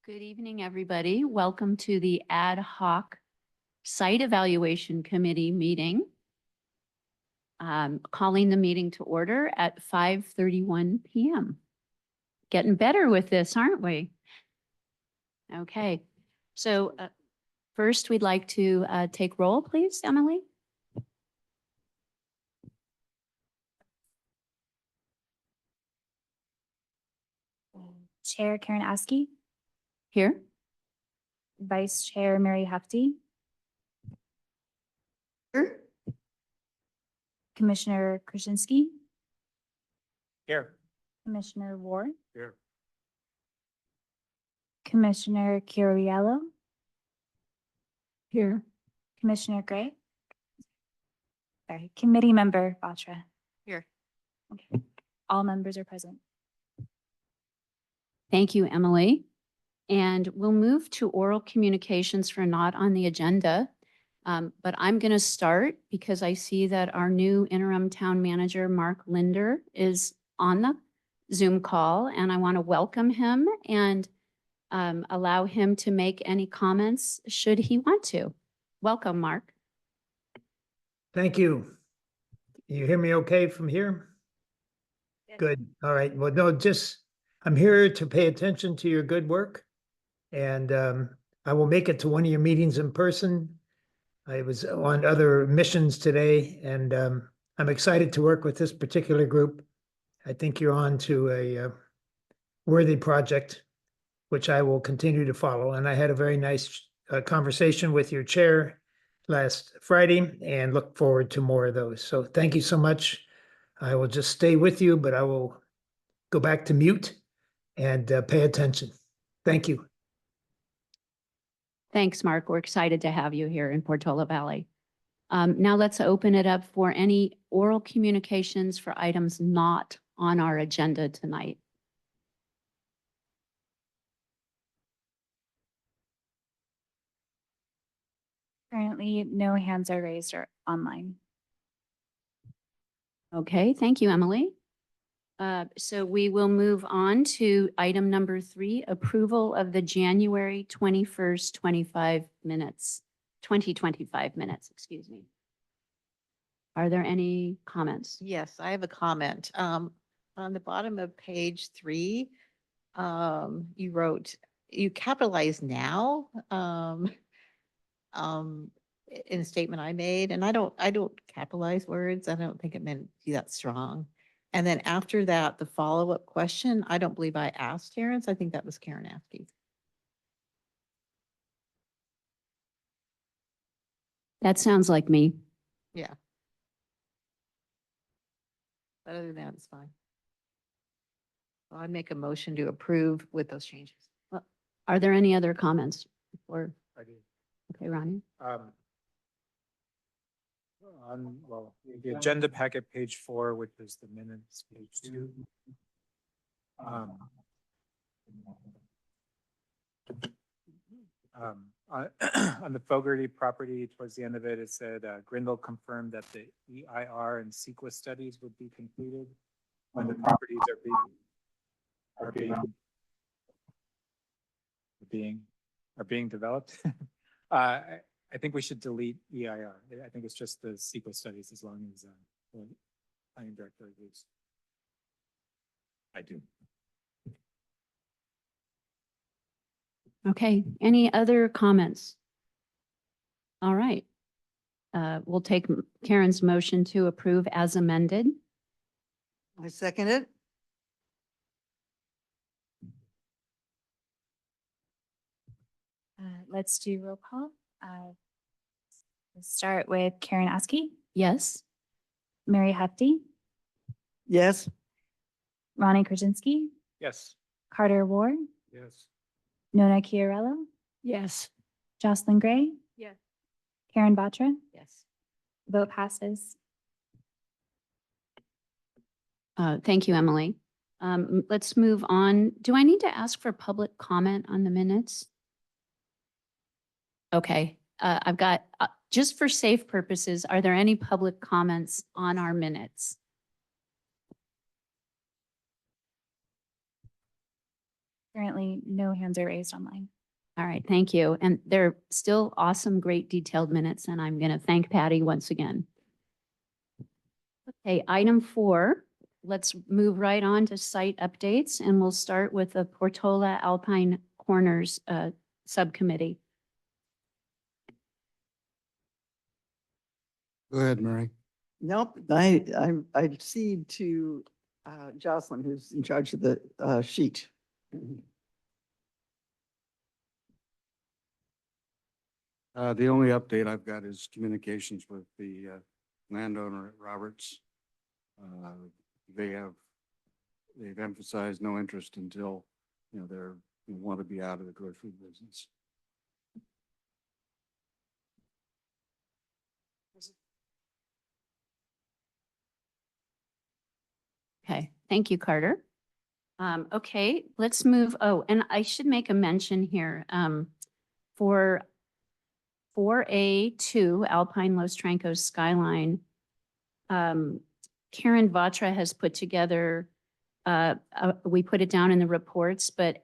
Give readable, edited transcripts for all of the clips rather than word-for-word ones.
Good evening, everybody. Welcome to the Ad Hoc Site Evaluation Committee meeting. Calling the meeting to order at 5:31 p.m. Getting better with this, aren't we? Okay, so first we'd like to take roll, please, Emily. Chair Karen Askey, Here. Vice Chair Mary Hefty, Here. Commissioner Krasinski, Here. Commissioner Ward, Here. Commissioner Curiello, Here. Commissioner Gray. Sorry, Committee Member Batra. Here. Okay. All members are present. Thank you, Emily. And we'll move to oral communications for not on the agenda. But I'm going to start because I see that our new interim town manager, Mark Linder, is on the Zoom call, and I want to welcome him and allow him to make any comments should he want to. Welcome, Mark. Thank you. You hear me okay from here? Yes. Good. All right. Well, no, I'm here to pay attention to your good work. And I will make it to one of your meetings in person. I was on other missions today, and I'm excited to work with this particular group. I think you're on to a worthy project, which I will continue to follow. And I had a very nice conversation with your chair last Friday and look forward to more of those. So thank you so much. I will just stay with you, but I will go back to mute and pay attention. Thank you. Thanks, Mark. We're excited to have you here in Portola Valley. Now let's open it up for any oral communications for items not on our agenda tonight. Currently, no hands are raised or online. Okay, thank you, Emily. So we will move on to item number 3, approval of the January 21st, 2025 minutes, excuse me. Are there any comments? Yes, I have a comment. On the bottom of page 3, you capitalized now, in a statement I made, and I don't capitalize words. I don't think it meant to be that strong. And then after that, the follow-up question, I don't believe I asked Terrence. I think that was Karen Askey. That sounds like me. Yeah. But other than that, it's fine. So I make a motion to approve with those changes. Are there any other comments? Or, I do. okay, Ronnie? Well, the agenda packet, page 4, which is the minutes, page 2. On the Fogarty property, towards the end of it, it said Grindle confirmed that the EIR and CEQA studies would be completed when the properties are being developed. I think we should delete EIR. I think it's just the CEQA studies as long as the planning director agrees. I do. Okay, any other comments? All right. We'll take Karen's motion to approve as amended. I second it. Let's do roll call. Let's start with Karen Askey, Yes? Mary Hefty, Yes. Ronnie Krasinski, Yes. Carter Ward, Yes. Nona Chiarello, Yes. Jocelyn Gray, Yes. Karen Batra. Yes. Vote passes. Thank you, Emily. Let's move on. Do I need to ask for public comment on the minutes? Okay, I've got, just for safe purposes, are there any public comments on our minutes? Currently, no hands are raised online. All right, thank you. And they're still awesome, great detailed minutes, and I'm going to thank Patty once again. Okay, item 4, let's move right on to site updates, and we'll start with the Portola Alpine Corners Subcommittee. Go ahead, Mary. Nope, I cede to Jocelyn, who's in charge of the sheet. The only update I've got is communications with the landowner at Roberts. They've emphasized no interest until, they want to be out of the grocery business. Okay, thank you, Carter. Okay, let's move. Oh, and I should make a mention here. For 4A2 Alpine Los Trancos Skyline, Karen Vatra has put together, we put it down in the reports, but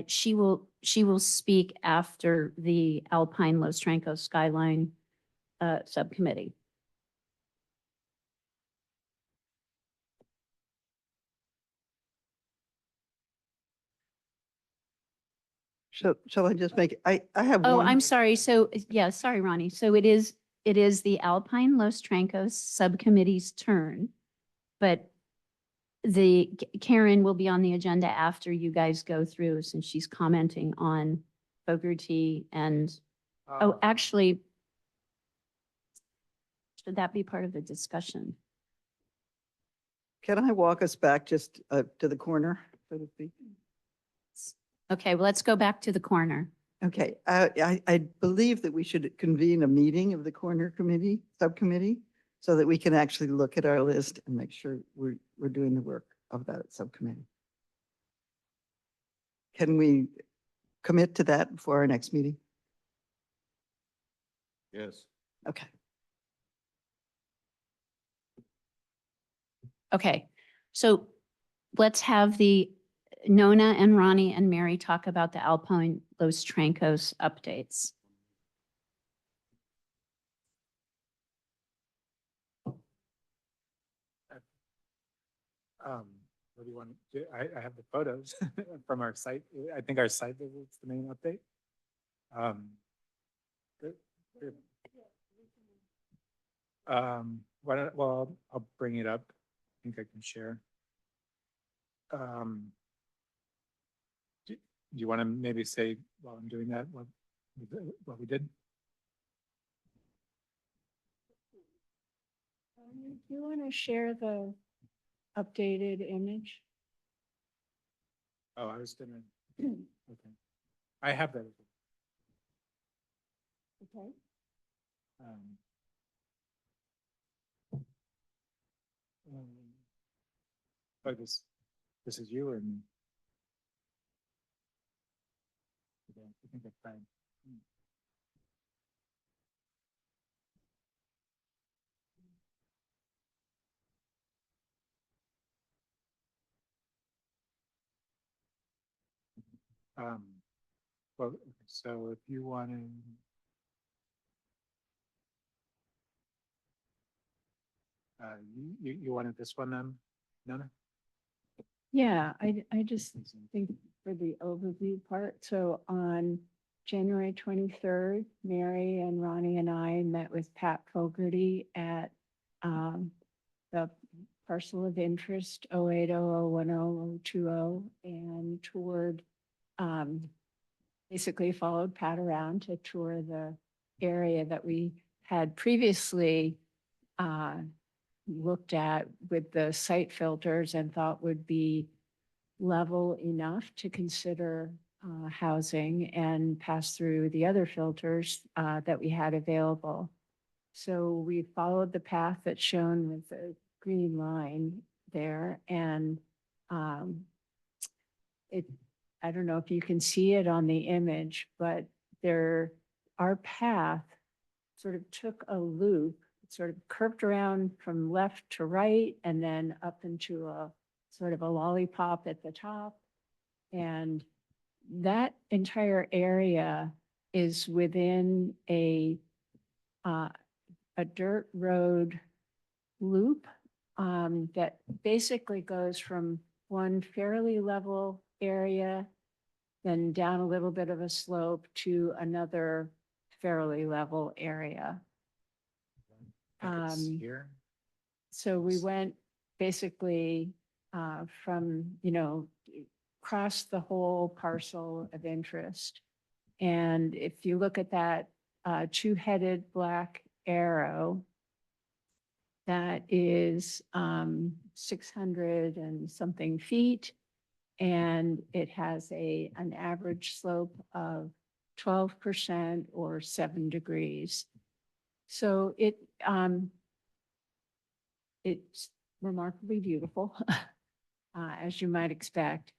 she will speak after the Alpine Los Trancos Skyline subcommittee. Shall I just make, I have Oh, one. I'm sorry. So, yeah, sorry, Ronnie. So it is the Alpine Los Trancos Subcommittee's turn, but Karen will be on the agenda after you guys go through, since she's commenting on Fogarty and, oh, actually, should that be part of the discussion? Can I walk us back just to the corner, so to speak? Okay, well, let's go back to the corner. Okay, I believe that we should convene a meeting of the corner committee, subcommittee, so that we can actually look at our list and make sure we're doing the work of that subcommittee. Can we commit to that before our next meeting? Yes. Okay. Okay, so let's have the Nona and Ronnie and Mary talk about the Alpine Los Trancos updates. What do you want to do? I have the photos from our site. I think our site visit's the main update. Good, good. Well, I'll bring it up. I think I can share. Do you want to maybe say while I'm doing that, what we did? Do you want to share the updated image? Oh, I was gonna, okay. I have that. as Okay. well. Oh, this is you and. Yeah, I think that's fine. Well, okay, so if you want to. You wanted this one, Nona? Yeah, I just think for the overview part, so on January 23rd, Mary and Ronnie and I met with Pat Fogarty at the parcel of interest 080010020 and toured, basically followed Pat around to tour the area that we had previously looked at with the site filters and thought would be level enough to consider housing and pass through the other filters that we had available. So we followed the path that's shown with the green line there, and I don't know if you can see it on the image, but our path sort of took a loop, sort of curved around from left to right and then up into a sort of a lollipop at the top. And that entire area is within uh, a dirt road loop that basically goes from one fairly level area, then down a little bit of a slope to another fairly level area. I think it's Um, here. So we went basically from, across the whole parcel of interest. And if you look at that two-headed black arrow, that is 600 and something feet. And it has an average slope of 12% or 7 degrees. So it's remarkably beautiful, as you might expect.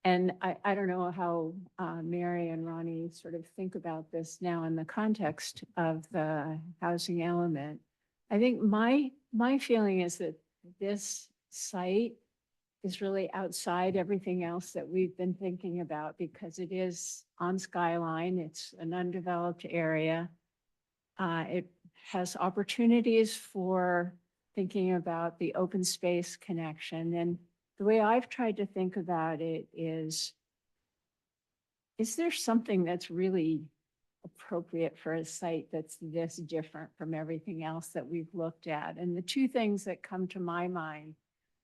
And I don't know how Mary and Ronnie sort of think about this now in the context of the housing element. I think my feeling is that this site is really outside everything else that we've been thinking about because it is on Skyline. It's an undeveloped area. It has opportunities for thinking about the open space connection. And the way I've tried to think about it is there something that's really appropriate for a site that's this different from everything else that we've looked at? And the two things that come to my mind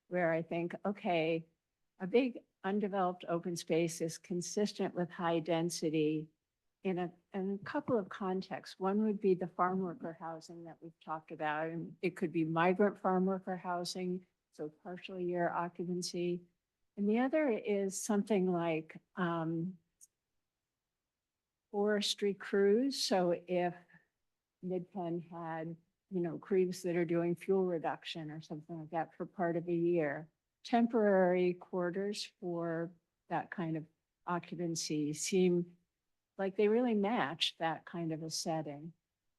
where I think, okay, a big undeveloped open space is consistent with high density in a couple of contexts. One would be the farm worker housing that we've talked about, and it could be migrant farm worker housing, so partial year occupancy. And the other is something like forestry crews. So if Midpen had, crews that are doing fuel reduction or something like that for part of a year, temporary quarters for that kind of occupancy seem like they really match that kind of a setting.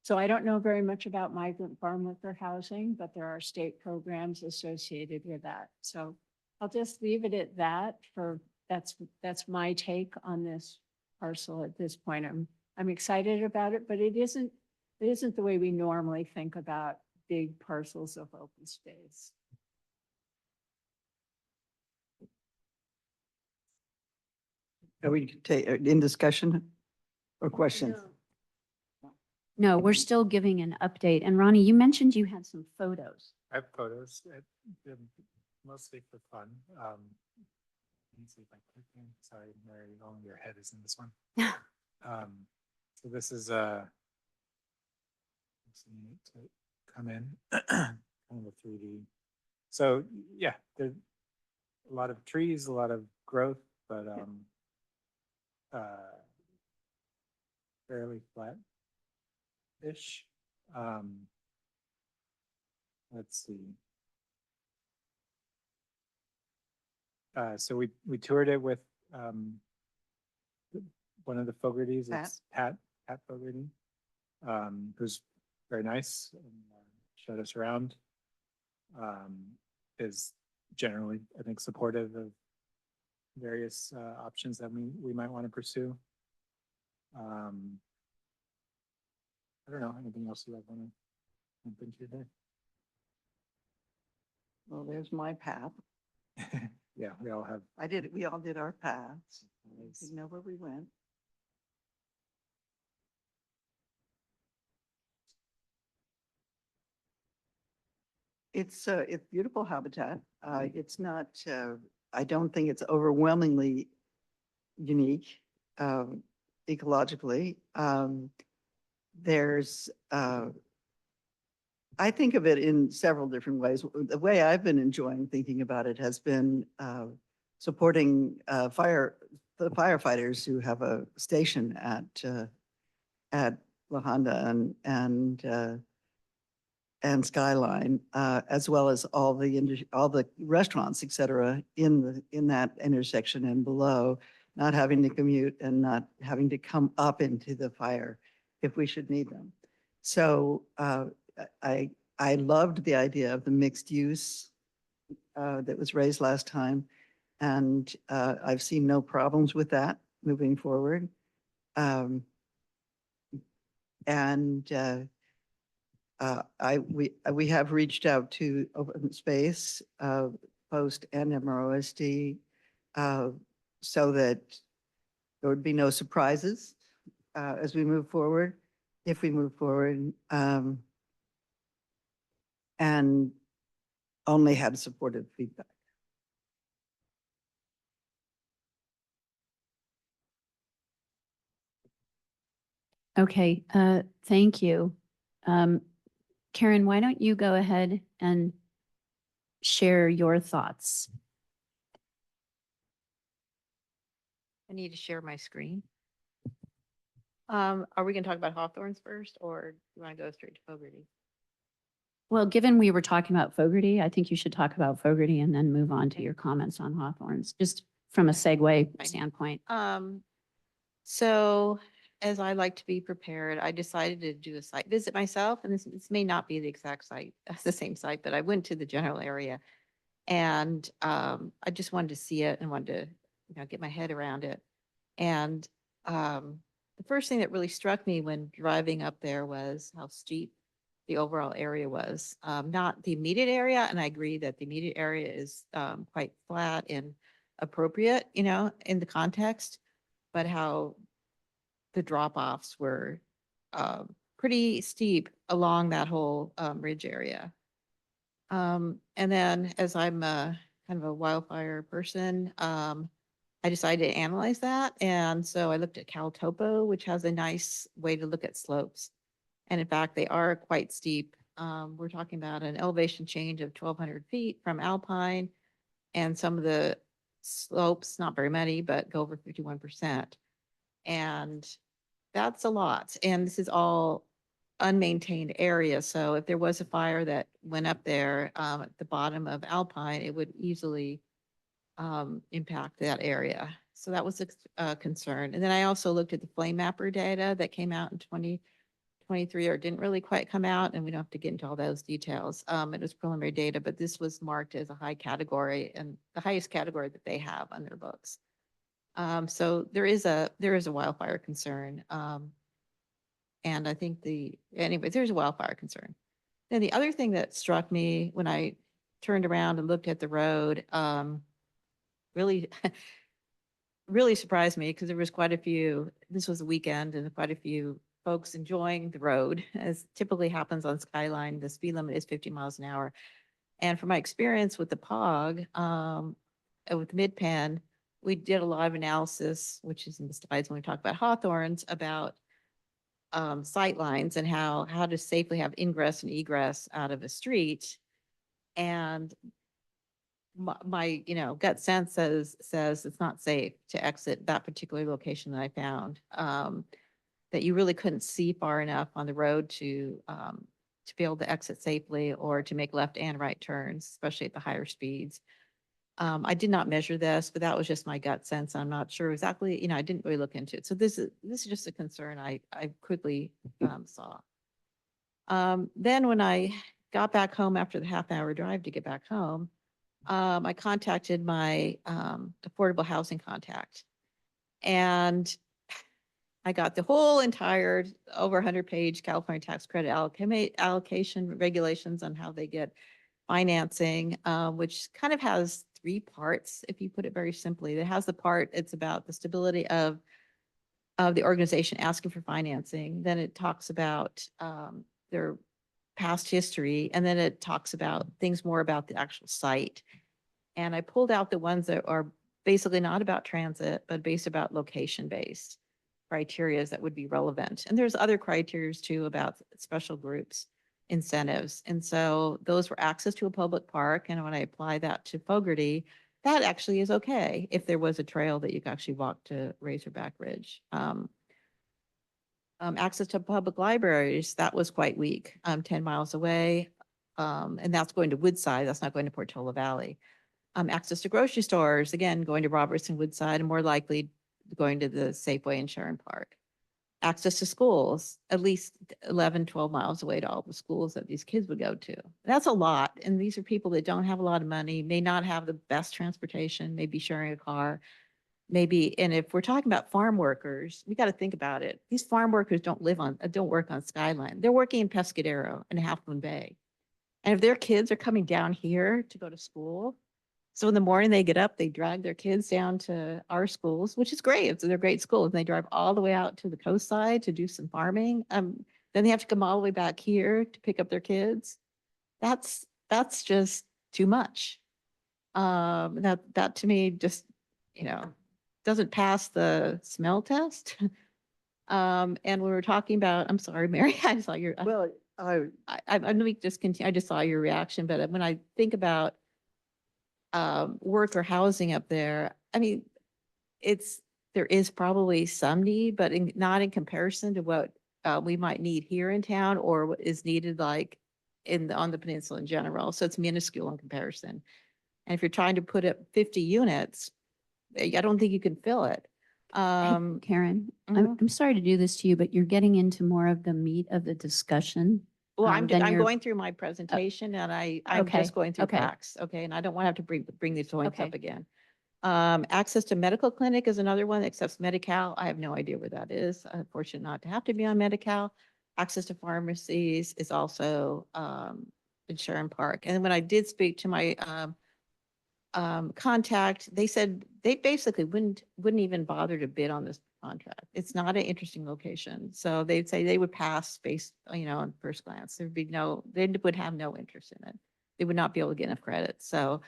So I don't know very much about migrant farm worker housing, but there are state programs associated with that. So I'll just leave it at that that's my take on this parcel at this point. I'm excited about it, but it isn't the way we normally think about big parcels of open space. Are we in discussion or questions? No, we're still giving an update. And Ronnie, you mentioned you had some photos. I have photos, mostly for fun. Let me see if I click in. Sorry, Mary, only your head is in this one. So this is to come in, kind of a 3D. So yeah, there's a lot of trees, a lot of growth, but fairly flat-ish. Let's see. So we toured it with one of the Fogartys. It's Pat Fogarty, who's very nice and showed us around. Is generally, I think, supportive of various options that we might want to pursue. I don't know, anything else you guys want to jump into there? Well, there's my path. Yeah, we all have. We all did our paths. We know where we went. It's beautiful habitat. It's not, I don't think it's overwhelmingly unique ecologically. I think of it in several different ways. The way I've been enjoying thinking about it has been supporting the firefighters who have a station at La Honda and Skyline, as well as all the restaurants, et cetera, in that intersection and below, not having to commute and not having to come up into the fire if we should need them. So I loved the idea of the mixed use that was raised last time. And I've seen no problems with that moving forward. Um, And we have reached out to Open Space, Post and MROSD, so that there would be no surprises as we move forward, if we move forward. And only had supportive feedback. Okay, thank you. Karen, why don't you go ahead and share your thoughts? I need to share my screen. Are we going to talk about Hawthorns first, or do you want to go straight to Fogarty? Well, given we were talking about Fogarty, I think you should talk about Fogarty and then move on to your comments on Hawthorns, just from a segue Fine. standpoint. So as I like to be prepared, I decided to do a site visit myself, and this may not be the exact site, the same site, but I went to the general area. And I just wanted to see it and wanted to, get my head around it. And the first thing that really struck me when driving up there was how steep the overall area was. Not the immediate area, and I agree that the immediate area is quite flat and appropriate, in the context, but how the drop-offs were pretty steep along that whole ridge area. And then as I'm kind of a wildfire person, I decided to analyze that. And so I looked at CalTopo, which has a nice way to look at slopes. And in fact, they are quite steep. We're talking about an elevation change of 1,200 feet from Alpine, and some of the slopes, not very many, but go over 51%. And that's a lot. And this is all unmaintained area. So if there was a fire that went up there at the bottom of Alpine, it would easily impact that area. So that was a concern. And then I also looked at the flame mapper data that came out in 2023, or didn't really quite come out, and we don't have to get into all those details. It was preliminary data, but this was marked as a high category, and the highest category that they have on their books. So there is a wildfire concern. And I think anyways, there's a wildfire concern. Then the other thing that struck me when I turned around and looked at the road, really, really surprised me, because there was quite a few, this was a weekend, and quite a few folks enjoying the road, as typically happens on Skyline. The speed limit is 50 miles an hour. And from my experience with the POG, with Mid-Penn, we did a lot of analysis, which is in the slides when we talk about Hawthorns, about sight lines and how to safely have ingress and egress out of a street. And my gut sense says it's not safe to exit that particular location that I found. That you really couldn't see far enough on the road to be able to exit safely, or to make left and right turns, especially at the higher speeds. I did not measure this, but that was just my gut sense. I'm not sure exactly, I didn't really look into it. So this is just a concern I quickly saw. Then when I got back home after the half-hour drive to get back home, I contacted my affordable housing contact, and I got the whole entire over 100-page California tax credit allocation regulations on how they get financing, which kind of has 3 parts, if you put it very simply. It has the part, it's about the stability of the organization asking for financing. Then it talks about their past history, and then it talks about things more about the actual site. And I pulled out the ones that are basically not about transit, but based about location-based criteria that would be relevant. And there's other criteria too about special groups incentives. And so those were access to a public park. And when I apply that to Fogarty, that actually is okay if there was a trail that you could actually walk to Razorback Ridge. Access to public libraries, that was quite weak, 10 miles away. And that's going to Woodside, that's not going to Portola Valley. Access to grocery stores, again, going to Robertson, Woodside, and more likely going to the Safeway in Sharon Park. access to schools, at least 11, 12 miles away to all the schools that these kids would go to. That's a lot. And these are people that don't have a lot of money, may not have the best transportation, maybe sharing a car. Maybe, and if we're talking about farm workers, we got to think about it. These farm workers don't don't work on Skyline. They're working in Pescadero and Half Moon Bay. And if their kids are coming down here to go to school, so in the morning they get up, they drag their kids down to our schools, which is great. They're great schools. And they drive all the way out to the coast side to do some farming. Then they have to come all the way back here to pick up their kids. That's just too much. That to me just, doesn't pass the smell test. And when we're talking about, I'm sorry, Mary, I saw your, Well, let me just continue. I just saw your reaction, but when I think about work or housing up there, I mean, there is probably some need, but not in comparison to what we might need here in town or what is needed like on the peninsula in general. So it's minuscule in comparison. And if you're trying to put up 50 units, I don't think you can fill it. Hey, Karen, mhm. I'm sorry to do this to you, but you're getting into more of the meat of the discussion. Well, I'm then you're- going through my presentation and I'm okay, just going through okay. facts, okay? And I don't want to have to bring these points Okay. up again. Access to medical clinic is another one that accepts Medi-Cal. I have no idea where that is. I'm fortunate not to have to be on Medi-Cal. Access to pharmacies is also in Sharon Park. And when I did speak to my contact, they said they basically wouldn't even bother to bid on this contract. It's not an interesting location. So they'd say they would pass based, on first glance. They would have no interest in it. They would not be able to get enough credit. So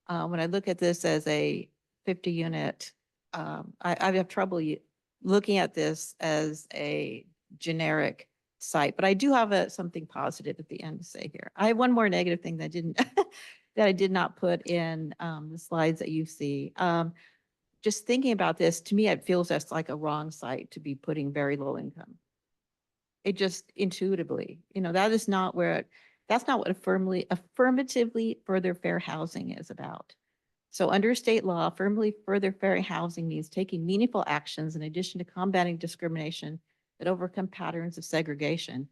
when I look at this as a 50 unit, I have trouble looking at this as a generic site, but I do have something positive at the end to say here. I have one more negative thing that that I did not put in the slides that you see. Just thinking about this, to me, it feels that's like a wrong site to be putting very low income. It just intuitively, that's not what affirmatively further fair housing is about. So under state law, affirmatively further fair housing means taking meaningful actions in addition to combating discrimination that overcome patterns of segregation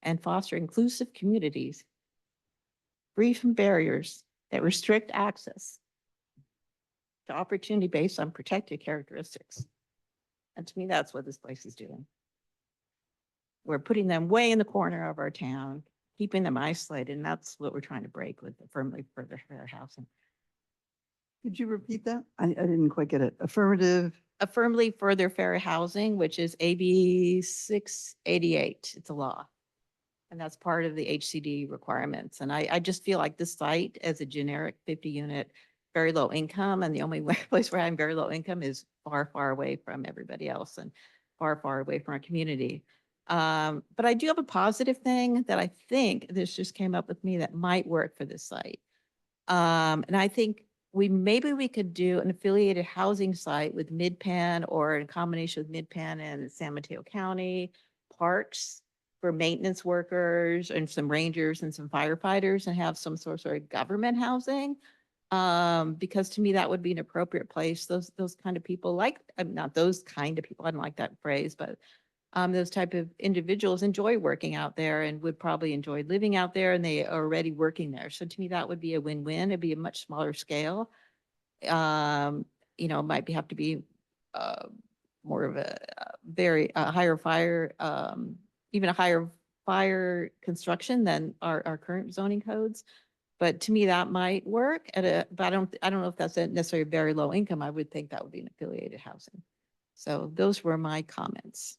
and foster inclusive communities free from barriers that restrict access to opportunity based on protected characteristics. And to me, that's what this place is doing. We're putting them way in the corner of our town, keeping them isolated, and that's what we're trying to break with the affirmatively further fair housing. could you repeat that? I didn't quite get it. Affirmative. Affirmatively further fair housing, which is AB 688. It's a law. And that's part of the HCD requirements. And I just feel like this site as a generic 50 unit, very low income. And the only place where I'm very low income is far, far away from everybody else and far, far away from our community. But I do have a positive thing that I think this just came up with me that might work for this site. And I think maybe we could do an affiliated housing site with Mid-Penn or in combination with Mid-Penn and San Mateo County parks for maintenance workers and some rangers and some firefighters and have some sort of government housing. Because to me, that would be an appropriate place. Those kind of people not those kind of people, I don't like that phrase, but those type of individuals enjoy working out there and would probably enjoy living out there and they are already working there. So to me, that would be a win-win. It'd be a much smaller scale. Might have to be more of a very higher fire, even a higher fire construction than our current zoning codes. But to me, that might work but I don't know if that's necessarily very low income. I would think that would be an affiliated housing. So those were my comments.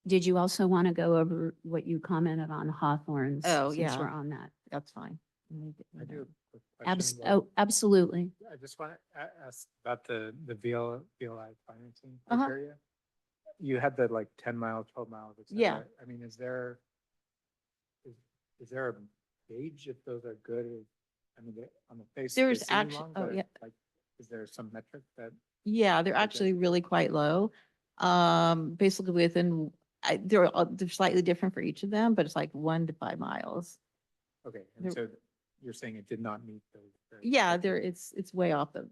Did you also want to go over what you commented on Hawthorne's? Oh, since yeah. we're on that. That's fine. Let me get I that. do a quick question. Absolutely. I just want to ask about the VLI financing Uh-huh. criteria. You had the like 10 miles, 12 miles. et Yeah. cetera. I mean, is there a gauge if those are good? I mean, on the face. they There's seem actu- long, oh, but, yeah. Like, is there some metric that? Yeah, they're Okay. actually really quite low. Basically they're slightly different for each of them, but it's like 1 to 5 miles. Okay, There- and so you're saying it did not meet the. Yeah, it's way off the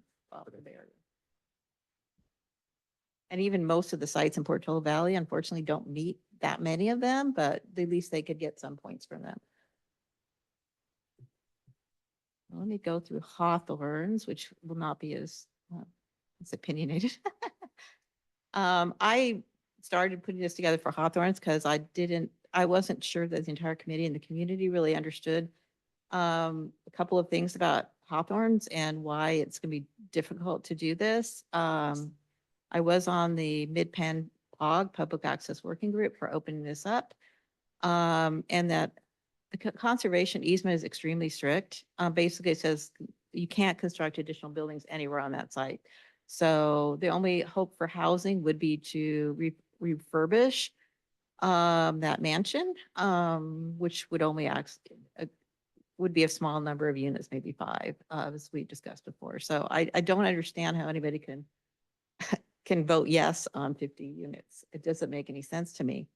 area. And even most of the sites in Portola Valley unfortunately don't meet that many of them, but at least they could get some points from them. Let me go through Hawthorne's, which will not be as opinionated. I started putting this together for Hawthorne's because I wasn't sure that the entire committee and the community really understood a couple of things about Hawthorne's and why it's going to be difficult to do this. I was on the Mid-Penn POG, Public Access Working Group, for opening this up. And that the conservation easement is extremely strict. Basically, it says you can't construct additional buildings anywhere on that site. So the only hope for housing would be to refurbish that mansion, which would only would be a small number of units, maybe 5, as we discussed before. So I don't understand how anybody can vote yes on 50 units. It doesn't make any sense to me.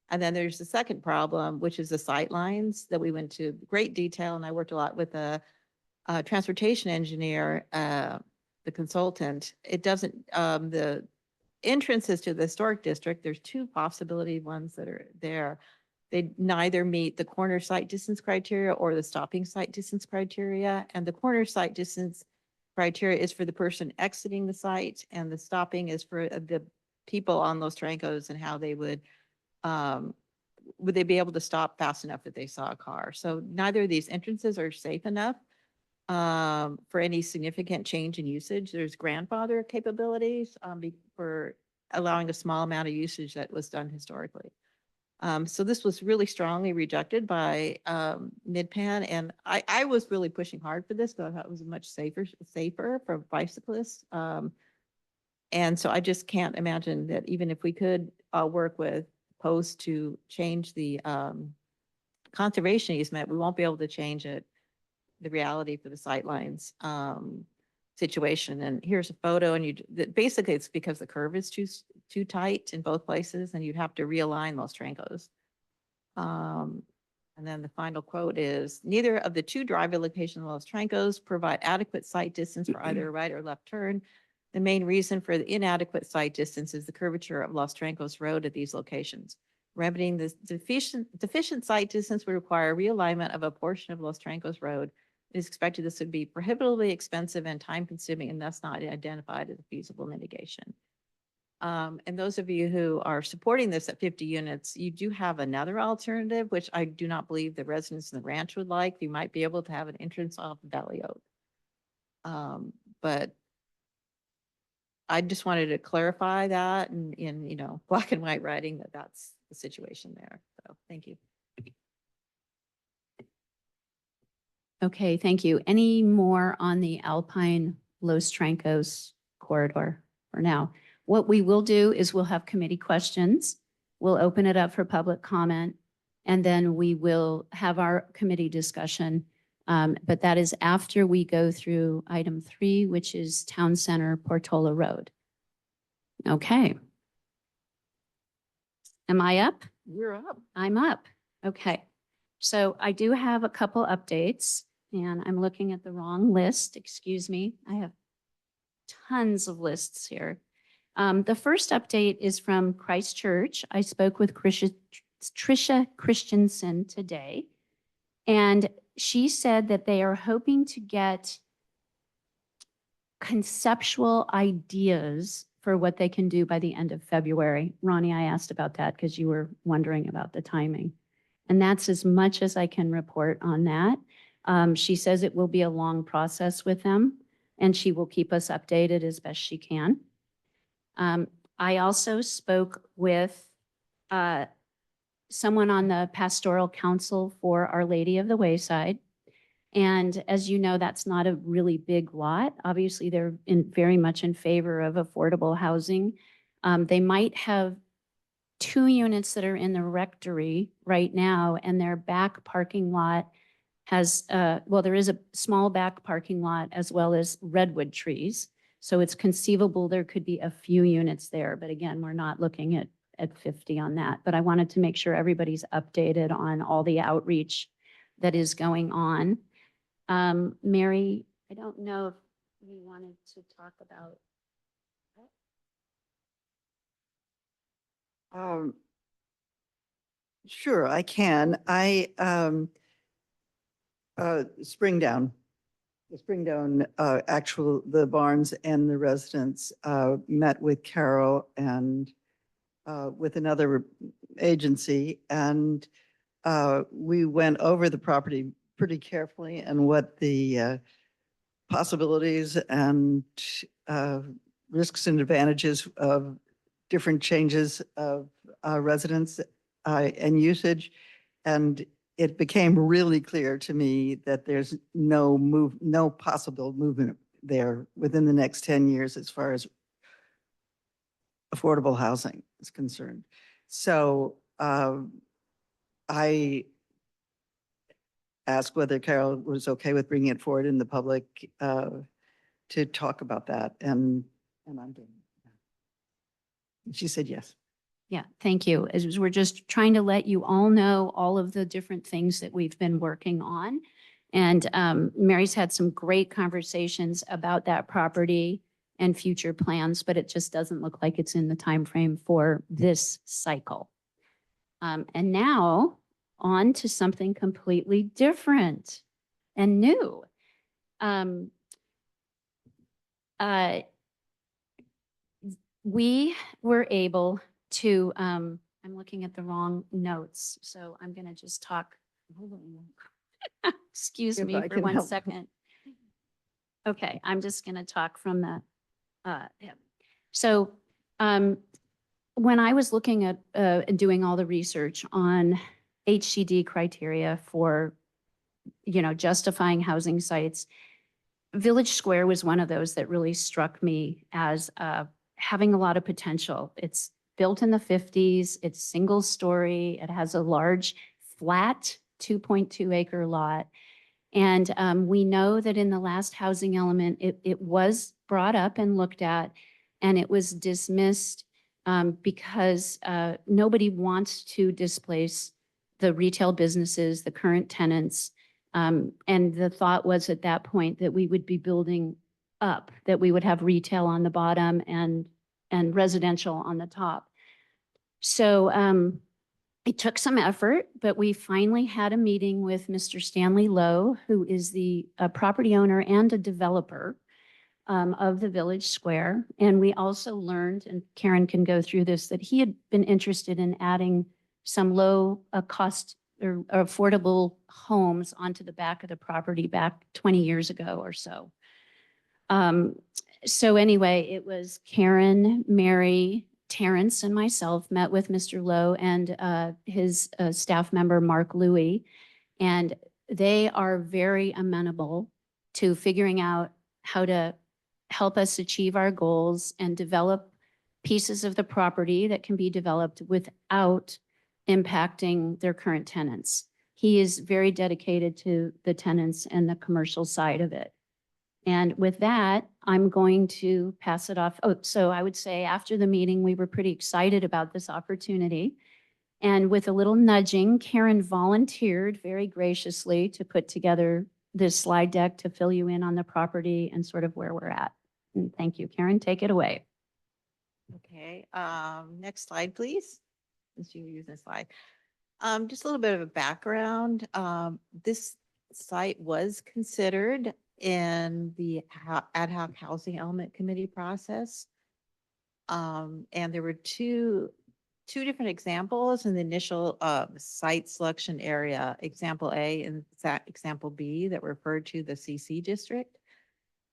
And then there's the second problem, which is the sight lines that we went to great detail. And I worked a lot with a transportation engineer, the consultant. It doesn't, the entrances to the historic district, there's 2 possibility ones that are there. They neither meet the corner site distance criteria or the stopping site distance criteria. And the corner site distance criteria is for the person exiting the site, and the stopping is for the people on Los Trancos and how they would they be able to stop fast enough that they saw a car. So neither of these entrances are safe enough for any significant change in usage. There's grandfather capabilities for allowing a small amount of usage that was done historically. So this was really strongly rejected by Mid-Penn, and I was really pushing hard for this, but I thought it was much safer for bicyclists. And so I just can't imagine that even if we could work with Post to change the conservation easement, we won't be able to change the reality for the sightlines situation. And here's a photo, and basically it's because the curve is too tight in both places, and you'd have to realign Los Trancos. And then the final quote is, neither of the 2 driveway locations in Los Trancos provide adequate sight distance for either a right or left turn. The main reason for the inadequate sight distance is the curvature of Los Trancos Road at these locations. Remedying the deficient sight distance would require realignment of a portion of Los Trancos Road. It is expected this would be prohibitively expensive and time consuming, and thus not identified as a feasible mitigation. And those of you who are supporting this at 50 units, you do have another alternative, which I do not believe the residents in the ranch would like. You might be able to have an entrance off Valley Oak. But I just wanted to clarify that in black and white writing that that's the situation there. So thank you. Okay, thank you. Any more on the Alpine Los Trancos corridor for now? What we will do is we'll have committee questions. We'll open it up for public comment, and then we will have our committee discussion. But that is after we go through item 3, which is Town Center Portola Road. Okay. Am I up? You're up. I'm up. Okay. So I do have a couple updates, and I'm looking at the wrong list. Excuse me. I have tons of lists here. The first update is from Christchurch. I spoke with Tricia Christensen today, and she said that they are hoping to get conceptual ideas for what they can do by the end of February. Ronnie, I asked about that because you were wondering about the timing. And that's as much as I can report on that. She says it will be a long process with them, and she will keep us updated as best she can. I also spoke with someone on the pastoral council for Our Lady of the Wayside. And as you know, that's not a really big lot. Obviously, they're very much in favor of affordable housing. They might have 2 units that are in the rectory right now, and their back parking lot has, there is a small back parking lot as well as redwood trees. So it's conceivable there could be a few units there. But again, we're not looking at 50 on that. But I wanted to make sure everybody's updated on all the outreach that is going on. Mary, I don't know if you wanted to talk about. Um, Sure, I can. Springdown. The Springdown, the Barnes and the residents, met with Carol and, with another agency, and, we went over the property pretty carefully and what the, possibilities and, risks and advantages of different changes of, residents, and usage. And it became really clear to me that there's no possible movement there within the next 10 years as far as affordable housing is concerned. So I asked whether Carol was okay with bringing it forward in the public to talk about that, and I'm doing it. She said yes. Yeah, thank you. As we're just trying to let you all know all of the different things that we've been working on. And Mary's had some great conversations about that property and future plans, but it just doesn't look like it's in the time frame for this cycle. And now on to something completely different and new. We were able to, I'm looking at the wrong notes, so I'm going to just talk. Hold on. Excuse If me I for can 1 help. second. Okay, I'm just going to talk from the, yeah. So when I was looking at and doing all the research on HCD criteria for, justifying housing sites, Village Square was one of those that really struck me as having a lot of potential. It's built in the 50s, it's single story, it has a large flat 2.2 acre lot. And we know that in the last housing element, it was brought up and looked at, and it was dismissed because nobody wants to displace the retail businesses, the current tenants. And the thought was at that point that we would be building up, that we would have retail on the bottom and residential on the top. So it took some effort, but we finally had a meeting with Mr. Stanley Lowe, who is the property owner and a developer of the Village Square. And we also learned, and Karen can go through this, that he had been interested in adding some low cost or affordable homes onto the back of the property back 20 years ago or so. So anyway, it was Karen, Mary, Terrence, and myself met with Mr. Lowe and his staff member, Mark Louie, and they are very amenable to figuring out how to help us achieve our goals and develop pieces of the property that can be developed without impacting their current tenants. He is very dedicated to the tenants and the commercial side of it. And with that, I'm going to pass it off. Oh, so I would say after the meeting, we were pretty excited about this opportunity. And with a little nudging, Karen volunteered very graciously to put together this slide deck to fill you in on the property and sort of where we're at. And thank you, Karen, take it away. Okay, next slide, please. Since you were using a slide. Just a little bit of a background. This site was considered in the ad hoc housing element committee process. And there were two different examples in the initial site selection area, example A and example B that referred to the CC district.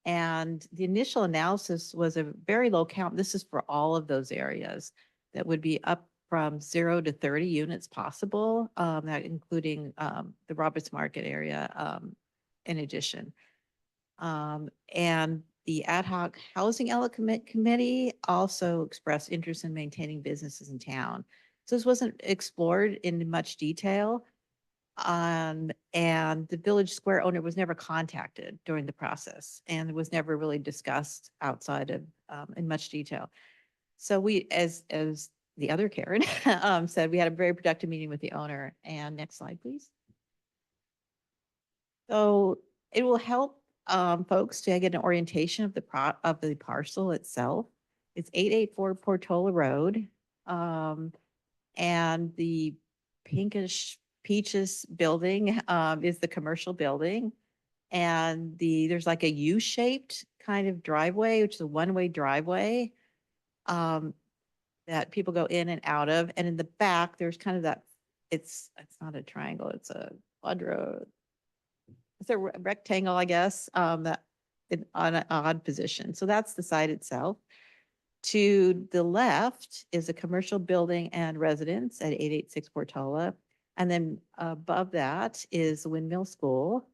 And the initial analysis was a very low count. This is for all of those areas that would be up from 0 to 30 units possible, that including the Roberts Market area in addition. And the ad hoc housing element committee also expressed interest in maintaining businesses in town. So this wasn't explored in much detail. And the Village Square owner was never contacted during the process and was never really discussed outside of in much detail. So we, as the other Karen said, we had a very productive meeting with the owner. And next slide, please. So it will help folks to get an orientation of of the parcel itself. It's 884 Portola Road. And the pinkish peaches building is the commercial building. And there's like a U-shaped kind of driveway, which is a one-way driveway um, that people go in and out of. And in the back, there's kind of that, it's not a triangle, it's a quadro. It's a rectangle, I guess, that on an odd position. So that's the site itself. To the left is a commercial building and residence at 886 Portola. And then above that is the Windmill School,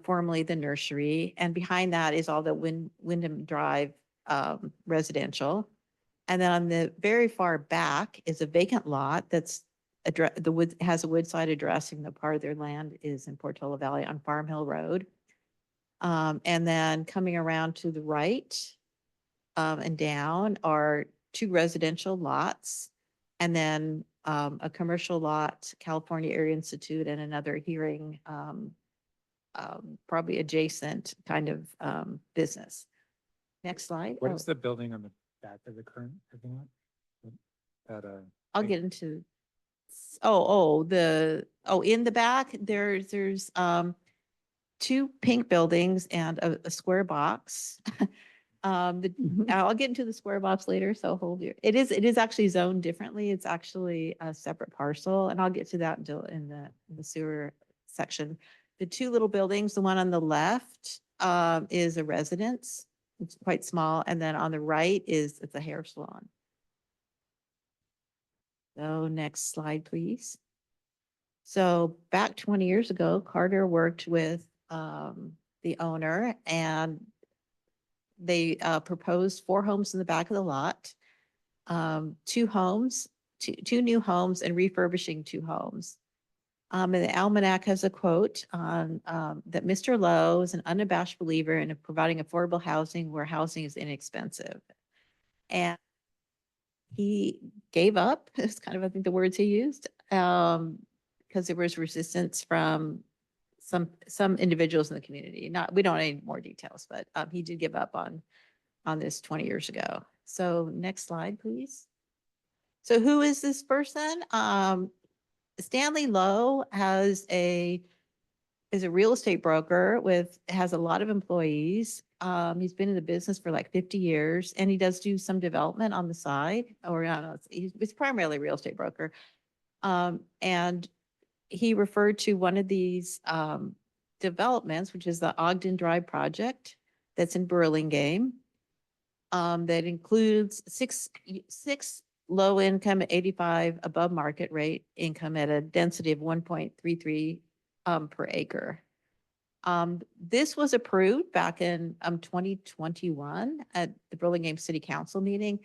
formerly the nursery. And behind that is all the Wyndham Drive residential. And then on the very far back is a vacant lot that's has a Woodside addressing the part of their land is in Portola Valley on Farm Hill Road. And then coming around to the right and down are 2 residential lots. And then a commercial lot, California Area Institute, and another hearing, probably adjacent kind of business. Next slide. What Oh, is the building on the back of the current parking lot? That, I'll pink- get into, in the back, there's 2 pink buildings and a square box. I'll get into the square box later, so hold your, it is actually zoned differently. It's actually a separate parcel, and I'll get to that until in the sewer section. The 2 little buildings, the one on the left is a residence. It's quite small, and then on the right it's a hair salon. So next slide, please. So back 20 years ago, Carter worked with the owner, and they proposed 4 homes in the back of the lot, 2 homes, two new homes, and refurbishing 2 homes. And the Almanac has a quote on that Mr. Lowe is an unabashed believer in providing affordable housing where housing is inexpensive. And he gave up, is kind of, I think, the words he used, because there was resistance from some individuals in the community. We don't need more details, but he did give up on this 20 years ago. So next slide, please. So who is this person? Stanley Lowe is a real estate broker has a lot of employees. He's been in the business for like 50 years, and he does do some development on the side, or I don't know, he's primarily a real estate broker. And he referred to one of these developments, which is the Ogden Drive project that's in Burlingame. That includes six low income at 85 above market rate income at a density of 1.33 per acre. This was approved back in 2021 at the Burlingame City Council meeting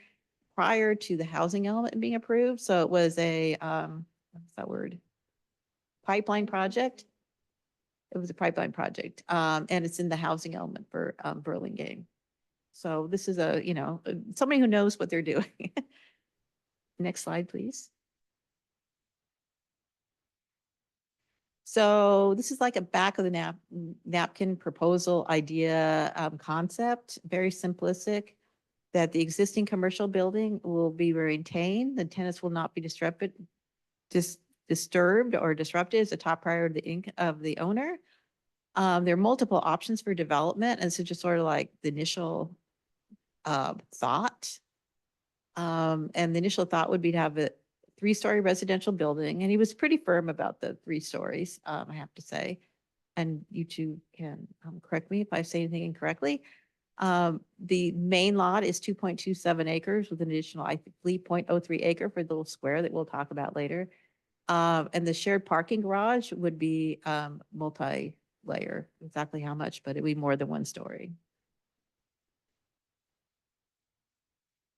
prior to the housing element being approved. So it was a, what's that word? Pipeline project. It was a pipeline project, and it's in the housing element for Burlingame. So this is somebody who knows what they're doing. Next slide, please. So this is like a back of the napkin proposal idea concept, very simplistic, that the existing commercial building will be maintained. The tenants will not be disturbed or disrupted is the top priority of the owner. There are multiple options for development, and so just sort of like the initial thought. And the initial thought would be to have a 3-story residential building, and he was pretty firm about the 3 stories, I have to say. And you 2 can correct me if I say anything incorrectly. The main lot is 2.27 acres with an additional, I believe, 0.03 acre for the little square that we'll talk about later. And the shared parking garage would be multi-layer, exactly how much, but it'd be more than 1 story.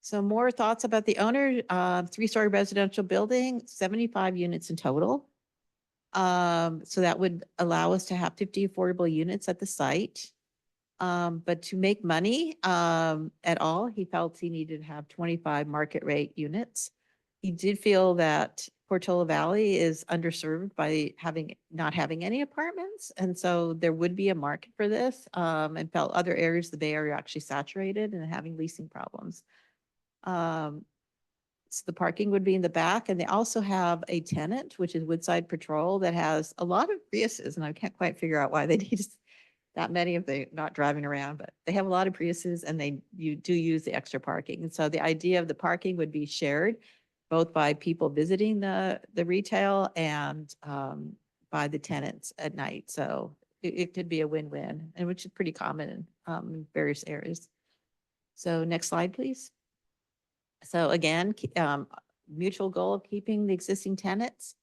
So more thoughts about the owner, 3-story residential building, 75 units in total. So that would allow us to have 50 affordable units at the site. But to make money at all, he felt he needed to have 25 market rate units. He did feel that Portola Valley is underserved by not having any apartments. And so there would be a market for this, and felt other areas of the Bay Area are actually saturated and having leasing problems. So the parking would be in the back, and they also have a tenant, which is Woodside Patrol, that has a lot of Priuses, and I can't quite figure out why they need that many if they're not driving around, but they have a lot of Priuses and you do use the extra parking. And so the idea of the parking would be shared both by people visiting the retail and by the tenants at night. So it could be a win-win, and which is pretty common in various areas. So next slide, please. So again, mutual goal of keeping the existing tenants,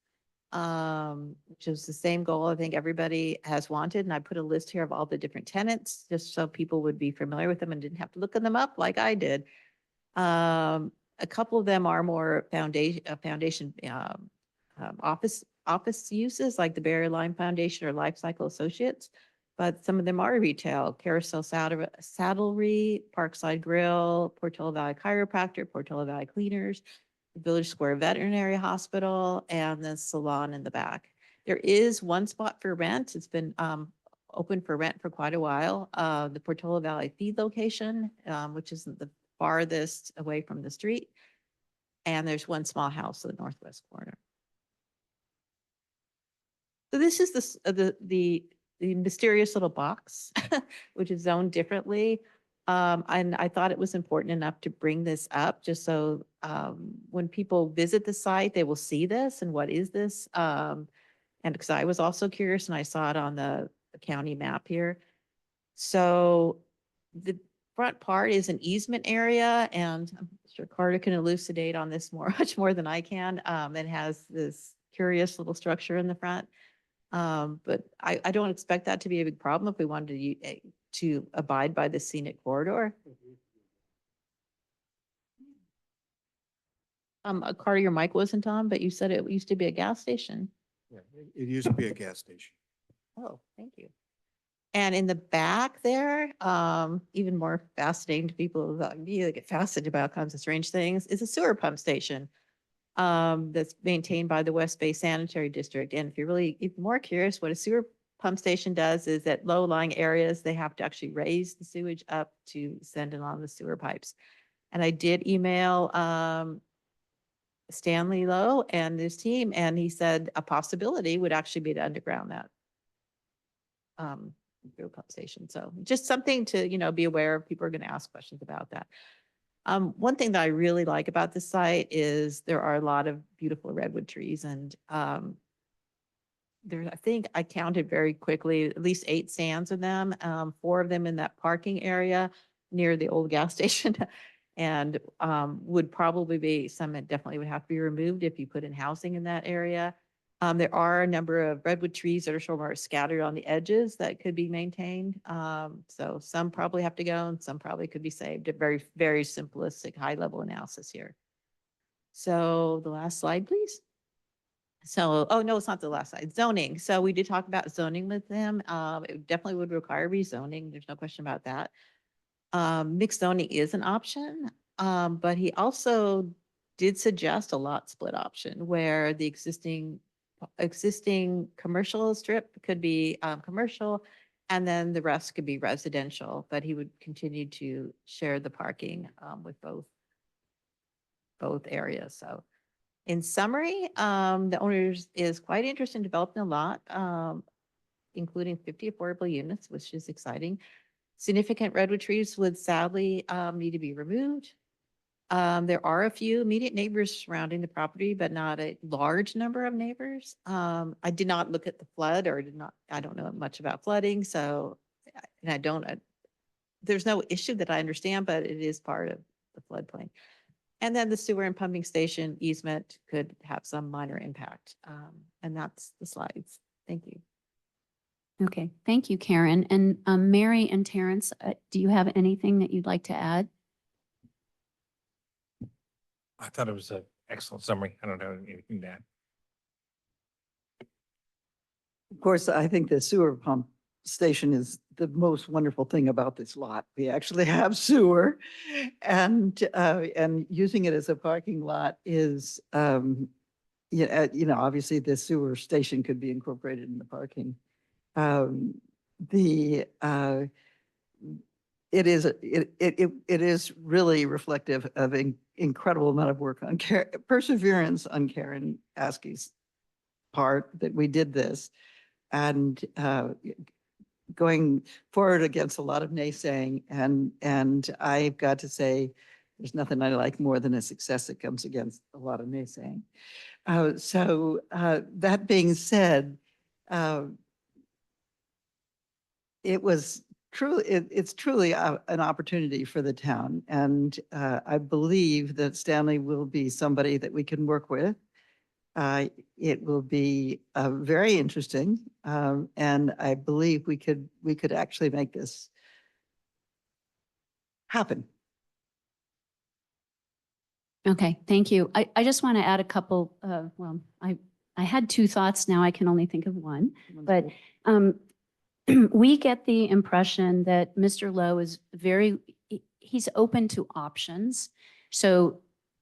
which is the same goal I think everybody has wanted. And I put a list here of all the different tenants, just so people would be familiar with them and didn't have to look them up like I did. A couple of them are more foundation office uses, like the Barry Lime Foundation or Life Cycle Associates. But some of them are retail: Carousel Saddlery, Parkside Grill, Portola Valley Chiropractor, Portola Valley Cleaners, Village Square Veterinary Hospital, and the salon in the back. There is one spot for rent. It's been open for rent for quite a while. The Portola Valley Feed location, which is the farthest away from the street. And there's one small house in the northwest corner. So this is the mysterious little box, which is zoned differently. And I thought it was important enough to bring this up just so when people visit the site, they will see this and what is this? And because I was also curious and I saw it on the county map here. So the front part is an easement area, and I'm sure Carter can elucidate on this much more than I can. It has this curious little structure in the front. But I don't expect that to be a big problem if we wanted to abide by the scenic corridor. Carter, your mic wasn't on, but you said it used to be a gas station. Yeah, it used to be a gas station. Oh, thank you. And in the back there, even more fascinating to people like me that get fascinated about all kinds of strange things, is a sewer pump station that's maintained by the West Bay Sanitary District. And if you're really even more curious, what a sewer pump station does is at low-lying areas, they have to actually raise the sewage up to send it on the sewer pipes. And I did email Stanley Lowe and his team, and he said a possibility would actually be to underground that sewer pump station. So just something to, be aware of. People are going to ask questions about that. One thing that I really like about this site is there are a lot of beautiful redwood trees, and I think I counted very quickly, at least 8 stands of them, 4 of them in that parking area near the old gas station, and would probably be some that definitely would have to be removed if you put in housing in that area. There are a number of redwood trees that are sort of scattered on the edges that could be maintained. So some probably have to go and some probably could be saved. A very, very simplistic high level analysis here. So the last slide, please. So, oh no, it's not the last slide. Zoning. So we did talk about zoning with them. It definitely would require rezoning. There's no question about that. Mixed zoning is an option, but he also did suggest a lot split option where the existing commercial strip could be commercial, and then the rest could be residential, but he would continue to share the parking with both areas. So in summary, the owners is quite interested in developing a lot, including 50 affordable units, which is exciting. Significant redwood trees would sadly need to be removed. There are a few immediate neighbors surrounding the property, but not a large number of neighbors. I did not look at the flood, or I don't know much about flooding. So, and there's no issue that I understand, but it is part of the floodplain. And then the sewer and pumping station easement could have some minor impact. And that's the slides. Thank you. Okay, thank you, Karen. And Mary and Terrence, do you have anything that you'd like to add? I thought it was an excellent summary. I don't have anything to add. Of course, I think the sewer pump station is the most wonderful thing about this lot. We actually have sewer, and using it as a parking lot is yeah, obviously the sewer station could be incorporated in the parking. The, it is, it is really reflective of an incredible amount of work on perseverance on Karen Askey's part that we did this. And going forward against a lot of naysaying, and I've got to say, there's nothing I like more than a success that comes against a lot of naysaying. That being said, it was truly, it's truly an opportunity for the town. And I believe that Stanley will be somebody that we can work with. It will be very interesting. And I believe we could actually make this happen. Okay, thank you. I just want to add a couple, I had two thoughts. Now I can only think of one. But we get the impression that Mr. Lowe is he's open to options. So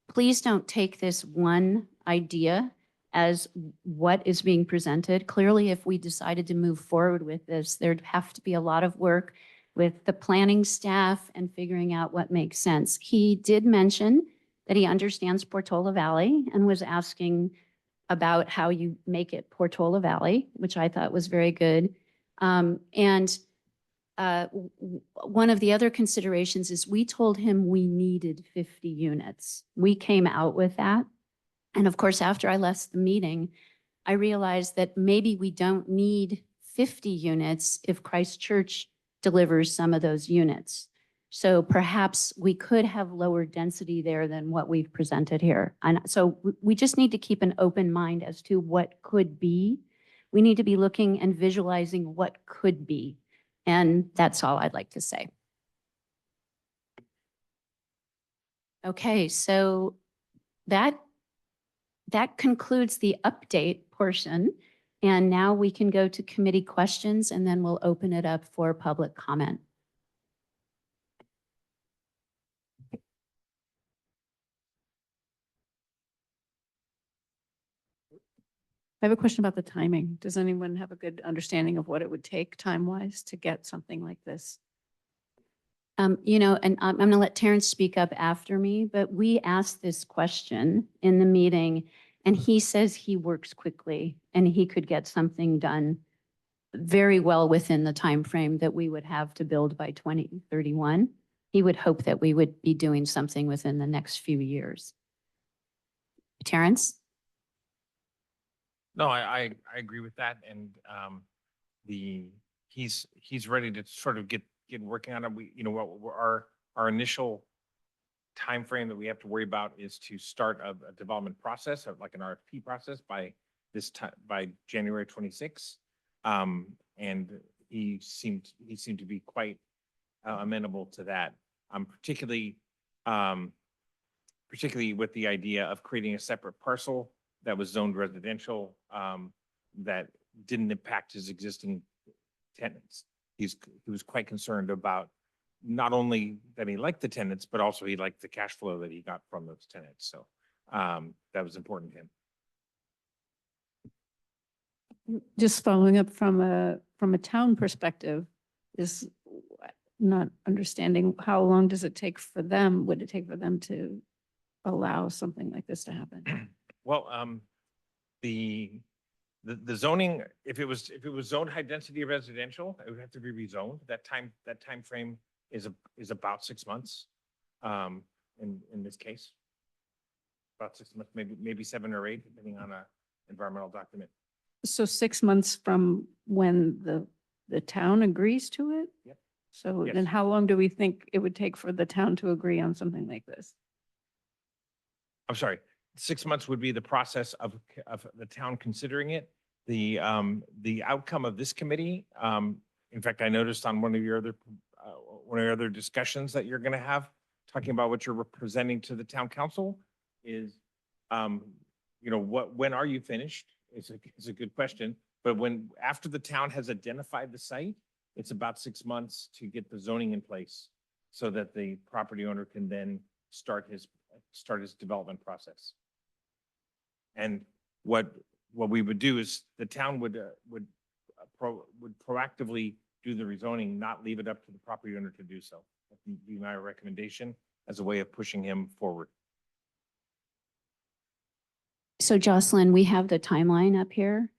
please don't take this one idea as what is being presented. Clearly, if we decided to move forward with this, there'd have to be a lot of work with the planning staff and figuring out what makes sense. He did mention that he understands Portola Valley and was asking about how you make it Portola Valley, which I thought was very good. One of the other considerations is we told him we needed 50 units. We came out with that. And of course, after I left the meeting, I realized that maybe we don't need 50 units if Christ Church delivers some of those units. So perhaps we could have lower density there than what we've presented here. And so we just need to keep an open mind as to what could be. We need to be looking and visualizing what could be. And that's all I'd like to say. Okay, so that concludes the update portion. And now we can go to committee questions and then we'll open it up for public comment. I have a question about the timing. Does anyone have a good understanding of what it would take time-wise to get something like this? And I'm going to let Terrence speak up after me, but we asked this question in the meeting and he says he works quickly and he could get something done very well within the time frame that we would have to build by 2031. He would hope that we would be doing something within the next few years. Terrence? No, I agree with that. And he's ready to sort of get working on it. Our initial time frame that we have to worry about is to start a development process, like an RFP process by January 26. And he seemed to be quite amenable to that. Particularly with the idea of creating a separate parcel that was zoned residential, that didn't impact his existing tenants. He was quite concerned about not only that he liked the tenants, but also he liked the cash flow that he got from those tenants. So that was important to him. Just following up from a town perspective, is not understanding how long does it take for them, would it take for them to allow something like this to happen? Well, the zoning, if it was zoned high density residential, it would have to be rezoned. That time frame is about 6 months. In this case, about 6 months, maybe 7 or 8, depending on a environmental document. So 6 months from when the town agrees to it? Yep. So Yes. then how long do we think it would take for the town to agree on something like this? I'm sorry, 6 months would be the process of the town considering it. The outcome of this committee, in fact, I noticed on one of your other discussions that you're going to have, talking about what you're presenting to the town council is, when are you finished? It's a good question. But after the town has identified the site, it's about 6 months to get the zoning in place so that the property owner can then start his development process. And what we would do is the town would proactively do the rezoning, not leave it up to the property owner to do so. That would be my recommendation as a way of pushing him forward. So Jocelyn, we have the timeline up here.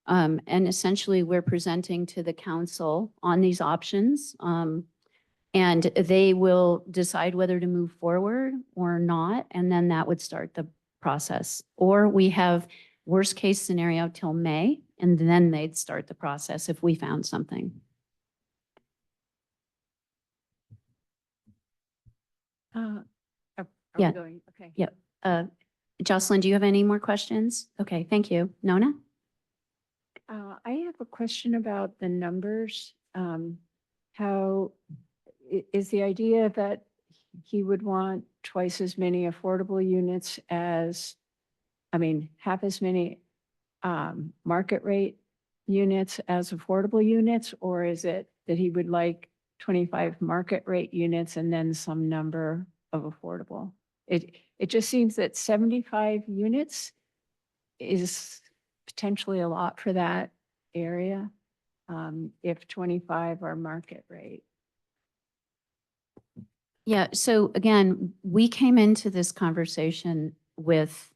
And essentially, we're presenting to the council on these options. And they will decide whether to move forward or not, and then that would start the process. Or we have worst case scenario till May, and then they'd start the process if we found something. Are we Yeah. going? Okay. Yep. Jocelyn, do you have any more questions? Okay, thank you. Nona? I have a question about the numbers. How is the idea that he would want twice as many affordable units as, half as many market rate units as affordable units? Or is it that he would like 25 market rate units and then some number of affordable? It just seems that 75 units is potentially a lot for that area, if 25 are market rate. Yeah, so again, we came into this conversation with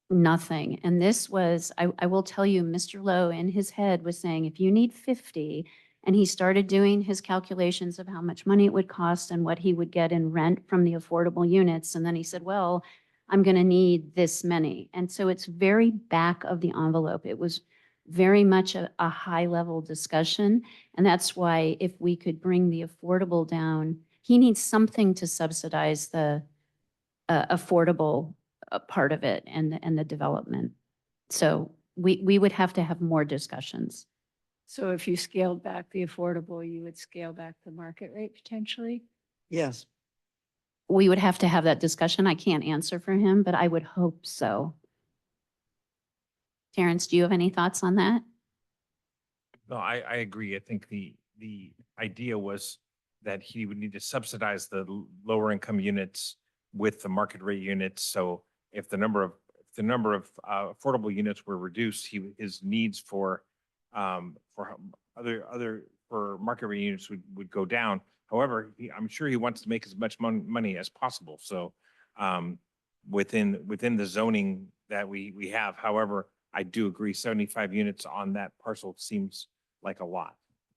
nothing. And this was, I will tell you, Mr. Lowe in his head was saying, if you need 50, and he started doing his calculations of how much money it would cost and what he would get in rent from the affordable units. And then he said, well, I'm going to need this many. And so it's very back of the envelope. It was very much a high level discussion. And that's why if we could bring the affordable down, he needs something to subsidize the affordable part of it and the development. So we would have to have more discussions. So if you scaled back the affordable, you would scale back the market rate potentially? Yes. We would have to have that discussion. I can't answer for him, but I would hope so. Terrence, do you have any thoughts on that? No, I agree. I think the idea was that he would need to subsidize the lower income units with the market rate units. So if the number of affordable units were reduced, his needs for market rate units would go down. However, I'm sure he wants to make as much money as possible. So within the zoning that we have, however, I do agree 75 units on that parcel seems like a lot.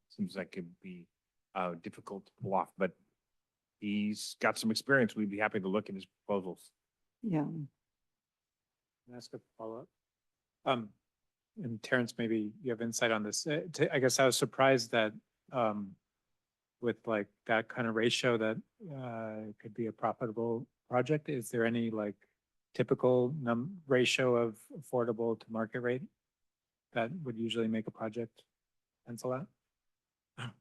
Seems like it'd be difficult to pull off, but he's got some experience. We'd be happy to look at his proposals. Yeah. Can I ask a follow-up? And Terrence, maybe you have insight on this. I guess I was surprised that with like that kind of ratio that it could be a profitable project. Is there any like typical ratio of affordable to market rate that would usually make a project pencil out?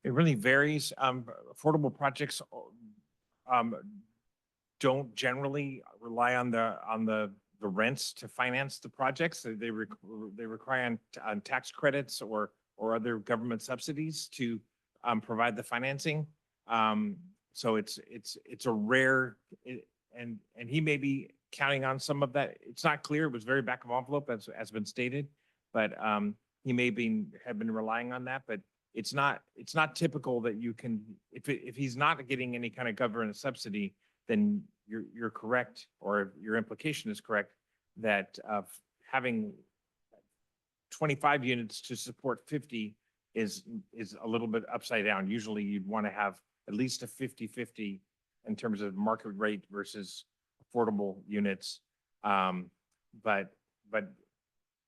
It really varies. Affordable projects don't generally rely on the rents to finance the projects. They require on tax credits or other government subsidies to provide the financing. So it's a rare, and he may be counting on some of that. It's not clear. It was very back of envelope as been stated, but he may have been relying on that. But it's not typical that you can, if he's not getting any kind of government subsidy, then you're correct, or your implication is correct, that having 25 units to support 50 is a little bit upside down. Usually you'd want to have at least a 50-50 in terms of market rate versus affordable units. But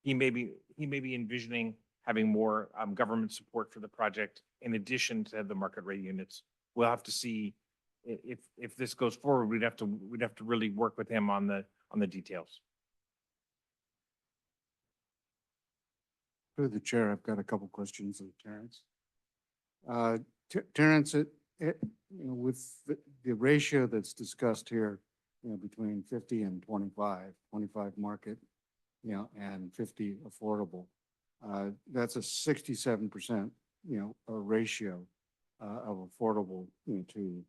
he may be envisioning having more government support for the project in addition to the market rate units. We'll have to see if this goes forward. We'd have to really work with him on the details. Through the chair, I've got a couple questions of Terrence. Terrence, with the ratio that's discussed here, between 50 and 25 market, and 50 affordable, that's a 67%, a ratio of affordable to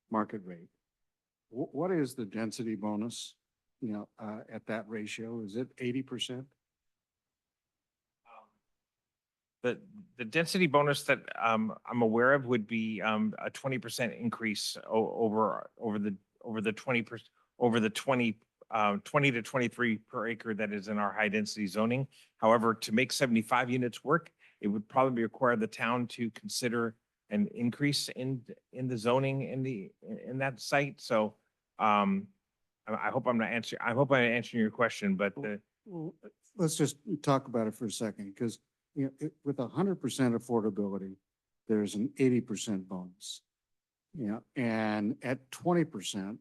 market rate. What is the density bonus at that ratio? Is it 80%? The density bonus that I'm aware of would be a 20% increase over the 20 to 23 per acre that is in our high density zoning. However, to make 75 units work, it would probably require the town to consider an increase in the zoning in that site. So I hope I'm answering your question, but Well, let's just talk about it for a second, because, with 100% affordability, there's an 80% bonus. And at 20%,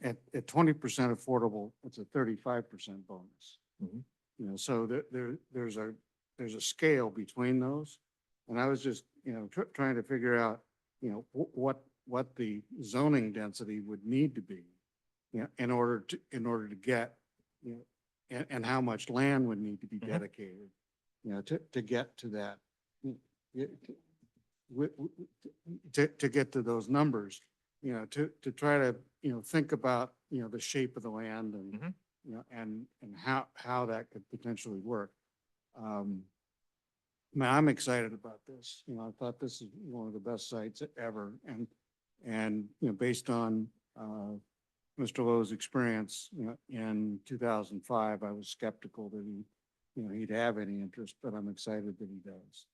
at 20% affordable, it's a 35% bonus. Mhm. So there's a scale between those. And I was just, trying to figure out, what the zoning density would need to be, in order to get, and how much land would need to be Mhm. dedicated, to get to that, to get to those numbers, to try to, think about, the shape of the land and, Mhm. and how that could potentially work. I'm excited about this. I thought this is one of the best sites ever. And, based on, Mr. Lowe's experience, in 2005, I was skeptical that he'd have any interest, but I'm excited that he does.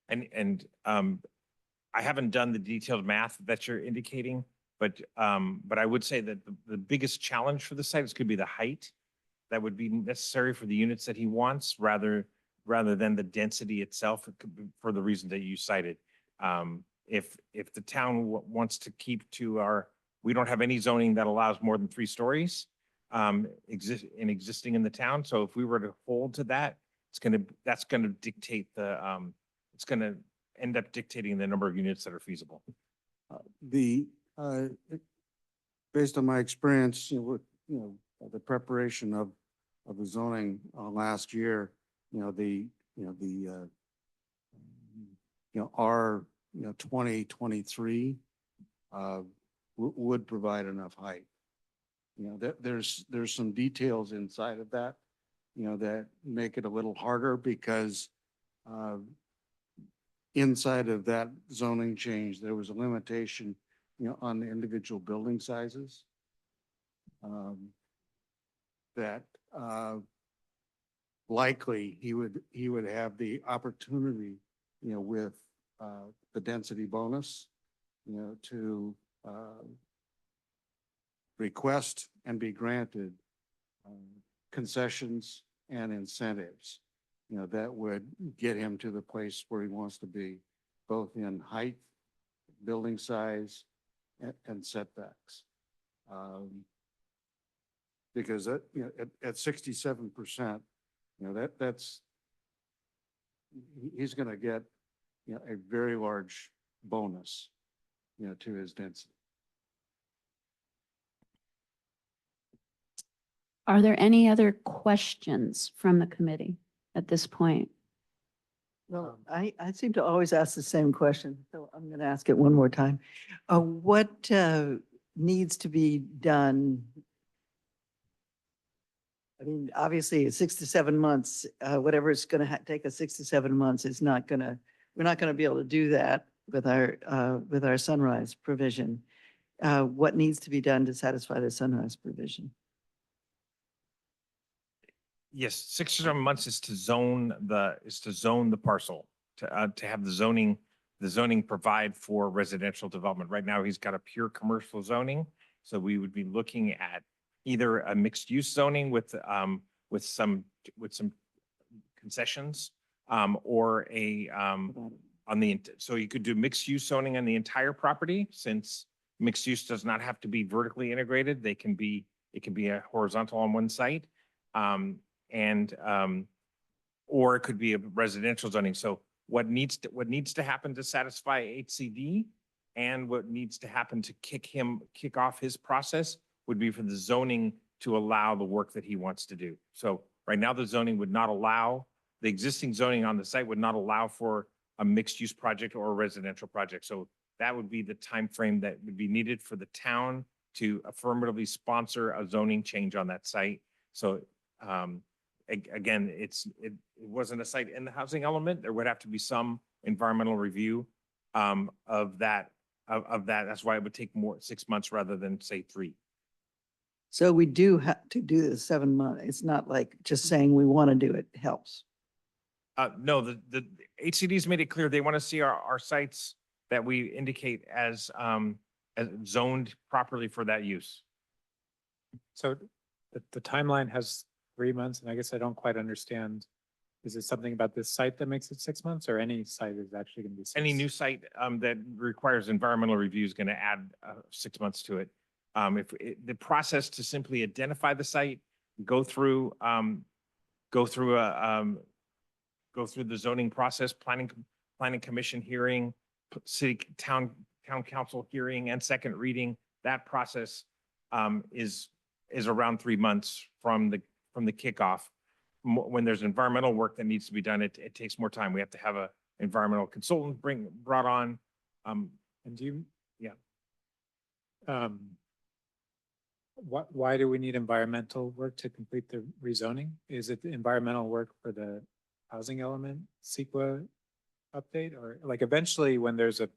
And I haven't done the detailed math that you're indicating, but I would say that the biggest challenge for the site is could be the height that would be necessary for the units that he wants, rather than the density itself, it could be for the reason that you cited. If the town wants to keep to we don't have any zoning that allows more than 3 stories existing in the town. So if we were to hold to that, that's gonna dictate it's gonna end up dictating the number of units that are feasible. Based on my experience, with, the preparation of the zoning last year, our 2023 would provide enough height. There's some details inside of that, that make it a little harder, because inside of that zoning change, there was a limitation, on the individual building sizes. That likely he would have the opportunity, with the density bonus, to request and be granted concessions and incentives, that would get him to the place where he wants to be, both in height, building size, and setbacks. Because at 67%, that's he's going to get, a very large bonus, to his density. Are there any other questions from the committee at this point? Well, I seem to always ask the same question, so I'm going to ask it one more time. What needs to be done? I mean, obviously, 6 to 7 months, whatever it's going to take us 6 to 7 months is not going to, we're not going to be able to do that with our sunrise provision. What needs to be done to satisfy the sunrise provision? Yes, 6 to 7 months is to zone the parcel, to have the zoning provide for residential development. Right now, he's got a pure commercial zoning. So we would be looking at either a mixed use zoning with some concessions, or so you could do mixed use zoning on the entire property, since mixed use does not have to be vertically integrated. It can be a horizontal on one site. Or it could be a residential zoning. So what needs to happen to satisfy HCD, and what needs to happen to kick off his process, would be for the zoning to allow the work that he wants to do. So right now, the zoning would not allow, the existing zoning on the site would not allow for a mixed use project or a residential project. So that would be the time frame that would be needed for the town to affirmatively sponsor a zoning change on that site. So, again, it wasn't a site in the housing element. There would have to be some environmental review, of that. That's why it would take 6 months rather than say 3. So we do have to do the 7 months. It's not like just saying we want to do it helps. No, the HCD's made it clear they want to see our sites that we indicate as zoned properly for that use. So the timeline has 3 months, and I guess I don't quite understand. Is it something about this site that makes it 6 months, or any site is actually going to be? Any new site that requires environmental review is going to add 6 months to it. The process to simply identify the site, go through the zoning process, planning commission hearing, town council hearing, and second reading. That process is around 3 months from the kickoff. When there's environmental work that needs to be done, it takes more time. We have to have a environmental consultant brought on. And do you? Yeah. Why do we need environmental work to complete the rezoning? Is it the environmental work for the housing element, CEQA update, or like eventually when there's a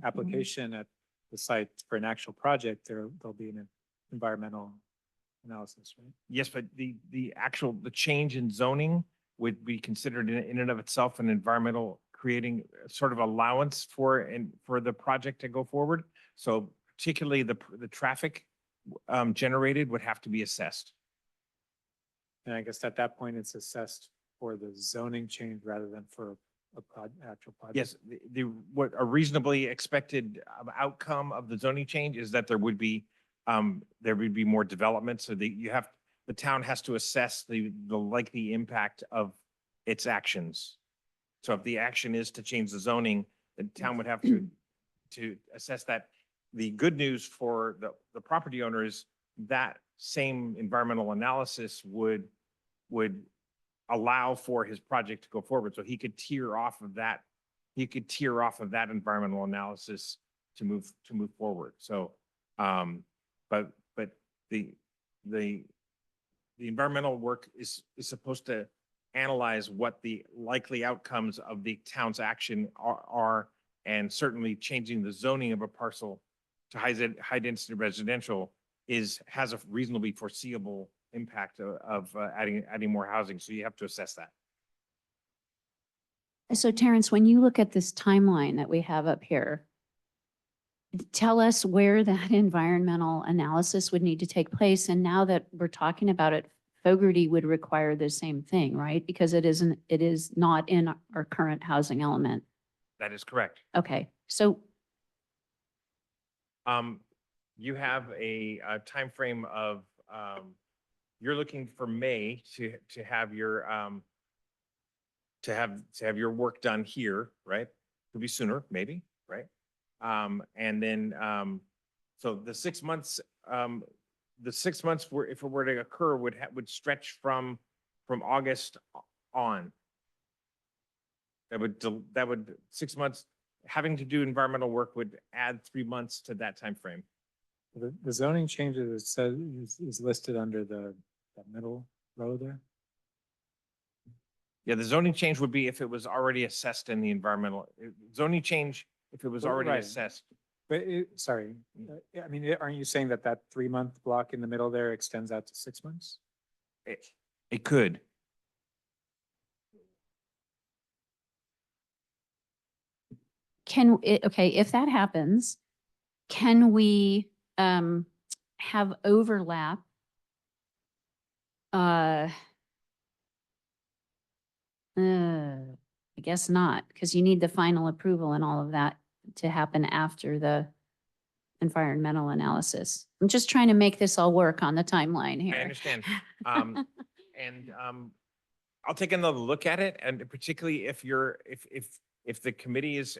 application at the site for an actual project, there'll be an environmental analysis, right? Yes, but the change in zoning would be considered in and of itself an environmental, creating sort of allowance for the project to go forward. So particularly the traffic generated would have to be assessed. And I guess at that point, it's assessed for the zoning change rather than for actual project. Yes, what a reasonably expected outcome of the zoning change is that there would be more development. So the town has to assess the likely impact of its actions. So if the action is to change the zoning, the town would have to assess that. The good news for the property owner is that same environmental analysis would allow for his project to go forward. So he could tier off of that. He could tier off of that environmental analysis to move forward. So, but the environmental work is supposed to analyze what the likely outcomes of the town's action are, and certainly changing the zoning of a parcel to high density residential has a reasonably foreseeable impact of adding more housing. So you have to assess that. So Terrence, when you look at this timeline that we have up here, tell us where that environmental analysis would need to take place. And now that we're talking about it, Fogarty would require the same thing, right? Because it is not in our current housing element. That is correct. Okay, so You have a timeframe of, you're looking for May to have your work done here, right? Could be sooner, maybe, right? And then, so the 6 months, were, if it were to occur, would stretch from August on. That would 6 months, having to do environmental work would add 3 months to that timeframe. The zoning changes, it says, is listed under that middle row there. Yeah, the zoning change would be if it was already assessed in the environmental, zoning change, if it was already Right. assessed. But sorry, I mean, aren't you saying that 3 month block in the middle there extends out to 6 months? It could. okay, if that happens, can we have overlap? I guess not, because you need the final approval and all of that to happen after the environmental analysis. I'm just trying to make this all work on the timeline here. I understand. And I'll take another look at it, and particularly if the committee is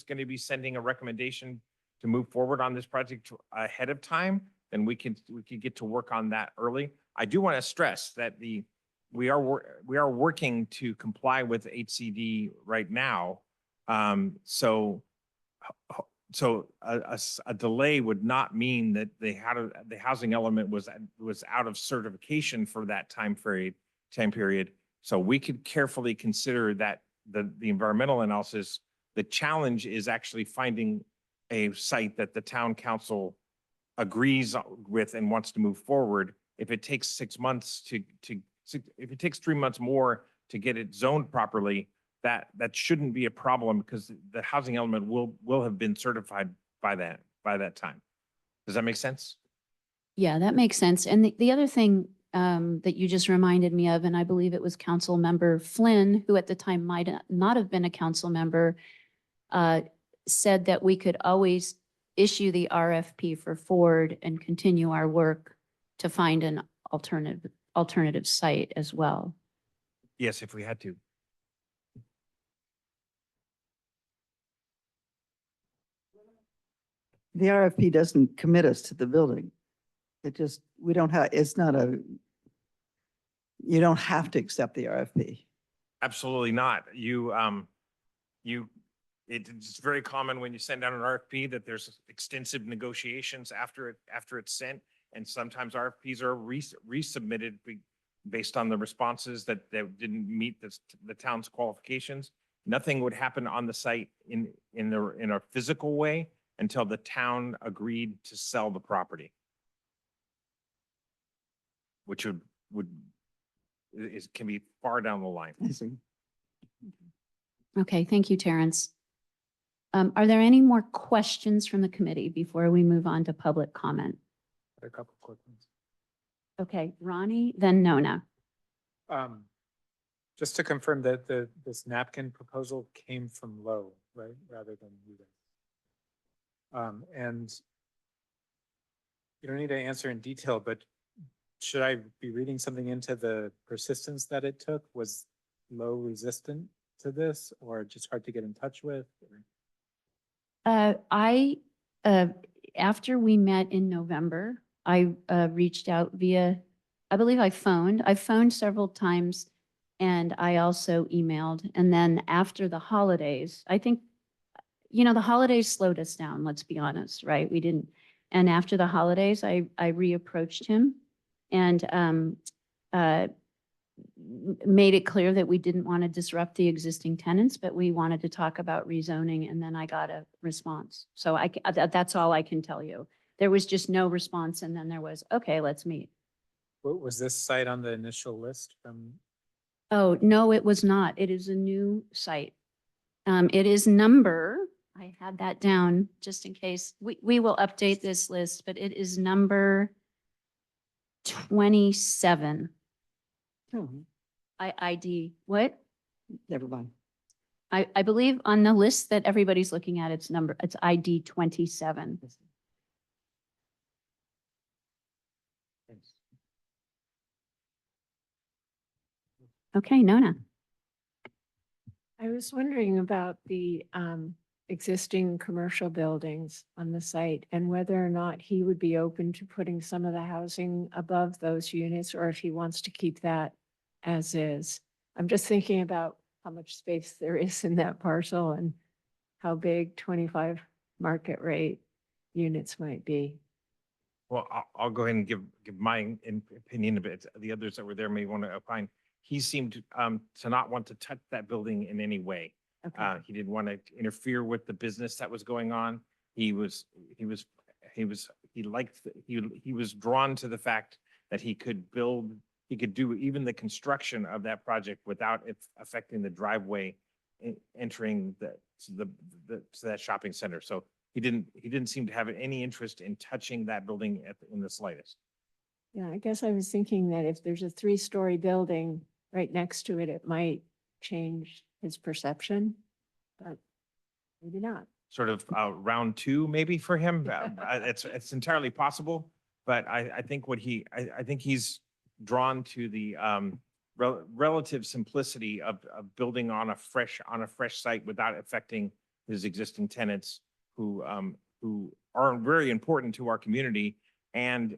going to be sending a recommendation to move forward on this project ahead of time, then we could get to work on that early. I do want to stress that we are working to comply with HCD right now. So so a delay would not mean that they had the housing element was out of certification for that time period. So we could carefully consider that the environmental analysis. The challenge is actually finding a site that the town council agrees with and wants to move forward. If it takes 6 months if it takes 3 months more to get it zoned properly, that shouldn't be a problem because the housing element will have been certified by that time. Does that make sense? Yeah, that makes sense. And the other thing that you just reminded me of, and I believe it was Council Member Flynn, who at the time might not have been a council member, said that we could always issue the RFP for Ford and continue our work to find an alternative site as well. Yes, if we had to. The RFP doesn't commit us to the building. It just, we don't have, it's not you don't have to accept the RFP. Absolutely not. It's very common when you send out an RFP that there's extensive negotiations after it's sent. And sometimes RFPs are resubmitted based on the responses that didn't meet the town's qualifications. Nothing would happen on the site in a physical way until the town agreed to sell the property. Which can be far down the line. I see. Okay, thank you, Terrence. Are there any more questions from the committee before we move on to public comment? A couple quick ones. Okay, Ronnie, then Nona. Just to confirm that this napkin proposal came from Lowe, right, rather than you guys. And you don't need to answer in detail, but should I be reading something into the persistence that it took? Was Lowe resistant to this or just hard to get in touch with? After we met in November, I reached out via, I believe I phoned several times and I also emailed. And then after the holidays, I think, the holidays slowed us down, let's be honest, right? We didn't. And after the holidays, I reapproached him and made it clear that we didn't want to disrupt the existing tenants, but we wanted to talk about rezoning, and then I got a response. So that's all I can tell you. There was just no response, and then there was, okay, let's meet. Was this site on the initial list from? Oh, no, it was not. It is a new site. It is number, I had that down just in case. We will update this list, but it is number 27. Oh, ID, what? never mind. I believe on the list that everybody's looking at, it's ID 27. Okay, Nona. I was wondering about the existing commercial buildings on the site and whether or not he would be open to putting some of the housing above those units or if he wants to keep that as is. I'm just thinking about how much space there is in that parcel and how big 25 market rate units might be. Well, I'll go ahead and give my opinion a bit. The others that were there may want to opine. He seemed to not want to touch that building in any way. Okay. He didn't want to interfere with the business that was going on. He was drawn to the fact that he could do even the construction of that project without it affecting the driveway entering to that shopping center. So he didn't seem to have any interest in touching that building in the slightest. Yeah, I guess I was thinking that if there's a 3-story building right next to it, it might change his perception, but maybe not. Sort of round 2 maybe for him. It's entirely possible, but I think I think he's drawn to the relative simplicity of building on a fresh site without affecting his existing tenants who are very important to our community and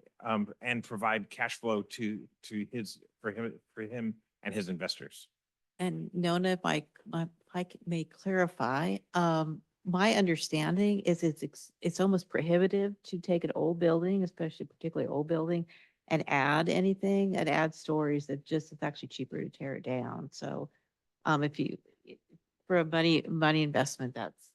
provide cash flow for him and his investors. And Nona, if I may clarify, my understanding is it's almost prohibitive to take an old building, especially particularly old building, and add anything and add stories that just, it's actually cheaper to tear it down. So if you, for a money investment, that's.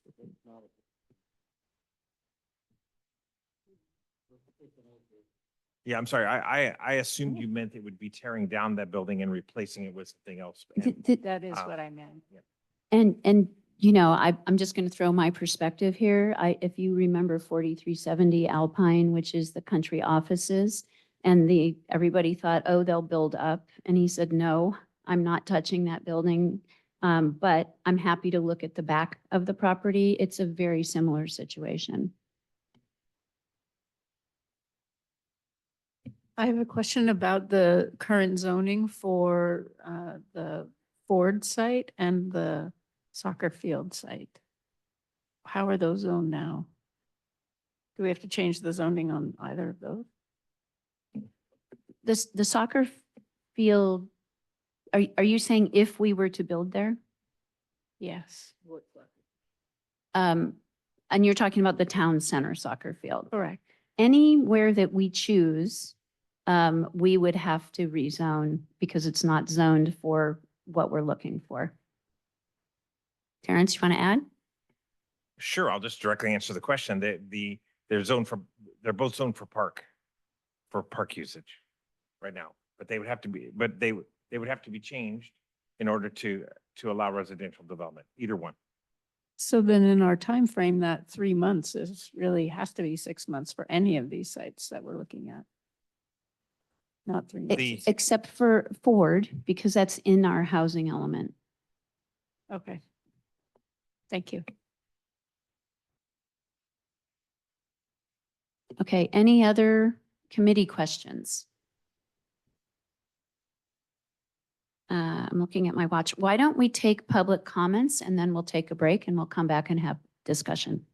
Yeah, I'm sorry. I assumed you meant it would be tearing down that building and replacing it with something else. That is Ah. what I meant. And, you know, I'm just going to throw my perspective here. If you remember 4370 Alpine, which is the country offices, and everybody thought, oh, they'll build up. And he said, no, I'm not touching that building. But I'm happy to look at the back of the property. It's a very similar situation. I have a question about the current zoning for the Ford site and the soccer field site. How are those zoned now? Do we have to change the zoning on either of those? The soccer field, are you saying if we were to build there? Yes, And you're talking about the town center soccer field? correct. Anywhere that we choose, we would have to rezone because it's not zoned for what we're looking for. Terrence, you want to add? Sure, I'll just directly answer the question. They're both zoned for park usage right now. But they would have to be, they would have to be changed in order to allow residential development, either one. So then in our time frame, that 3 months really has to be 6 months for any of these sites that we're looking at. Not 3 months. Except for Ford, because that's in our housing element. Okay. Thank you. Okay, any other committee questions? I'm looking at my watch. Why don't we take public comments and then we'll take a break and we'll come back and have discussion.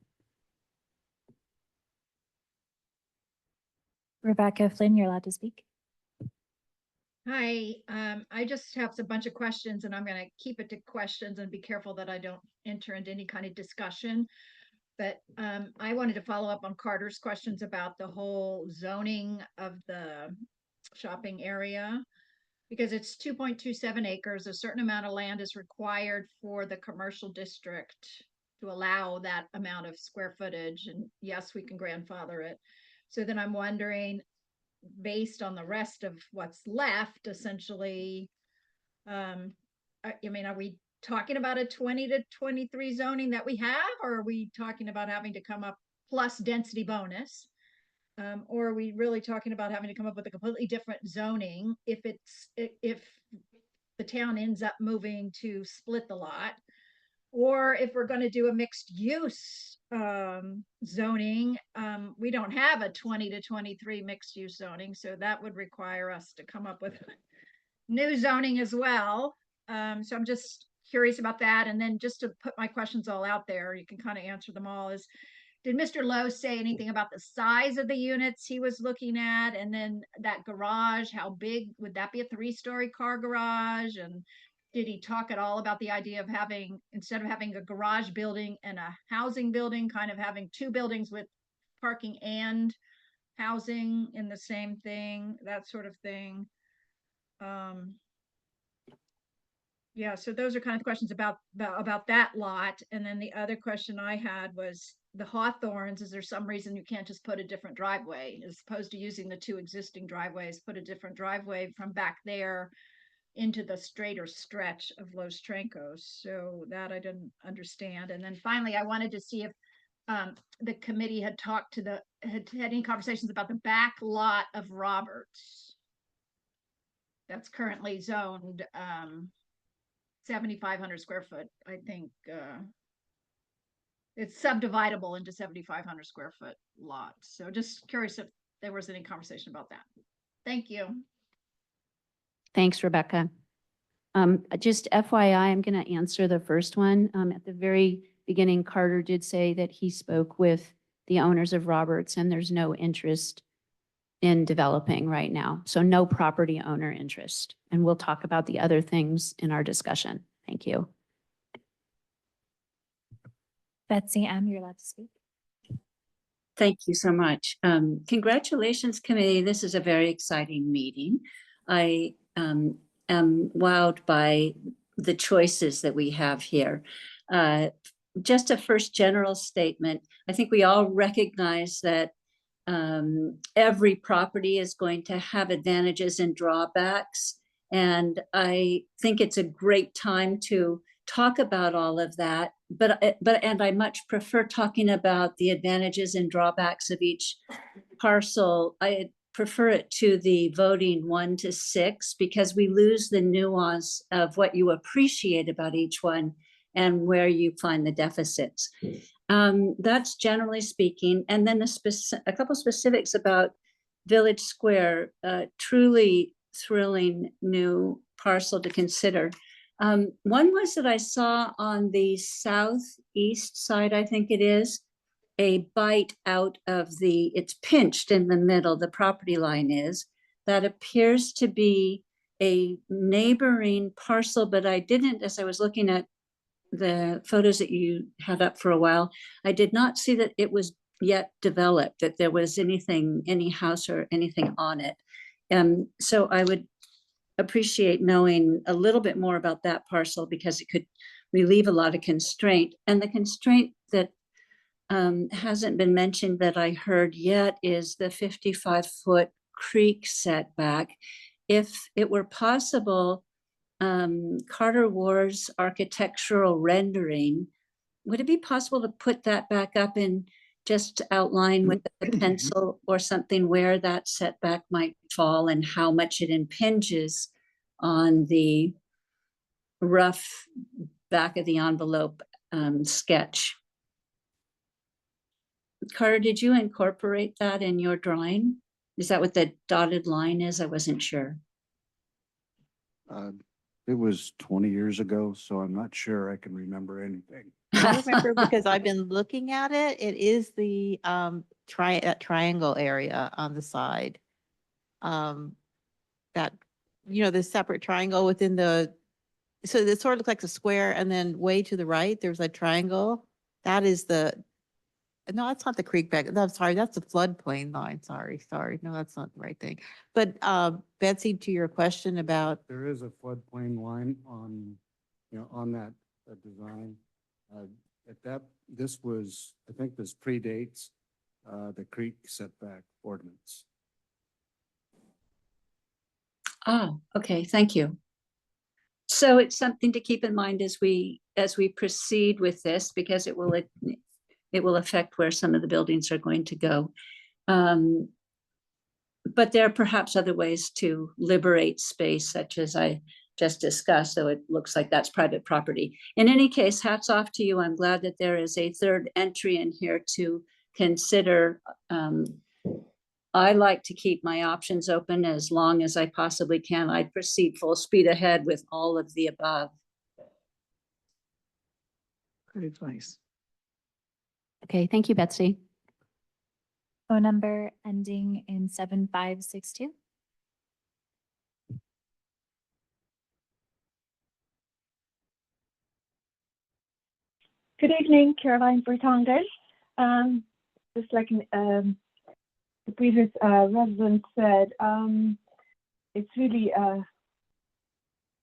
Rebecca Flynn, you're allowed to speak. Hi, I just have a bunch of questions and I'm going to keep it to questions and be careful that I don't enter into any kind of discussion. But I wanted to follow up on Carter's questions about the whole zoning of the shopping area. Because it's 2.27 acres, a certain amount of land is required for the commercial district to allow that amount of square footage. And yes, we can grandfather it. So then I'm wondering, based on the rest of what's left, essentially, I mean, are we talking about a 20 to 23 zoning that we have, or are we talking about having to come up plus density bonus? Or are we really talking about having to come up with a completely different zoning if the town ends up moving to split the lot? Or if we're going to do a mixed use zoning, we don't have a 20 to 23 mixed use zoning, so that would require us to come up with new zoning as well. So I'm just curious about that. And then just to put my questions all out there, you can kind of answer them all, is did Mr. Lowe say anything about the size of the units he was looking at? And then that garage, how big would that be? A 3-story car garage? And did he talk at all about the idea of having, instead of having a garage building and a housing building, kind of having 2 buildings with parking and housing in the same thing, that sort of thing? Yeah, so those are kind of questions about that lot. And then the other question I had was the Hawthorns, is there some reason you can't just put a different driveway as opposed to using the 2 existing driveways, put a different driveway from back there into the straighter stretch of Los Trancos? So that I didn't understand. And then finally, I wanted to see if the committee had talked to had any conversations about the back lot of Roberts. That's currently zoned 7,500 square foot. I think it's subdividable into 7,500 square foot lots. So just curious if there was any conversation about that. Thank you. Thanks, Rebecca. Just FYI, I'm going to answer the first one. At the very beginning, Carter did say that he spoke with the owners of Roberts and there's no interest in developing right now. So no property owner interest. And we'll talk about the other things in our discussion. Thank you. Betsy M., you're allowed to speak. Thank you so much. Congratulations, committee. This is a very exciting meeting. I am wowed by the choices that we have here. Just a first general statement. I think we all recognize that every property is going to have advantages and drawbacks. And I think it's a great time to talk about all of that. And I much prefer talking about the advantages and drawbacks of each parcel. I prefer it to the voting 1 to 6 because we lose the nuance of what you appreciate about each one and where you find the deficits. That's generally speaking. And then a couple specifics about Village Square, truly thrilling new parcel to consider. One was that I saw on the southeast side, I think it is, a bite out of it's pinched in the middle, the property line is, that appears to be a neighboring parcel, but I didn't, as I was looking at the photos that you had up for a while, I did not see that it was yet developed, that there was any house or anything on it. So I would appreciate knowing a little bit more about that parcel because it could relieve a lot of constraint. And the constraint that hasn't been mentioned that I heard yet is the 55-foot creek setback. If it were possible, Carter Ward's architectural rendering, would it be possible to put that back up and just outline with a pencil or something where that setback might fall and how much it impinges on the rough back of the envelope sketch? Carter, did you incorporate that in your drawing? Is that what the dotted line is? I wasn't sure. It was 20 years ago, so I'm not sure I can remember anything. I remember because I've been looking at it. It is the that triangle area on the side. That, the separate triangle within so it sort of looks like a square, and then way to the right, there's a triangle. That is no, that's not the creek bed. No, sorry, that's the floodplain line. Sorry. No, that's not the right thing. But Betsy, to your question about, There is a floodplain line on, on that design. I think this predates the creek setback ordinance. Oh, okay, thank you. So it's something to keep in mind as we proceed with this, because it will affect where some of the buildings are going to go. But there are perhaps other ways to liberate space, such as I just discussed, though it looks like that's private property. In any case, hats off to you. I'm glad that there is a third entry in here to consider. I like to keep my options open as long as I possibly can. I proceed full speed ahead with all of the above. Good advice. Okay, thank you, Betsy. Phone number ending in 7562. Good evening, Caroline Bertongas. Just like the previous resident said, it's really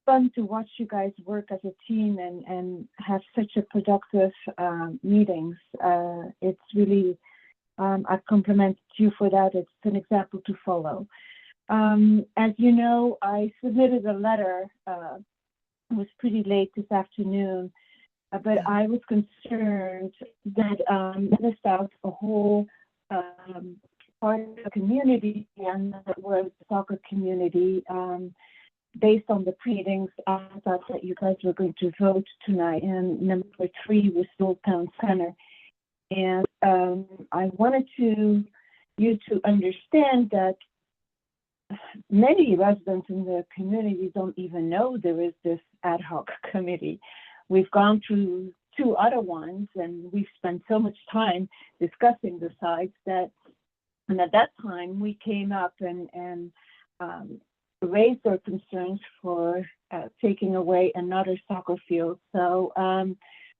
fun to watch you guys work as a team and have such a productive meetings. It's really, I compliment you for that. It's an example to follow. As you know, I submitted a letter. It was pretty late this afternoon. But I was concerned that missed out a whole part of the community, and that was the soccer community. Based on the proceedings, I thought that you guys were going to vote tonight. And number 3 was Old Town Center. And I wanted you to understand that many residents in the community don't even know there is this ad hoc committee. We've gone through 2 other ones, and we've spent so much time discussing the sites and at that time we came up and raised our concerns for taking away another soccer field. So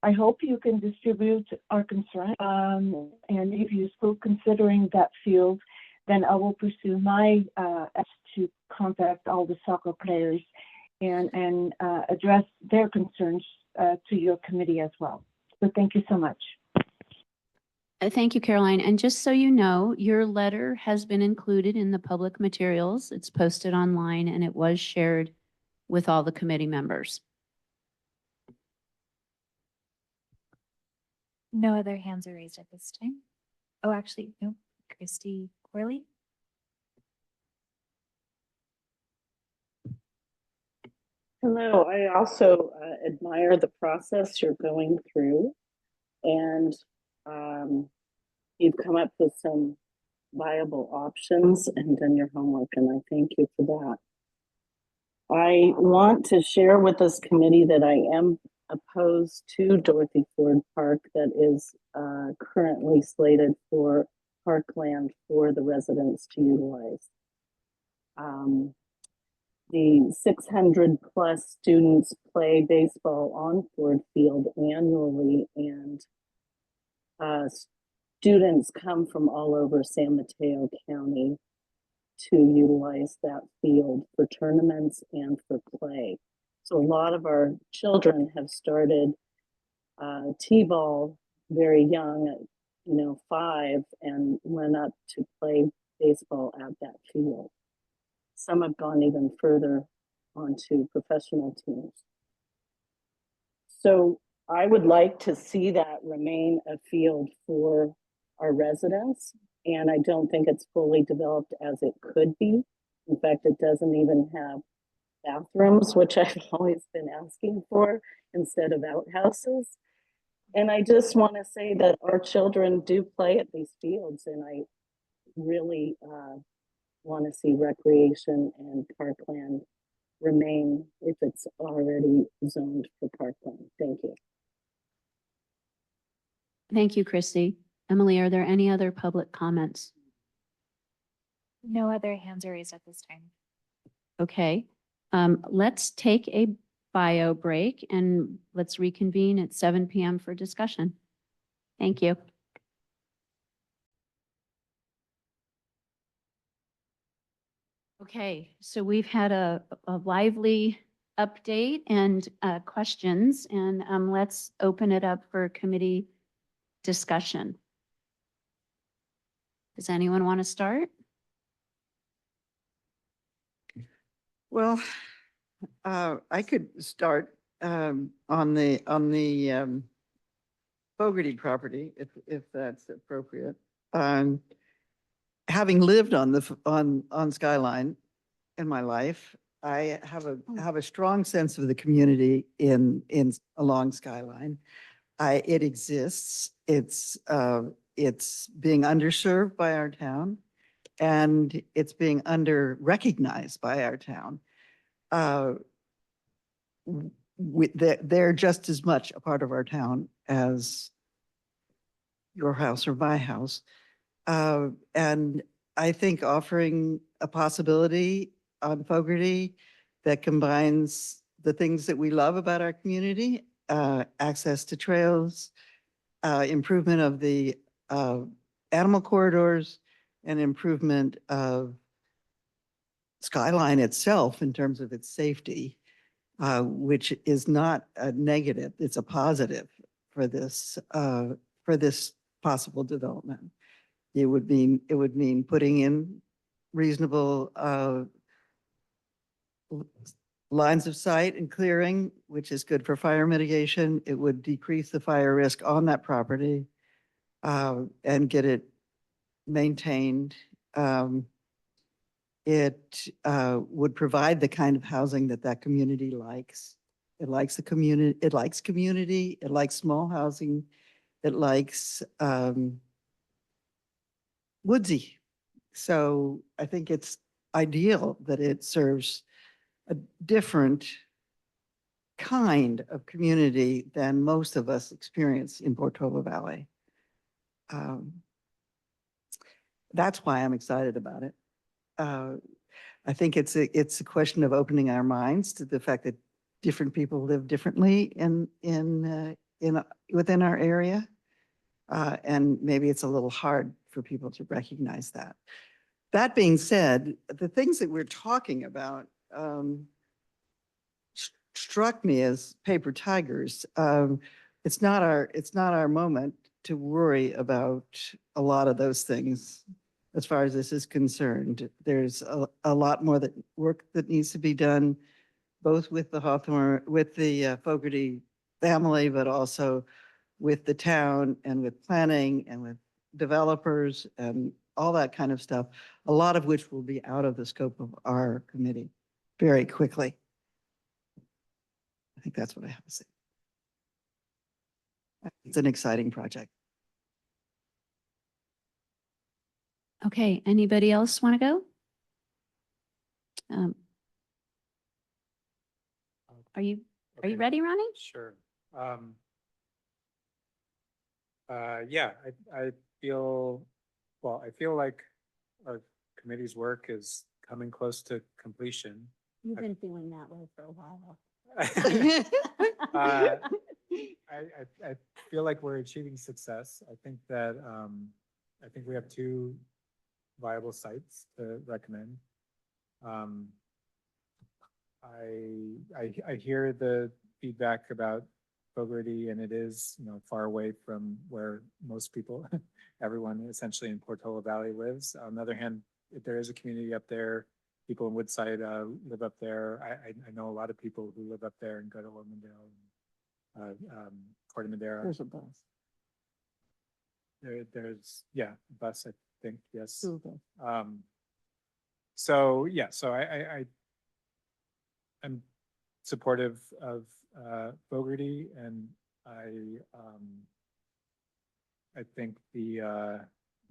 I hope you can distribute our concern. And if you're still considering that field, then I will pursue my efforts to contact all the soccer players and address their concerns to your committee as well. So thank you so much. Thank you, Caroline. And just so you know, your letter has been included in the public materials. It's posted online and it was shared with all the committee members. No other hands are raised at this time. Oh, actually, no, Christy Corley. Hello, I also admire the process you're going through, and you've come up with some viable options and done your homework, and I thank you for that. I want to share with this committee that I am opposed to Dorothy Ford Park that is currently slated for parkland for the residents to utilize. The 600 plus students play baseball on Ford Field annually, and students come from all over San Mateo County to utilize that field for tournaments and for play. So a lot of our children have started T-ball very young, at 5, and went up to play baseball at that field. Some have gone even further onto professional teams. So I would like to see that remain a field for our residents, and I don't think it's fully developed as it could be. In fact, it doesn't even have bathrooms, which I've always been asking for, instead of outhouses. And I just want to say that our children do play at these fields, and I really want to see recreation and parkland remain if it's already zoned for parkland. Thank you. Thank you, Christy. Emily, are there any other public comments? No other hands are raised at this time. Okay, let's take a bio break and let's reconvene at 7 p.m. for discussion. Thank you. Okay, so we've had a lively update and questions, and let's open it up for committee discussion. Does anyone want to start? Well, I could start on the Fogarty property, if that's appropriate. Having lived on Skyline in my life, I have a strong sense of the community along Skyline. It exists. It's being underserved by our town, and it's being under-recognized by our town. They're just as much a part of our town as your house or my house. And I think offering a possibility on Fogarty that combines the things that we love about our community, access to trails, improvement of the animal corridors, and improvement of Skyline itself in terms of its safety, which is not a negative, it's a positive for this possible development. It would mean putting in reasonable lines of sight and clearing, which is good for fire mitigation. It would decrease the fire risk on that property and get it maintained. It would provide the kind of housing that community likes. It likes the community. It likes community. It likes small housing. It likes woodsy. So I think it's ideal that it serves a different kind of community than most of us experience in Portola Valley. That's why I'm excited about it. I think it's a question of opening our minds to the fact that different people live differently in within our area. And maybe it's a little hard for people to recognize that. That being said, the things that we're talking about struck me as paper tigers. It's not our moment to worry about a lot of those things as far as this is concerned. There's a lot more work that needs to be done, both with the Hawthorne, with the Fogarty family, but also with the town and with planning and with developers and all that kind of stuff, a lot of which will be out of the scope of our committee very quickly. I think that's what I have to say. It's an exciting project. Okay, anybody else want to go? Are you Okay, ready, Ronnie? Sure. Yeah, I feel, well, I feel like our committee's work is coming close to completion. You've been feeling that way for a while. I feel like we're achieving success. I think that, I think we have 2 viable sites to recommend. I hear the feedback about Fogarty, and it is, you know, far away from where most people, everyone essentially in Portola Valley lives. On the other hand, if there is a community up there, people in Woodside live up there. I know a lot of people who live up there and go to Ormondale, Corte Madera. There's a bus. There's, yeah, bus, I think, yes. School bus. So yeah, so I'm supportive of Fogarty, and I think the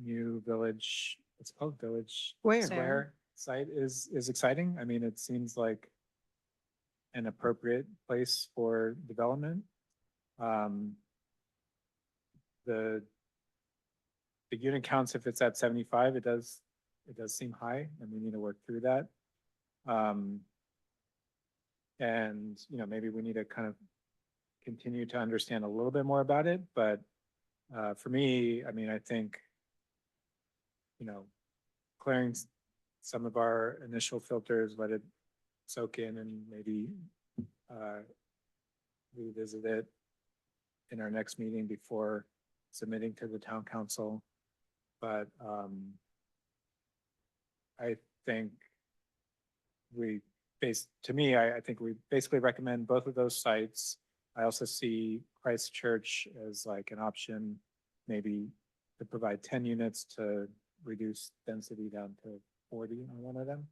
new village, it's called Village Square. Site is exciting. I mean, it seems like an appropriate place for development. The unit counts, if it's at 75, it does seem high, and we need to work through that. And, you know, maybe we need to kind of continue to understand a little bit more about it. But for me, I mean, I think, you know, clearing some of our initial filters, let it soak in, and maybe revisit it in our next meeting before submitting to the town council. But I think I think we basically recommend both of those sites. I also see Christchurch as like an option, maybe to provide 10 units to reduce density down to 40 on one of them.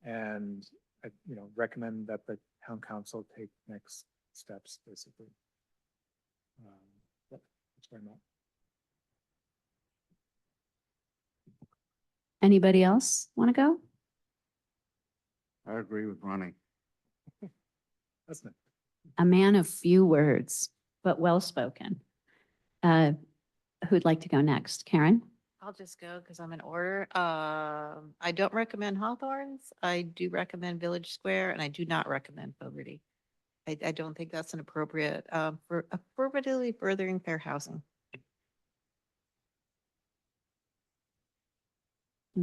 And I, you know, recommend that the town council take next steps, basically. That's where I'm at. Anybody else want to go? I agree with Ronnie. That's not. A man of few words, but well-spoken. Who'd like to go next? Karen? I'll just go because I'm in order. I don't recommend Hawthorns. I do recommend Village Square, and I do not recommend Fogarty. I don't think that's an appropriate for appropriately furthering fair housing.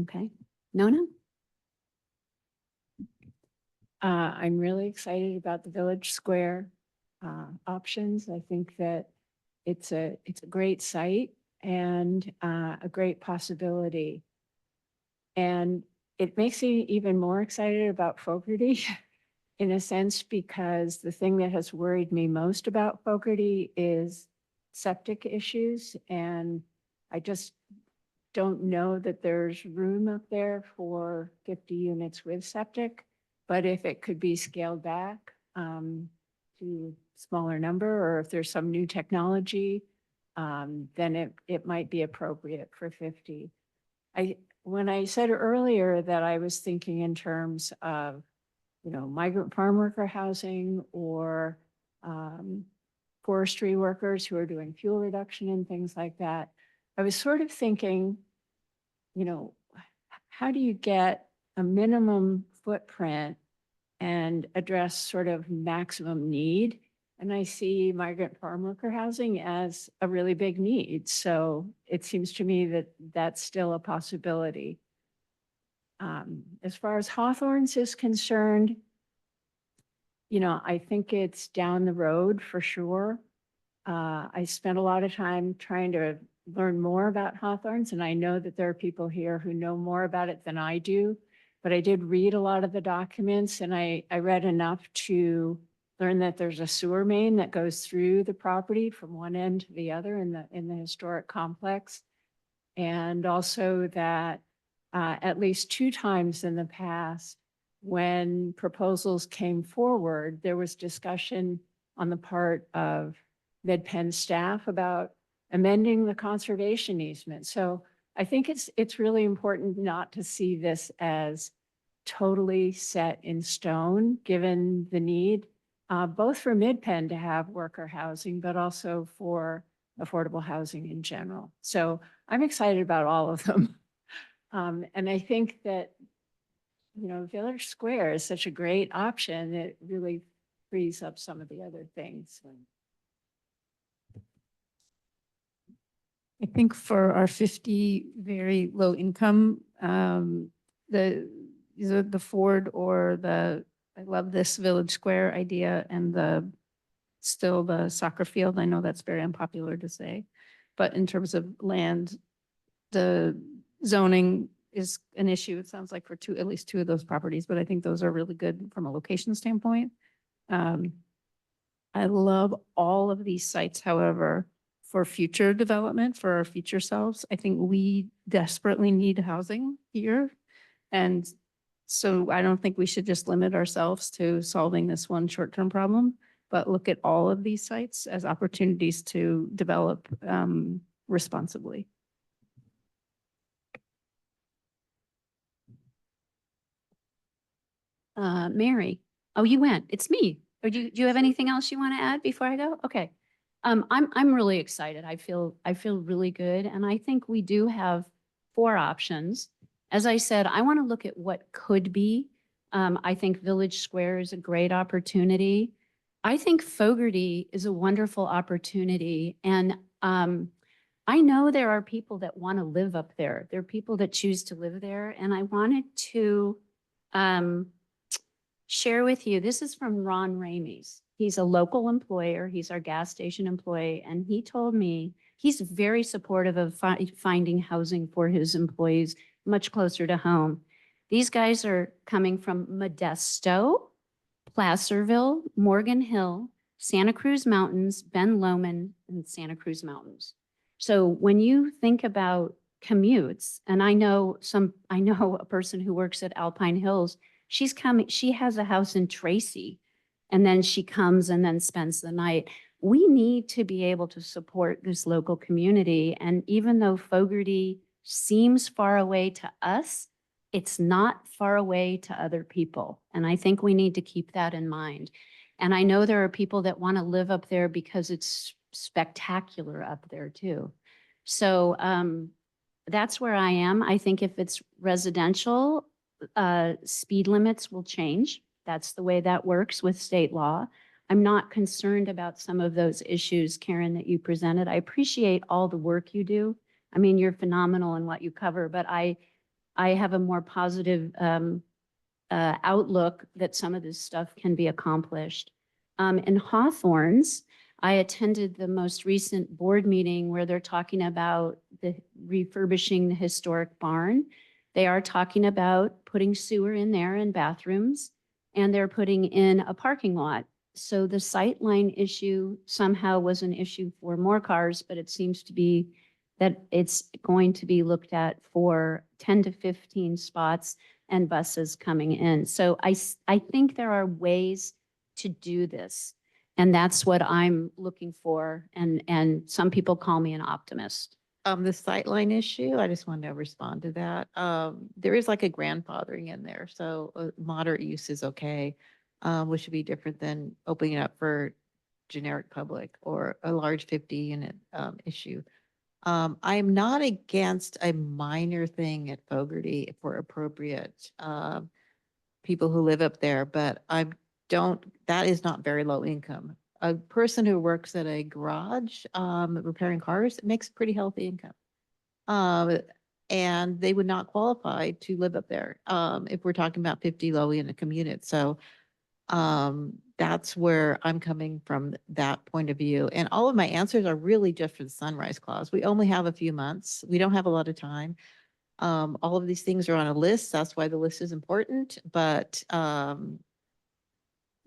Okay. Nona? I'm really excited about the Village Square options. I think that it's a great site and a great possibility. And it makes me even more excited about Fogarty in a sense, because the thing that has worried me most about Fogarty is septic issues. And I just don't know that there's room up there for 50 units with septic. But if it could be scaled back to smaller number, or if there's some new technology, then it might be appropriate for 50. When I said earlier that I was thinking in terms of, you know, migrant farm worker housing or forestry workers who are doing fuel reduction and things like that, I was sort of thinking, you know, how do you get a minimum footprint and address sort of maximum need And I see migrant farm worker housing as a really big need. So it seems to me that that's still a possibility. As far as Hawthorne's is concerned, I think it's down the road for sure. I spent a lot of time trying to learn more about Hawthorne's, and I know that there are people here who know more about it than I do. But I did read a lot of the documents, and I read enough to learn that there's a sewer main that goes through the property from one end to the other in the historic complex. And also that at least 2 times in the past, when proposals came forward, there was discussion on the part of MidPenn staff about amending the conservation easement. So I think it's really important not to see this as totally set in stone, given the need, both for MidPenn to have worker housing, but also for affordable housing in general. So I'm excited about all of them. And I think that, Village Square is such a great option. It really frees up some of the other things. I think for our 50 very low income, the Ford or I love this Village Square idea and still the soccer field. I know that's very unpopular to say, but in terms of land, the zoning is an issue. It sounds like for at least 2 of those properties, but I think those are really good from a location standpoint. I love all of these sites, however, for future development, for our future selves. I think we desperately need housing here. And so I don't think we should just limit ourselves to solving this one short-term problem, but look at all of these sites as opportunities to develop responsibly. Mary, oh, you went. It's me. Or do you have anything else you want to add before I go? Okay. I'm really excited. I feel really good. And I think we do have 4 options. As I said, I want to look at what could be. I think Village Square is a great opportunity. I think Fogarty is a wonderful opportunity. And I know there are people that want to live up there. There are people that choose to live there. And I wanted to share with you, this is from Ron Ramies. He's a local employer. He's our gas station employee. And he told me he's very supportive of finding housing for his employees much closer to home. These guys are coming from Modesto, Placerville, Morgan Hill, Santa Cruz Mountains, Ben Lomond, and Santa Cruz Mountains. So when you think about commutes, and I know a person who works at Alpine Hills, she has a house in Tracy, and then she comes and then spends the night. We need to be able to support this local community. And even though Fogarty seems far away to us, it's not far away to other people. And I think we need to keep that in mind. And I know there are people that want to live up there because it's spectacular up there too. So that's where I am. I think if it's residential, speed limits will change. That's the way that works with state law. I'm not concerned about some of those issues, Karen, that you presented. I appreciate all the work you do. I mean, you're phenomenal in what you cover, but I have a more positive outlook that some of this stuff can be accomplished. In Hawthorne's, I attended the most recent board meeting where they're talking about refurbishing the historic barn. They are talking about putting sewer in there and bathrooms, and they're putting in a parking lot. So the sightline issue somehow was an issue for more cars, but it seems to be that it's going to be looked at for 10 to 15 spots and buses coming in. So I think there are ways to do this. And that's what I'm looking for. And some people call me an optimist. The sightline issue, I just wanted to respond to that. There is like a grandfathering in there, so moderate use is okay, which should be different than opening it up for generic public or a large 50 unit issue. I'm not against a minor thing at Fogarty for appropriate people who live up there, but that is not very low income. a person who works at a garage, repairing cars, makes pretty healthy income. And they would not qualify to live up there, if we're talking about 50 low in a commute. So, that's where I'm coming from, that point of view. And all of my answers are really just for the sunrise clause. We only have a few months. We don't have a lot of time. All of these things are on a list. That's why the list is important, but,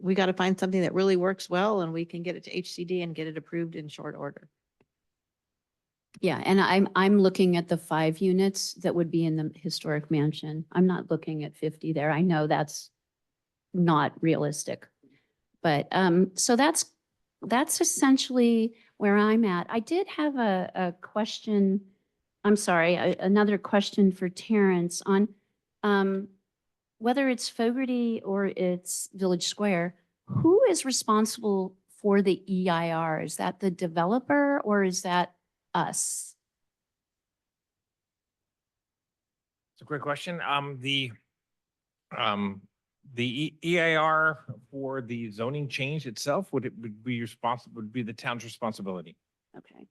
we got to find something that really works well and we can get it to HCD and get it approved in short order. Yeah, and I'm looking at the 5 units that would be in the historic mansion. I'm not looking at 50 there. I know that's not realistic. But so that's essentially where I'm at. I did have a question. I'm sorry, another question for Terrence on whether it's Fogarty or it's Village Square. Who is responsible for the EIR? Is that the developer or is that us? It's a great question. The EIR for the zoning change itself, would be the town's responsibility. Okay.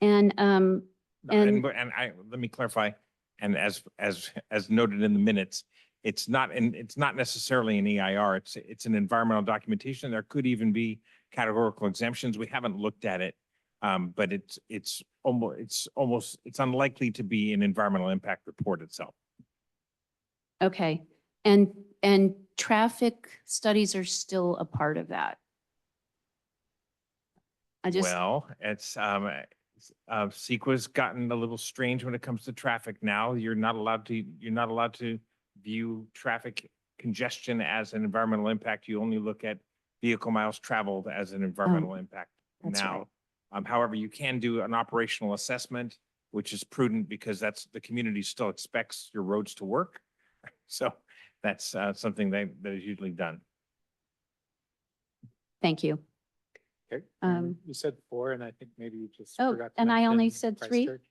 And Let me clarify, and as noted in the minutes, it's not necessarily an EIR, it's an environmental documentation. There could even be categorical exemptions. We haven't looked at it. But it's unlikely to be an environmental impact report itself. okay. And traffic studies are still a part of that. Well, it's CEQA's gotten a little strange when it comes to traffic now. You're not allowed to view traffic congestion as an environmental impact. You only look at vehicle miles traveled as an environmental impact that's now. However, you can do an operational assessment, which is prudent because the community still expects your roads to work. So that's something that is usually done. Thank you. Okay. You said 4, and I think maybe you just Oh, forgot to and I only mention said 3? Christchurch.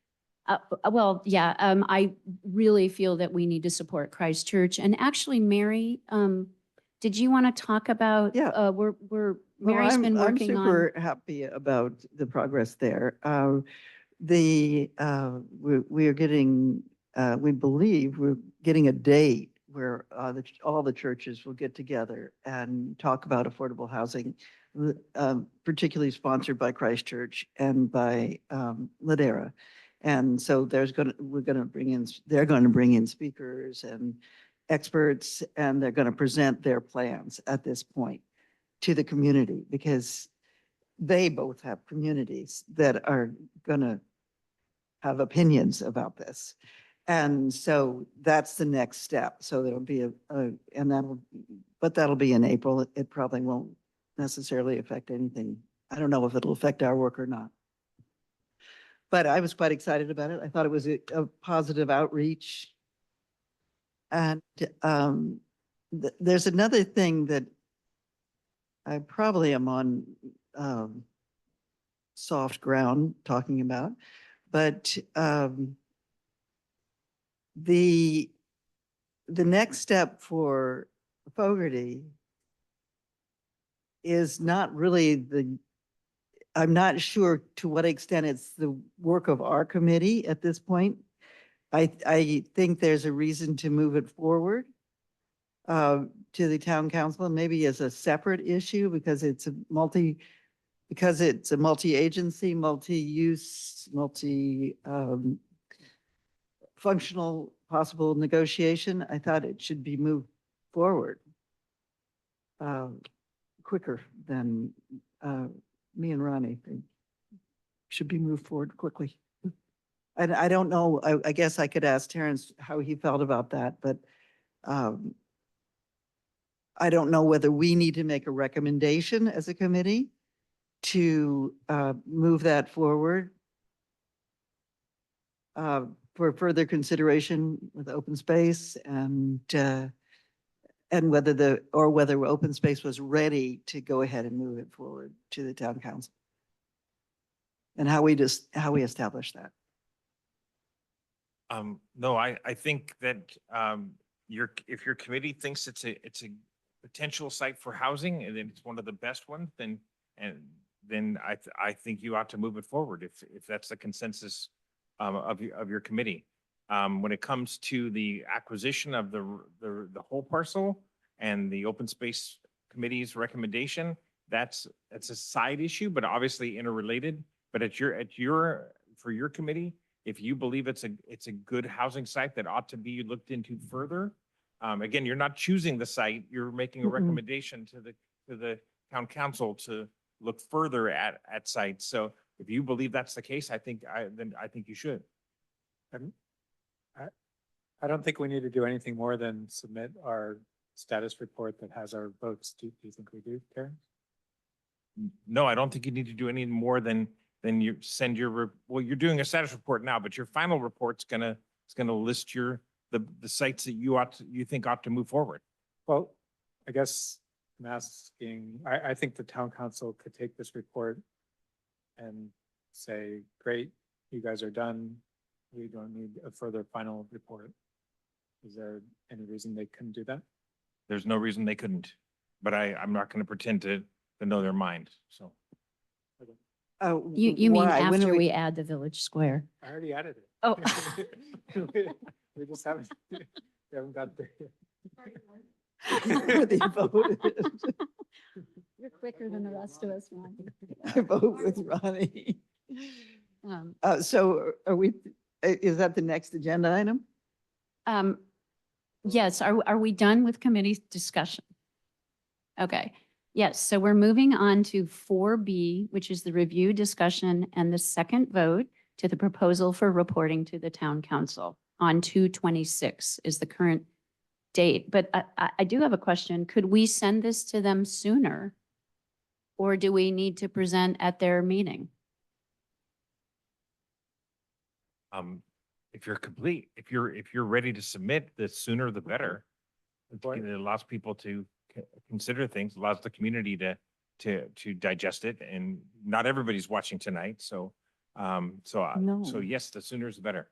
Well, yeah, I really feel that we need to support Christchurch. And actually, Mary, did you want to talk about? Yeah. We're Well, Mary's been I'm working on. super happy about the progress there. We are getting, we believe we're getting a date where all the churches will get together and talk about affordable housing, particularly sponsored by Christchurch and by Ladera. And so they're going to bring in speakers and experts, and they're going to present their plans at this point to the community, because they both have communities that are going to have opinions about this. And so that's the next step. So there'll be that'll be in April. It probably won't necessarily affect anything. I don't know if it'll affect our work or not. But I was quite excited about it. I thought it was a positive outreach. And there's another thing that I probably am on soft ground talking about, but the next step for Fogarty is not really I'm not sure to what extent it's the work of our committee at this point. I think there's a reason to move it forward to the town council, maybe as a separate issue, because it's a multi-agency, multi-use, functional possible negotiation. I thought it should be moved forward quicker than me and Ronnie think. Should be moved forward quickly. And I don't know, I guess I could ask Terrence how he felt about that, but I don't know whether we need to make a recommendation as a committee to move that forward for further consideration with open space, and whether open space was ready to go ahead and move it forward to the town council, and how we establish that. No, I think that if your committee thinks it's a potential site for housing, and then it's one of the best ones, then I think you ought to move it forward if that's the consensus of your committee. When it comes to the acquisition of the whole parcel and the open space committee's recommendation, that's a side issue, but obviously interrelated. But for your committee, if you believe it's a good housing site that ought to be looked into further, again, you're not choosing the site, you're making a Mm-mm. recommendation to the town council to look further at sites. So if you believe that's the case, I think you should. I don't think we need to do anything more than submit our status report that has our votes. Do you think we do, Karen? No, I don't think you need to do any more than you send well, you're doing a status report now, but your final report's gonna list the sites that you think ought to move forward. Well, I guess I'm asking, I think the town council could take this report and say, great, you guys are done. We don't need a further final report. Is there any reason they couldn't do that? There's no reason they couldn't, but I'm not gonna pretend to know their mind, so. You mean why? When are after we add the village square? I already added it. Oh. We just haven't, we haven't got there. They voted. You're quicker than the rest of us, Ron. I vote with Ronnie. Um, So are we, is that the next agenda item? Yes, are we done with committee discussion? Okay, yes, so we're moving on to 4B, which is the review, discussion, and the second vote to the proposal for reporting to the town council on 2/26 is the current date. But I do have a question. Could we send this to them sooner? Or do we need to present at their meeting? If you're complete, if you're ready to submit, the sooner the better. It allows people to consider things, allows the community to digest it, and not everybody's watching tonight, so No. yes, the sooner is the better.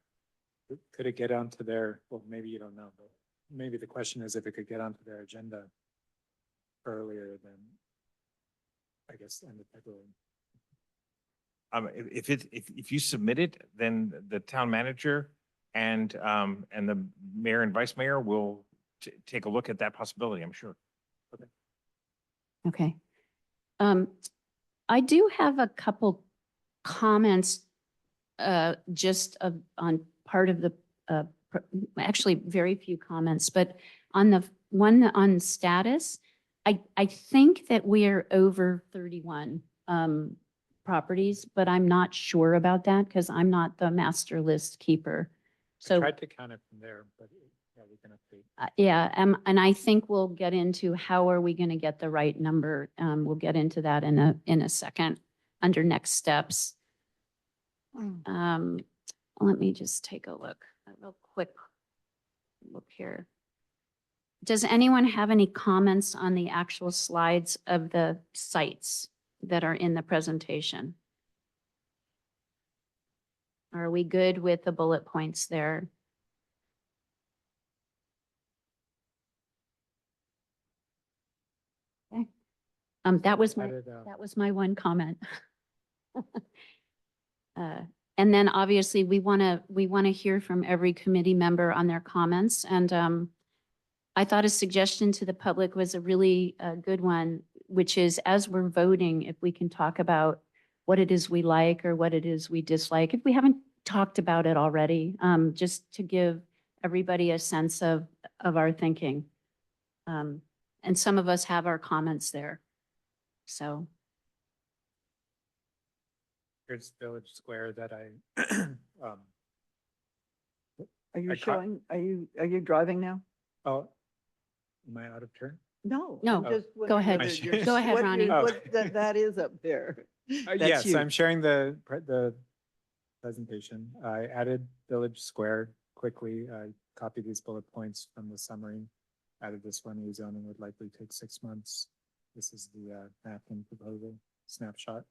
Could it get onto their, well, maybe you don't know, but maybe the question is if it could get onto their agenda earlier than, I guess, end of February. If you submit it, then the town manager and the mayor and vice mayor will take a look at that possibility, I'm sure. Okay. I do have a couple comments just on part of the, actually very few comments, but on the one on status, I think that we are over 31 properties, but I'm not sure about that because I'm not the master list keeper. I So tried to count it from there, but yeah, we can update. yeah, and I think we'll get into how are we going to get the right number. We'll get into that in a second under next steps. Let me just take a look, a real quick look here. Does anyone have any comments on the actual slides of the sites that are in the presentation? Are we good with the bullet points there? Okay. That was my one comment. And then obviously we want to hear from every committee member on their comments. And I thought a suggestion to the public was a really good one, which is as we're voting, if we can talk about what it is we like or what it is we dislike, if we haven't talked about it already, just to give everybody a sense of our thinking. And some of us have our comments there. So. Here's Village Square that Are you I caught- showing, are you driving now? oh, am I out of turn? No. No, I'm just go wondering ahead. whether you're- Go ahead, what Ronnie. you're- Oh. what that is up there. That's Yes, you. I'm sharing the presentation. I added Village Square quickly. I copied these bullet points from the summary. Added this one, rezoning would likely take 6 months. This is the napkin proposal snapshot.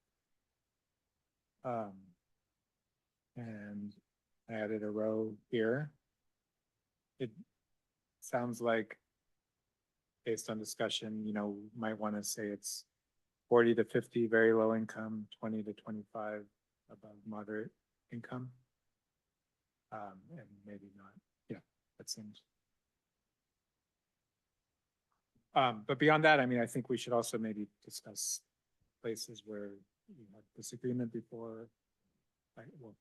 And I added a row here. It sounds like based on discussion, might want to say it's 40 to 50 very low income, 20 to 25 above moderate income. And maybe not, yeah, that seems. But beyond that, I mean, I think we should also maybe discuss places where you had disagreement before. Well,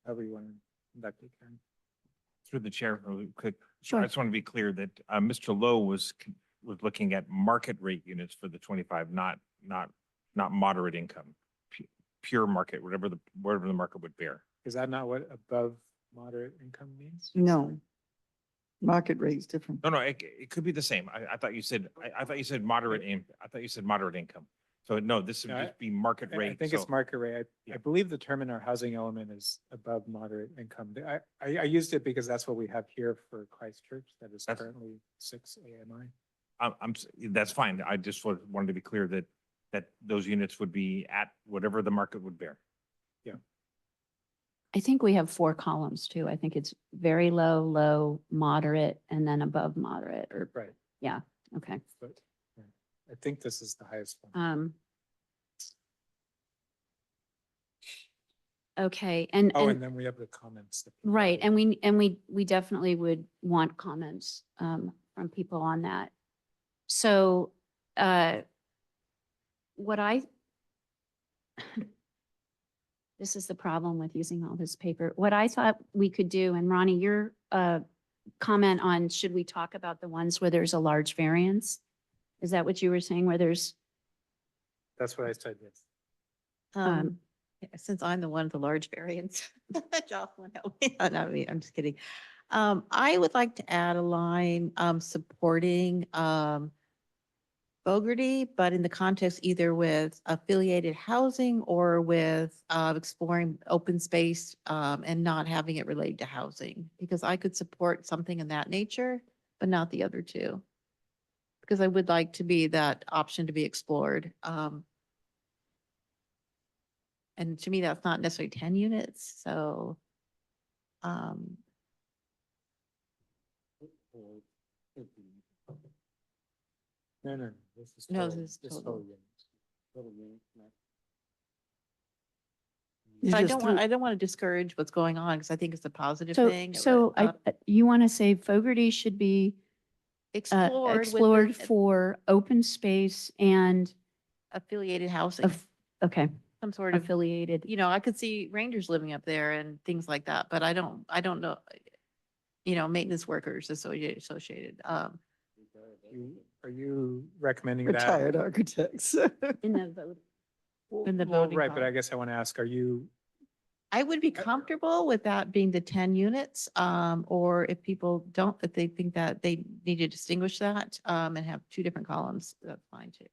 however you want to conduct it, Karen. Through the chair, really quick. Sure. I just want to be clear that Mr. Lowe was looking at market rate units for the 25, not moderate income, pure market, whatever the market would bear. Is that not what above moderate income means? No. Market rate is different. No, it could be the same. I thought you said, I thought you said moderate I thought you said moderate income. So no, this would No, just be market I rate. think so- it's market rate. I Yeah. believe the term in our housing element is above moderate income. I used it because that's what we have here for Christchurch. That is That's- currently 6 AMI. That's fine. I just wanted to be clear that those units would be at whatever the market would bear. I think we have 4 columns too. I think it's very low, low, moderate, and then above moderate or, Right. yeah, okay. But yeah, I think this is the highest one. Okay, and, Oh, and, and then we have the comments. that people right, have. and we definitely would want comments from people on that. So, what this is the problem with using all this paper. What I thought we could do, and Ronnie, your comment on, should we talk about the ones where there's a large variance? Is that what you were saying, where there's, That's what I said, yes. Since I'm the one with the large variance, Jocelyn help me. No, I'm just kidding. I would like to add a line, supporting, Bogarty, but in the context either with affiliated housing or with, exploring open space, and not having it related to housing. Because I could support something in that nature, but not the other two. Because I would like to be that option to be explored. And to me, that's not necessarily 10 units, so. No, this is No, total. this is total. Total units. Total unit, not- You But I just don't threw- want, I don't want to discourage what's going on because I think it's a positive so, thing. so but, you want to say Fogarty should be explored explored with for open space and, affiliated housing, okay, some sort of, affiliated. I could see rangers living up there and things like that, but I don't know, maintenance workers associated. Are you recommending that? Retired architects. In the vote. in the Well, voting right, but I column. guess I want to ask, are you, I would be comfortable with that being the 10 units, or if people don't, if they think that they need to distinguish that, and have 2 different columns, that's fine too.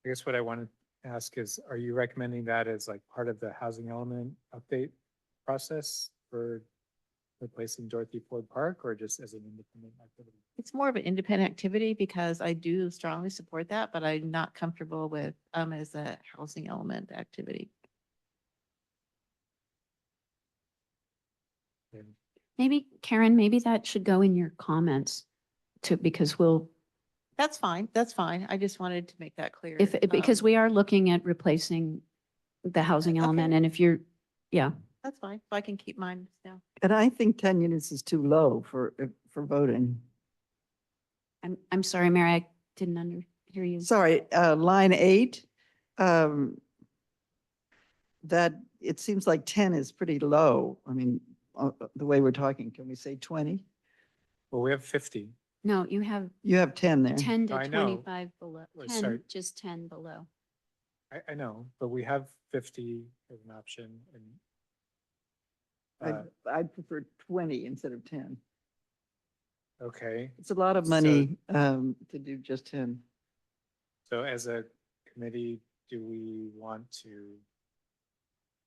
I guess what I want to ask is, are you recommending that as like part of the housing element update process for replacing Dorothy Ford Park, or just as an independent activity? It's more of an independent activity because I do strongly support that, but I'm not comfortable with, as a housing element activity. And Maybe, Karen, maybe that should go in your comments too, because we'll, That's fine. That's fine. I just wanted to make that clear. because we are looking at replacing the housing Okay. element, and if you're, yeah. That's fine. If I can keep mine now. And I think 10 units is too low for voting. I'm sorry, Mary, I didn't hear you. Sorry, line 8, that, it seems like 10 is pretty low. I mean, the way we're talking, can we say 20? Well, we have 50. No, you have You have 10 there. 10 to I know. 25 below, Wait, 10, sorry. just 10 below. I know, but we have 50 as an option, and I'd prefer 20 instead of 10. okay. It's a lot of So- money to do just 10. So as a committee, do we want to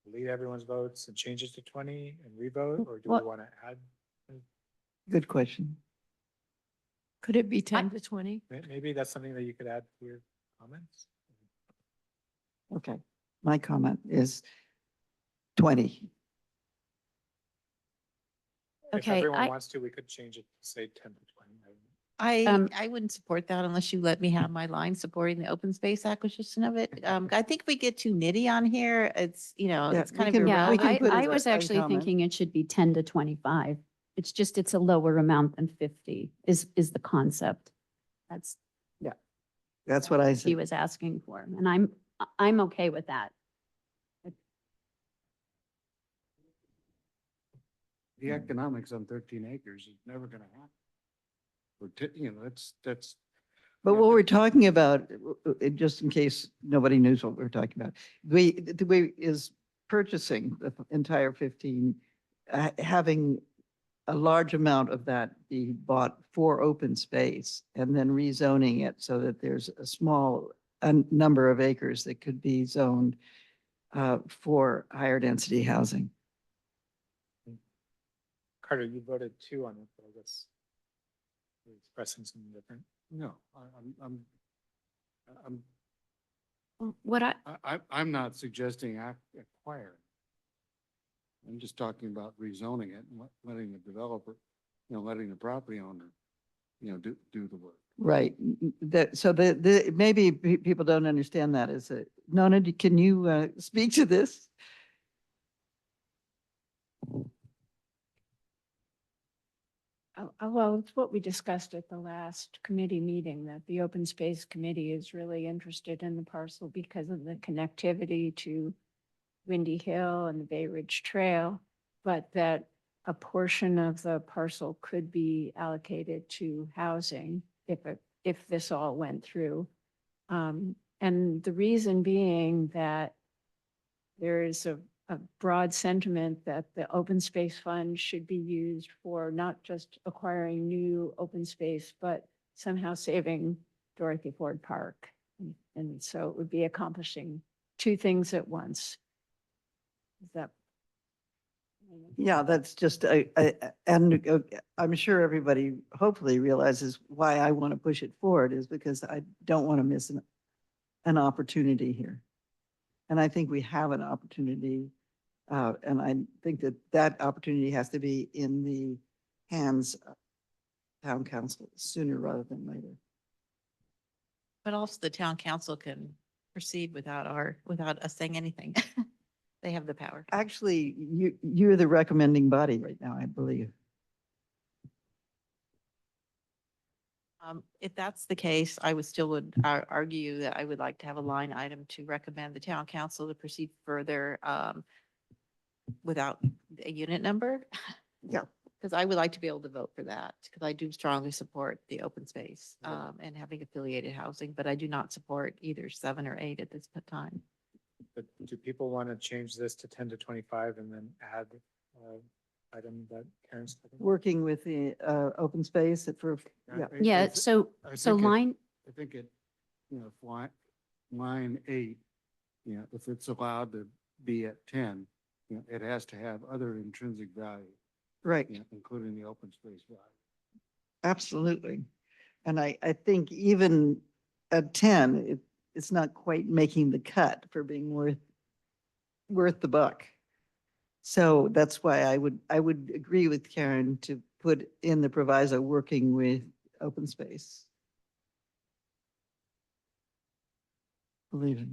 delete everyone's votes and change it to 20 and revote, or do we Well- want to add? Good question. Could it be 10 to 20? Maybe that's something that you could add to your comments? Okay, my comment is 20. If Okay, everyone I, wants to, we could change it to say 10 to 20. I wouldn't support that unless you let me have my line supporting the open space acquisition of it. I think we get too nitty on here. It's, Yeah, it's we kind of can- we irrelevant. can put I it was as actually comment. thinking it should be 10 to 25. It's just, it's a lower amount than 50 is the concept. That's That's what I he said. was asking for, and I'm okay with that. The economics on 13 acres is never gonna happen. Or, that's. But Yeah, what we're talking about, just in case nobody knows what we're talking about, the way is purchasing the entire 15, having a large amount of that be bought for open space and then rezoning it so that there's a small number of acres that could be zoned for higher density housing. Carter, you voted 2 on it, but I guess you're expressing something different. No, I'm, What I'm not suggesting acquire. I'm just talking about rezoning it and letting the developer, letting the property owner, do the work. Right. So maybe people don't understand that as a, Nona, can you speak to this? Well, it's what we discussed at the last committee meeting, that the Open Space Committee is really interested in the parcel because of the connectivity to Windy Hill and the Bay Ridge Trail, but that a portion of the parcel could be allocated to housing if this all went through. And the reason being that there is a broad sentiment that the open space fund should be used for not just acquiring new open space, but somehow saving Dorothy Ford Park. And so it would be accomplishing 2 things at once. Is that? Yeah, that's just, and I'm sure everybody hopefully realizes why I want to push it forward is because I don't want to miss an opportunity here. And I think we have an opportunity. And I think that opportunity has to be in the hands of town council sooner rather than later. But also the town council can proceed without us saying anything. They have the power. Actually, you're the recommending body right now, I believe. If that's the case, I would argue that I would like to have a line item to recommend the town council to proceed further without a unit number. Yeah. Because I would like to be able to vote for that, because I do strongly support the open space and having affiliated housing, but I do not support either 7 or 8 at this time. But do people want to change this to 10 to 25 and then add item that Karen's talking about? Working with the open space for, yeah. Yeah, so I so think it- line, I think it, if line 8, if it's allowed to be at 10, it has to have other intrinsic value, Right, including the open space value. absolutely. And I think even at 10, it's not quite making the cut for being worth the buck. So that's why I would agree with Karen to put in the proviso working with open space. Believe it.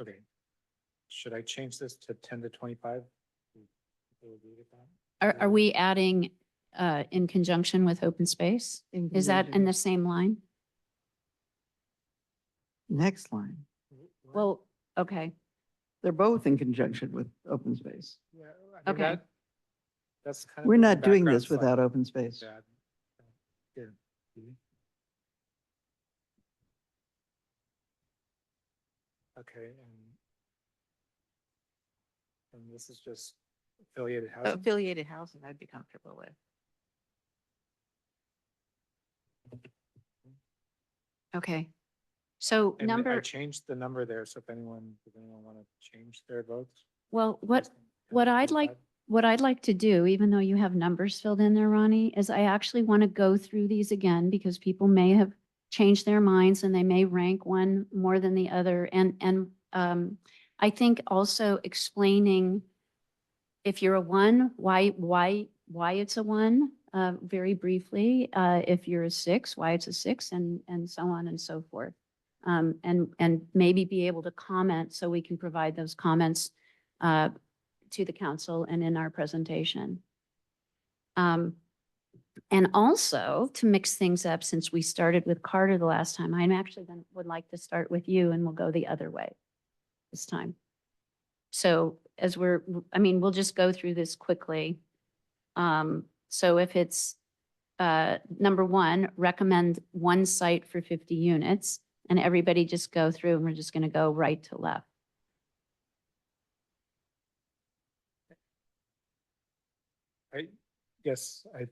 Okay. Should I change this to 10 to 25? People agree with that? are we adding in conjunction with open space? In Is that in conjunction. the same line? Next line. Well, okay, They're both in conjunction with open space. Yeah, I mean, Okay. that's kind of. We're the not doing background this without slide. open space. Yeah. Here. Mhm. Okay, and this is just affiliated housing? Affiliated housing, I'd be comfortable with. okay. So And I number, changed the number there, so does anyone want to change their votes? well, Based on 10 what to I'd like 25? what I'd like to do, even though you have numbers filled in there, Ronnie, is I actually want to go through these again because people may have changed their minds and they may rank one more than the other. And I think also explaining if you're a 1, why it's a 1, very briefly. If you're a 6, why it's a 6, and so on and so forth. And maybe be able to comment so we can provide those comments to the council and in our presentation. And also to mix things up, since we started with Carter the last time, I'm actually would like to start with you, and we'll go the other way this time. So as we'll just go through this quickly. So if it's number 1, recommend 1 site for 50 units, and everybody just go through, and we're just going to go right to left. Yes, I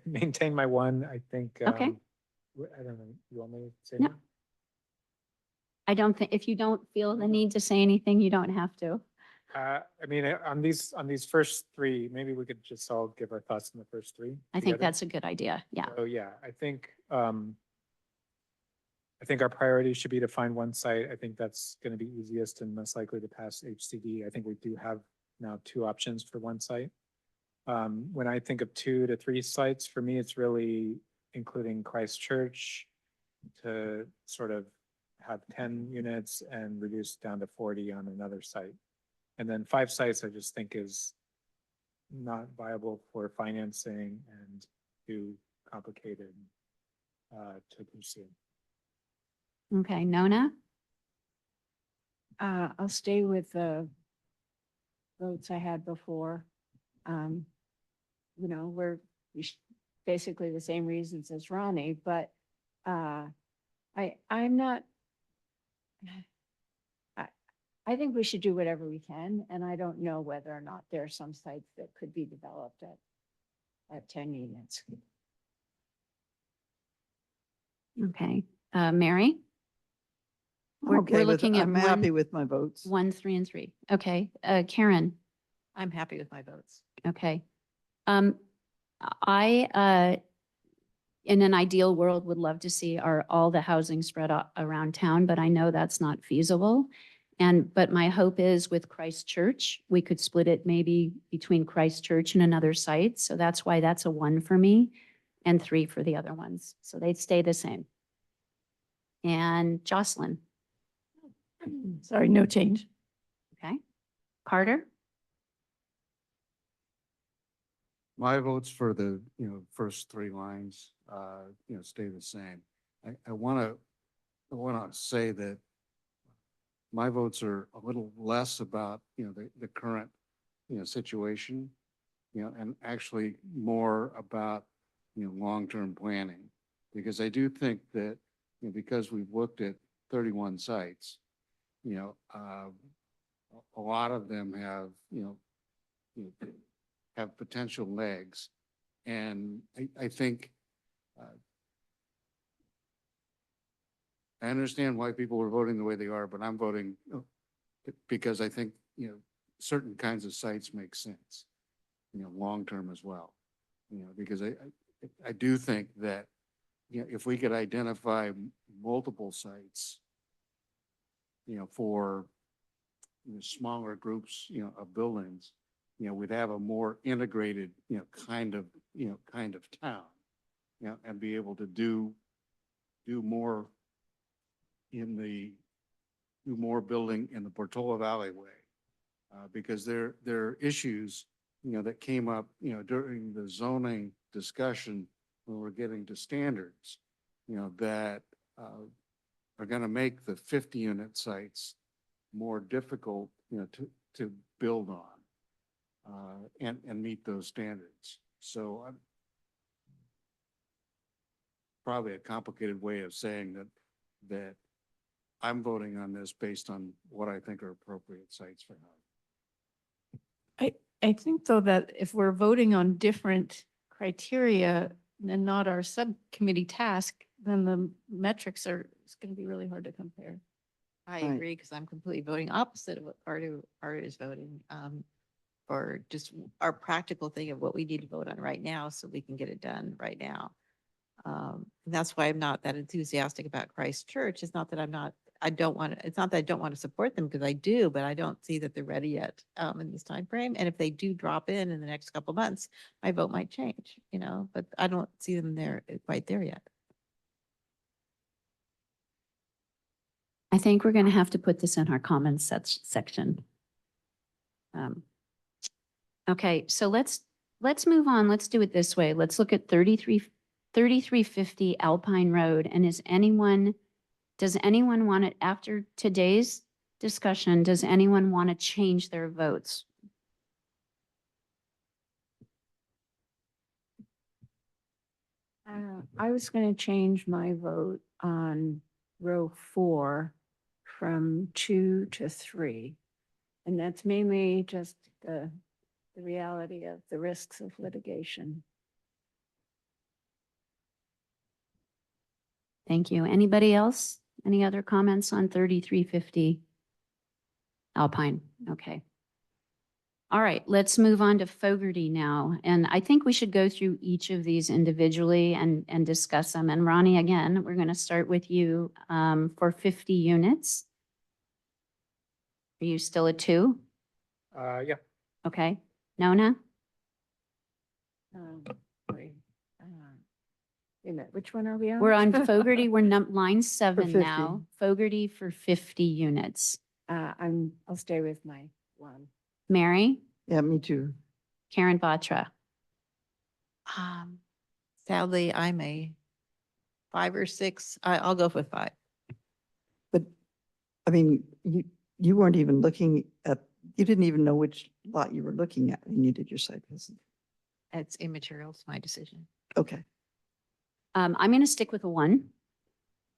maintain my 1, I think. Okay. I don't know, you want me to say? No. that? I don't think, if you don't feel the need to say anything, you don't have to. I mean, on these first 3, maybe we could just all give our thoughts on the first 3. I think that's a good idea. Yeah. So yeah, I think our priority should be to find 1 site. I think that's going to be easiest and most likely to pass HCD. I think we do have now 2 options for 1 site. When I think of 2 to 3 sites, for me, it's really including Christ Church to sort of have 10 units and reduce down to 40 on another site. And then 5 sites, I just think is not viable for financing and too complicated to pursue. Okay, Nona? I'll stay with the votes I had before. We're basically the same reasons as Ronnie, but I'm not, I think we should do whatever we can, and I don't know whether or not there are some sites that could be developed at 10 units. Okay, Mary? I'm okay with, looking at I'm happy with my votes. 1, 3, and 3. Okay, Karen? I'm happy with my votes. Okay. I, in an ideal world, would love to see all the housing spread around town, but I know that's not feasible. But my hope is with Christ Church, we could split it maybe between Christ Church and another site. So that's why that's a 1 for me and 3 for the other ones. So they'd stay the same. And Jocelyn? Sorry, no change. Okay. Carter? My votes for the, first 3 lines, stay the same. I want to say that my votes are a little less about, the current, situation, and actually more about, long-term planning. Because I do think that, because we've looked at 31 sites, a lot of them have, have potential legs. And I think I understand why people are voting the way they are, but I'm voting because I think, certain kinds of sites make sense, long-term as well. Because I do think that, if we could identify multiple sites, for smaller groups, of buildings, we'd have a more integrated, kind of town, and be able to do more building in the Portola Valley way. Because there are issues, that came up, during the zoning discussion when we're getting to standards, that are going to make the 50-unit sites more difficult, to build on and meet those standards. So probably a complicated way of saying that I'm voting on this based on what I think are appropriate sites for now. I think though that if we're voting on different criteria and not our subcommittee task, then the metrics it's going to be really hard to compare. I Right. agree, because I'm completely voting opposite of what Carter is voting. Or just our practical thing of what we need to vote on right now so we can get it done right now. And that's why I'm not that enthusiastic about Christ Church. It's not that I'm not I don't want to, it's not that I don't want to support them because I do, but I don't see that they're ready yet in this time frame. And if they do drop in the next couple months, my vote might change, but I don't see them there quite there yet. I think we're going to have to put this in our comments section. Okay, so let's move on. Let's do it this way. Let's look at 3350 Alpine Road. And does anyone want it after today's discussion? Does anyone want to change their votes? I was going to change my vote on row 4 from 2 to 3. And that's mainly just the reality of the risks of litigation. Thank you. Anybody else? Any other comments on 3350 Alpine? Okay. All right, let's move on to Fogarty now. And I think we should go through each of these individually and discuss them. And Ronnie, again, we're going to start with you for 50 units. Are you still at 2? Yeah. Okay. Nona? Wait a minute, which one are we on? We're on Fogarty. We're line 7 50. now. Fogarty for 50 units. I'll stay with my 1. Mary? Yeah, me too. Karen Batra? Sadly, I'm a 5 or 6. I'll go with 5. But, I mean, you weren't even looking at, you didn't even know which lot you were looking at when you did your site visit. It's immaterial. It's my decision. Okay. I'm going to stick with a 1.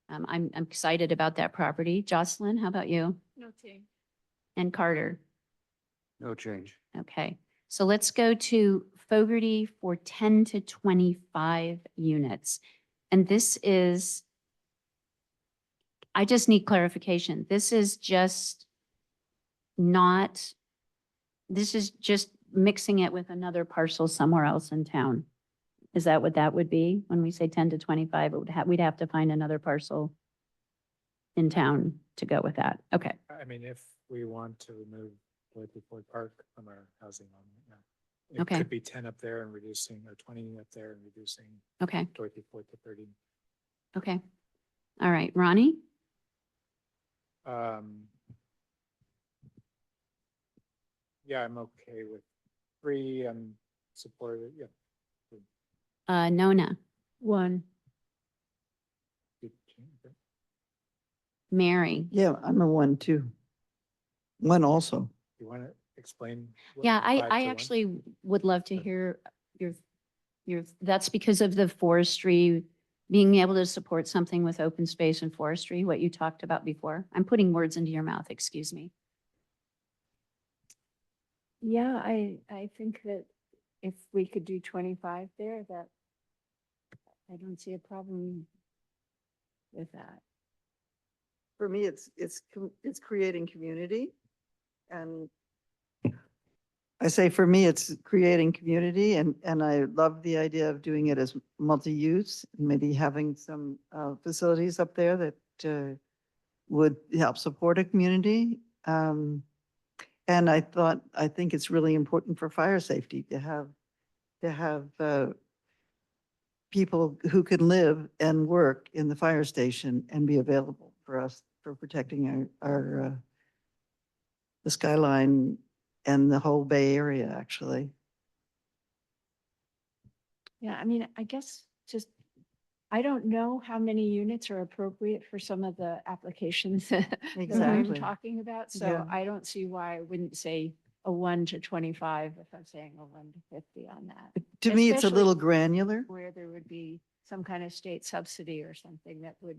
I'm excited about that property. Jocelyn, how about you? No change. And Carter? No change. Okay, so let's go to Fogarty for 10 to 25 units. And this is, I just need clarification. This is just mixing it with another parcel somewhere else in town. Is that what that would be? When we say 10 to 25, we'd have to find another parcel in town to go with that. Okay, I mean, if we want to remove Dorothy Ford Park from our housing on, yeah. It Okay. could be 10 up there and reducing, or 20 up there and reducing okay, Dorothy Ford to 30. okay. All right, Ronnie? Yeah, I'm okay with 3. I'm supportive, yeah. Nona? 1. Good change, okay. Mary? Yeah, I'm a 1 too. 1 also. You want to explain? what Yeah, 5 to I 1? actually would love to hear that's because of the forestry, being able to support something with open space and forestry, what you talked about before. I'm putting words into your mouth, excuse me. Yeah, I think that if we could do 25 there, that I don't see a problem with that. For me, it's creating community. And I say, for me, it's creating community, and I love the idea of doing it as multi-use, maybe having some facilities up there that would help support a community. And I think it's really important for fire safety to have people who can live and work in the fire station and be available for us for protecting our the skyline and the whole Bay Area, actually. Yeah, I mean, I guess just, I don't know how many units are appropriate for some of the applications that I'm Exactly. talking about. So Yeah. I don't see why I wouldn't say a 1 to 25 if I'm saying a 1 to 50 on that. To me, it's a Especially little granular. Where there would be some kind of state subsidy or something that would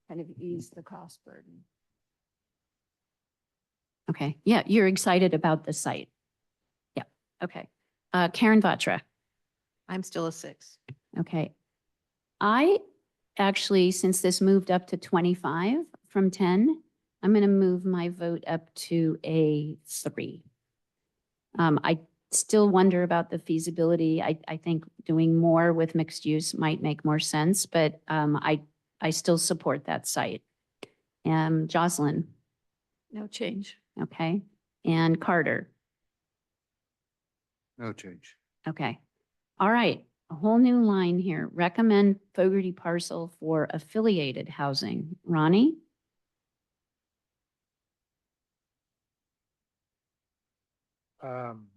kind of ease the cost burden. Okay, yeah, you're excited about the site. Yeah, okay. Karen Batra? I'm still a 6. Okay. I actually, since this moved up to 25 from 10, I'm going to move my vote up to a 3. I still wonder about the feasibility. I think doing more with mixed use might make more sense, but I still support that site. Jocelyn, No change. okay, and Carter. No change. Okay. All right. A whole new line here. Recommend Fogarty parcel for affiliated housing. Ronnie? Um,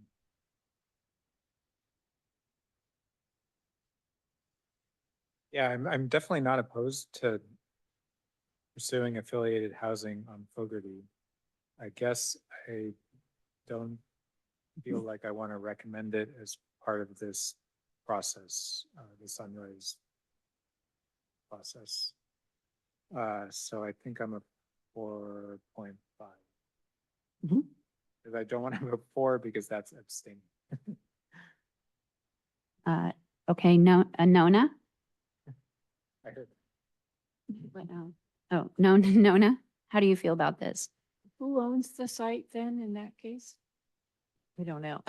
Yeah, I'm definitely not opposed to pursuing affiliated housing on Fogarty. I guess I don't feel like I want to recommend it as part of this process, the Sunrise process. So I think I'm a 4.5. Mhm. Because I don't want to move 4 because that's abstaining. Okay, no, Nona? I heard. What, oh, no, Nona, how do you feel about this? Who owns the site then in that case? We don't know.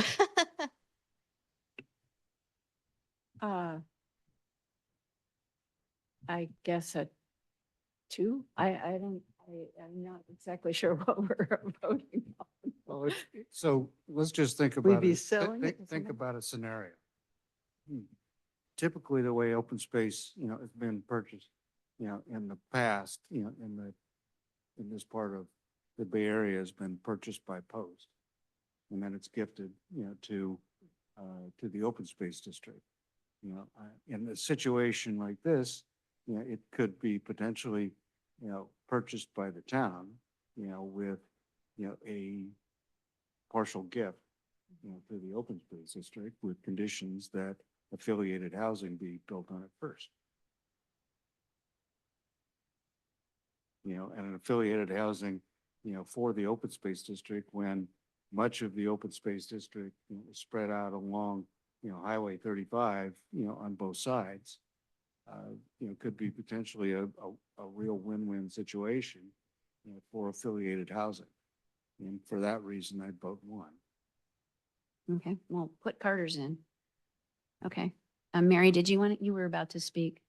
I guess a 2. I'm not exactly sure what we're voting on. Well, so let's just think We'd about be it. selling it to Think someone? about a scenario. Typically, the way open space, has been purchased, in the past, in this part of the Bay Area has been purchased by Post. And then it's gifted, to the open space district. In a situation like this, it could be potentially, purchased by the town, with, a partial gift, to the open space district with conditions that affiliated housing be built on it first. And an affiliated housing, for the open space district when much of the open space district is spread out along, Highway 35, on both sides, could be potentially a real win-win situation, for affiliated housing. And for that reason, I'd vote 1. Okay, well, put Carter's in. Okay. Mary, you were about to speak.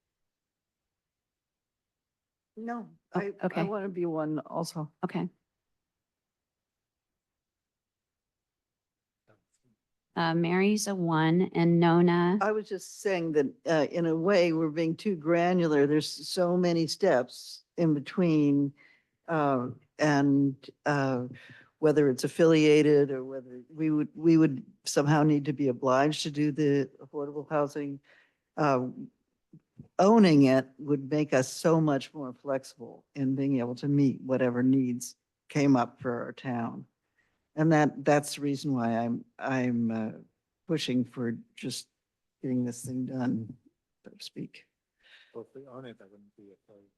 No, Oh, I okay. want to be 1 also. Okay. Mary's a 1 and Nona. I was just saying that in a way, we're being too granular. There's so many steps in between. And whether it's affiliated or whether we would somehow need to be obliged to do the affordable housing. Owning it would make us so much more flexible in being able to meet whatever needs came up for our town. And that's the reason why I'm pushing for just getting this thing done, so to speak. Well, if we own it, that wouldn't be affiliated.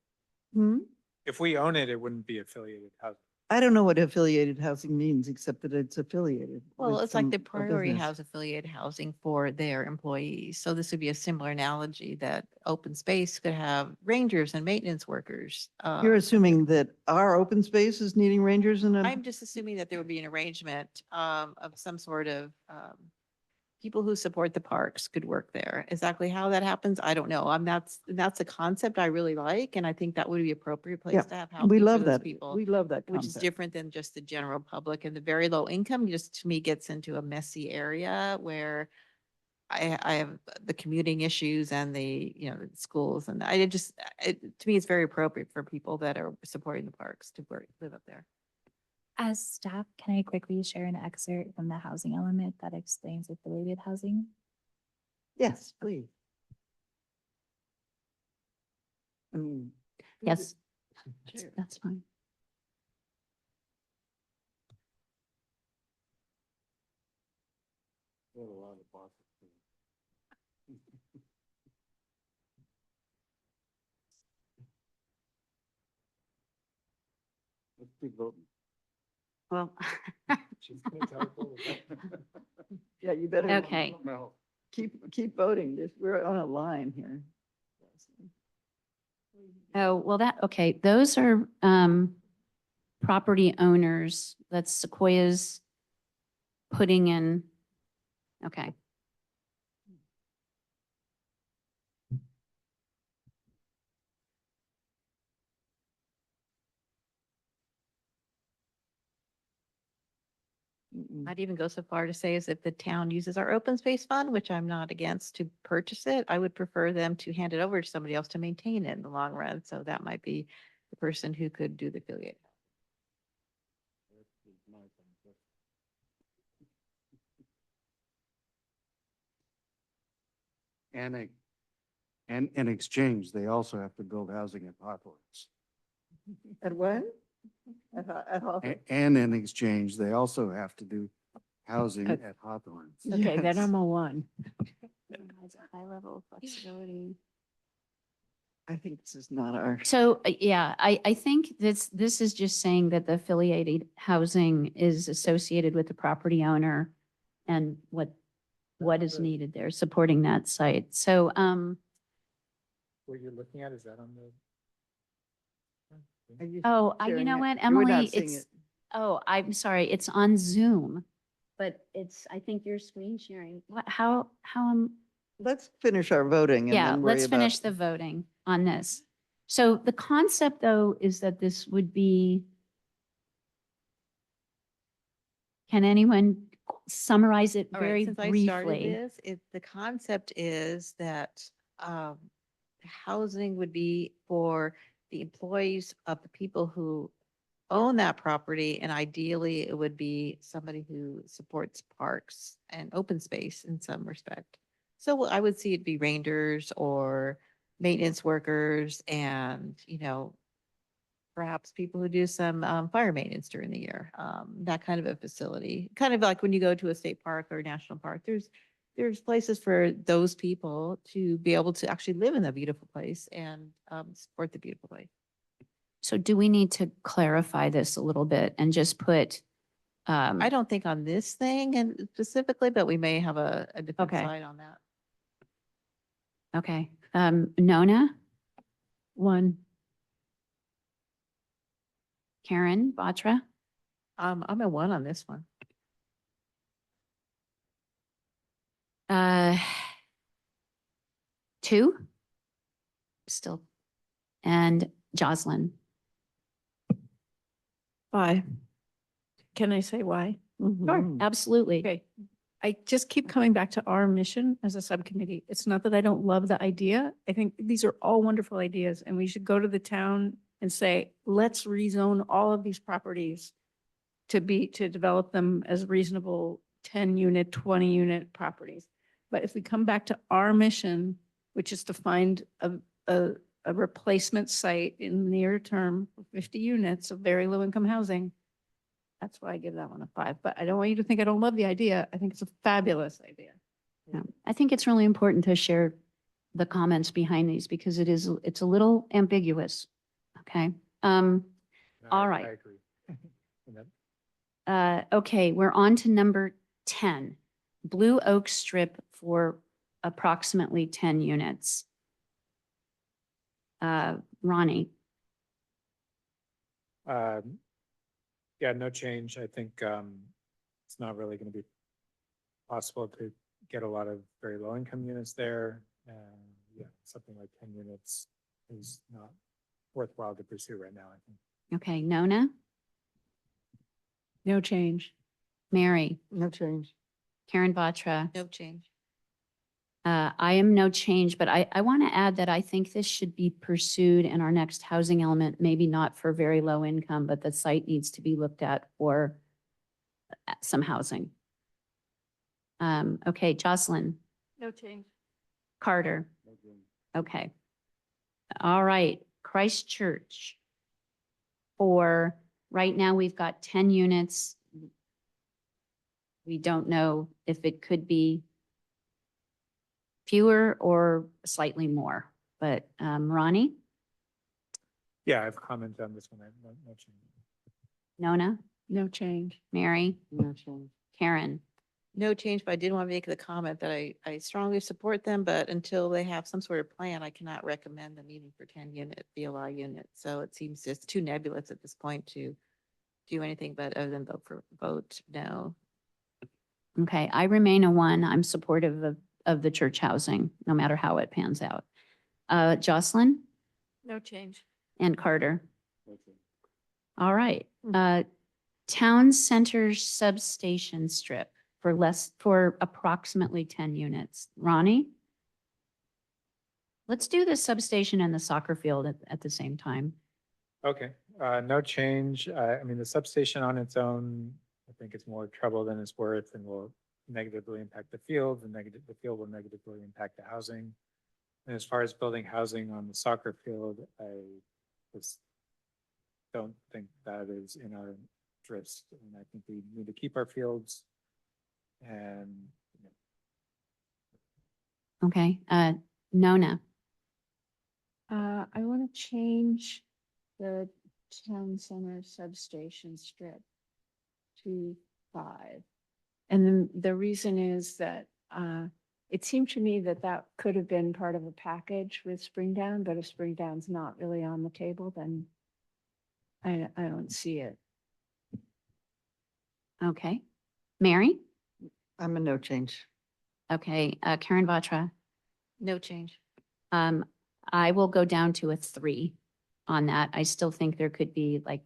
Hmm? If we own it, it wouldn't be affiliated housing. I don't know what affiliated housing means, except that it's affiliated. Well, with it's like the a Prairie business. House affiliated housing for their employees. So this would be a similar analogy that open space could have rangers and maintenance workers. You're assuming that our open space is needing rangers and. I'm just assuming that there would be an arrangement of some sort of people who support the parks could work there. Exactly how that happens, I don't know. That's a concept I really like, and I think that would be appropriate Yeah, place to have housing we for love those that. people. We love that Which is concept. different than just the general public, and the very low income just to me gets into a messy area where I have the commuting issues and the schools, and to me, it's very appropriate for people that are supporting the parks to live up there. As staff, can I quickly share an excerpt from the housing element that explains affiliated housing? Yes, please. I mean. Yes, Sure. that's fine. There are a lot of boxes. Let's keep voting. Well, She's gonna teleport it. Yeah, you better. okay. No. Keep voting. We're on a line here. Oh, well, okay, those are property owners. That's Sequoia's putting in, okay. I'd even go so far to say is if the town uses our open space fund, which I'm not against to purchase it, I would prefer them to hand it over to somebody else to maintain it in the long run. So that might be the person who could do the affiliate. And in exchange, they also have to build housing at Hawthorne's. At what? At Hawthorne. And in exchange, they also have to do housing At- at Hawthorne's. Okay, then Yes. I'm a one. Has a high level of flexibility. I think this is not our. So, yeah, I think this is just saying that the affiliated housing is associated with the property owner and what is needed there, supporting that site. So, What you're looking at, is that on the? Are you you sharing know it? what, We're Emily, not seeing it's, it. oh, I'm sorry, it's on Zoom, but I think you're screen sharing. How, Let's finish our voting and yeah, then worry let's about. finish the voting on this. So the concept, though, is that this would be, can anyone summarize it All right, very since I started briefly? this, the concept is that housing would be for the employees of the people who own that property, and ideally it would be somebody who supports parks and open space in some respect. So I would see it be rangers or maintenance workers and, perhaps people who do some fire maintenance during the year, that kind of a facility. Kind of like when you go to a state park or a national park, there's places for those people to be able to actually live in a beautiful place and support the beautiful place. So do we need to clarify this a little bit and just put, I don't think on this thing and specifically, but we may have a different Okay. side on that. okay, Nona, One. Karen, Batra? I'm a one on this one. Uh, 2? Still. And Jocelyn? Why? Can I say why? Sure, Mhm. absolutely. Okay. I just keep coming back to our mission as a subcommittee. It's not that I don't love the idea. I think these are all wonderful ideas and we should go to the town and say, let's rezone all of these properties to develop them as reasonable 10-unit, 20-unit properties. But if we come back to our mission, which is to find a replacement site in the near term for 50 units of very low income housing, that's why I give that one a 5. But I don't want you to think I don't love the idea. I think it's a fabulous idea. Yeah. I think it's really important to share the comments behind these because it's a little ambiguous. Okay. No, All I right. agree. And that- Okay, we're on to number 10, Blue Oak Strip for approximately 10 units. Ronnie, Yeah, no change. I think it's not really going to be possible to get a lot of very low income units there. And yeah, something like 10 units is not worthwhile to pursue right now, I think. okay, Nona, No change. Mary, No change. Karen Batra. No change. I am no change, but I want to add that I think this should be pursued in our next housing element, maybe not for very low income, but the site needs to be looked at for some housing. Okay, Jocelyn, No change. Carter. Okay. All right, Christchurch. For, right now, we've got 10 units. We don't know if it could be fewer or slightly more, but Ronnie, Yeah, I've commented on this one. No change. Nona, No change. Mary, No change. Karen. No change, but I did want to make the comment that I strongly support them, but until they have some sort of plan, I cannot recommend the meeting for 10-unit BLI unit. So it seems just too nebulous at this point to do anything but other than vote no. Okay, I remain a 1. I'm supportive of the church housing, no matter how it pans out. Jocelyn No change. and Carter. All right. town center substation strip for approximately 10 units. Ronnie? Let's do the substation and the soccer field at the same time. Okay, no change. I mean, the substation on its own, I think it's more trouble than it's worth and will negatively impact the field. The field will negatively impact the housing. And as far as building housing on the soccer field, I just don't think that is in our interest. And I think we need to keep our fields and, you know, Okay, Nona, I want to change the town center substation strip to 5. And then the reason is that it seemed to me that that could have been part of a package with Springdown, but if Springdown's not really on the table, then I don't see it. okay. Mary? I'm a no change. Okay, Karen Vatra. No change. I will go down to a 3 on that. I still think there could be like,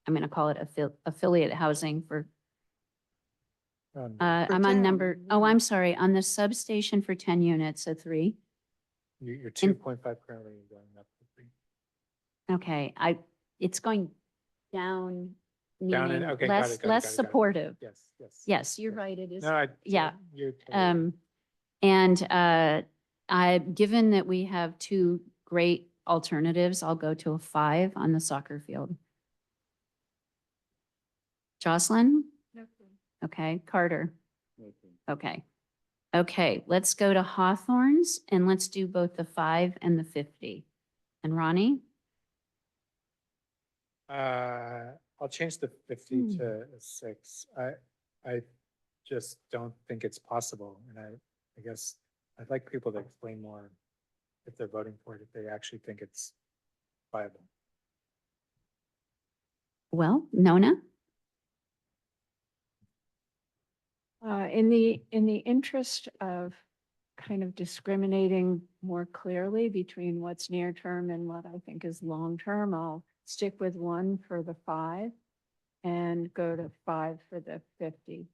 I'm going to call it affiliate housing for, I'm on town, number, oh, I'm sorry, on the substation for 10 units, a 3. You're 2.5 currently going up to 3. Okay, it's going down, Down meaning and, okay, got it, got it, less got it, got it. supportive. Yes, yes. Yes, you're yes. right, it is. No, Yeah. You're totally right. And given that we have 2 great alternatives, I'll go to a 5 on the soccer field. Jocelyn? Okay, Carter? Okay. Okay, let's go to Hawthorne's and let's do both the 5 and the 50. And Ronnie? I'll change the 50 to a 6. I just don't think it's possible. And I guess I'd like people to explain more if they're voting for it, if they actually think it's viable. Well, Nona? In the interest of kind of discriminating more clearly between what's near term and what I think is long term, I'll stick with 1 for the 5 and go to 5 for the 50.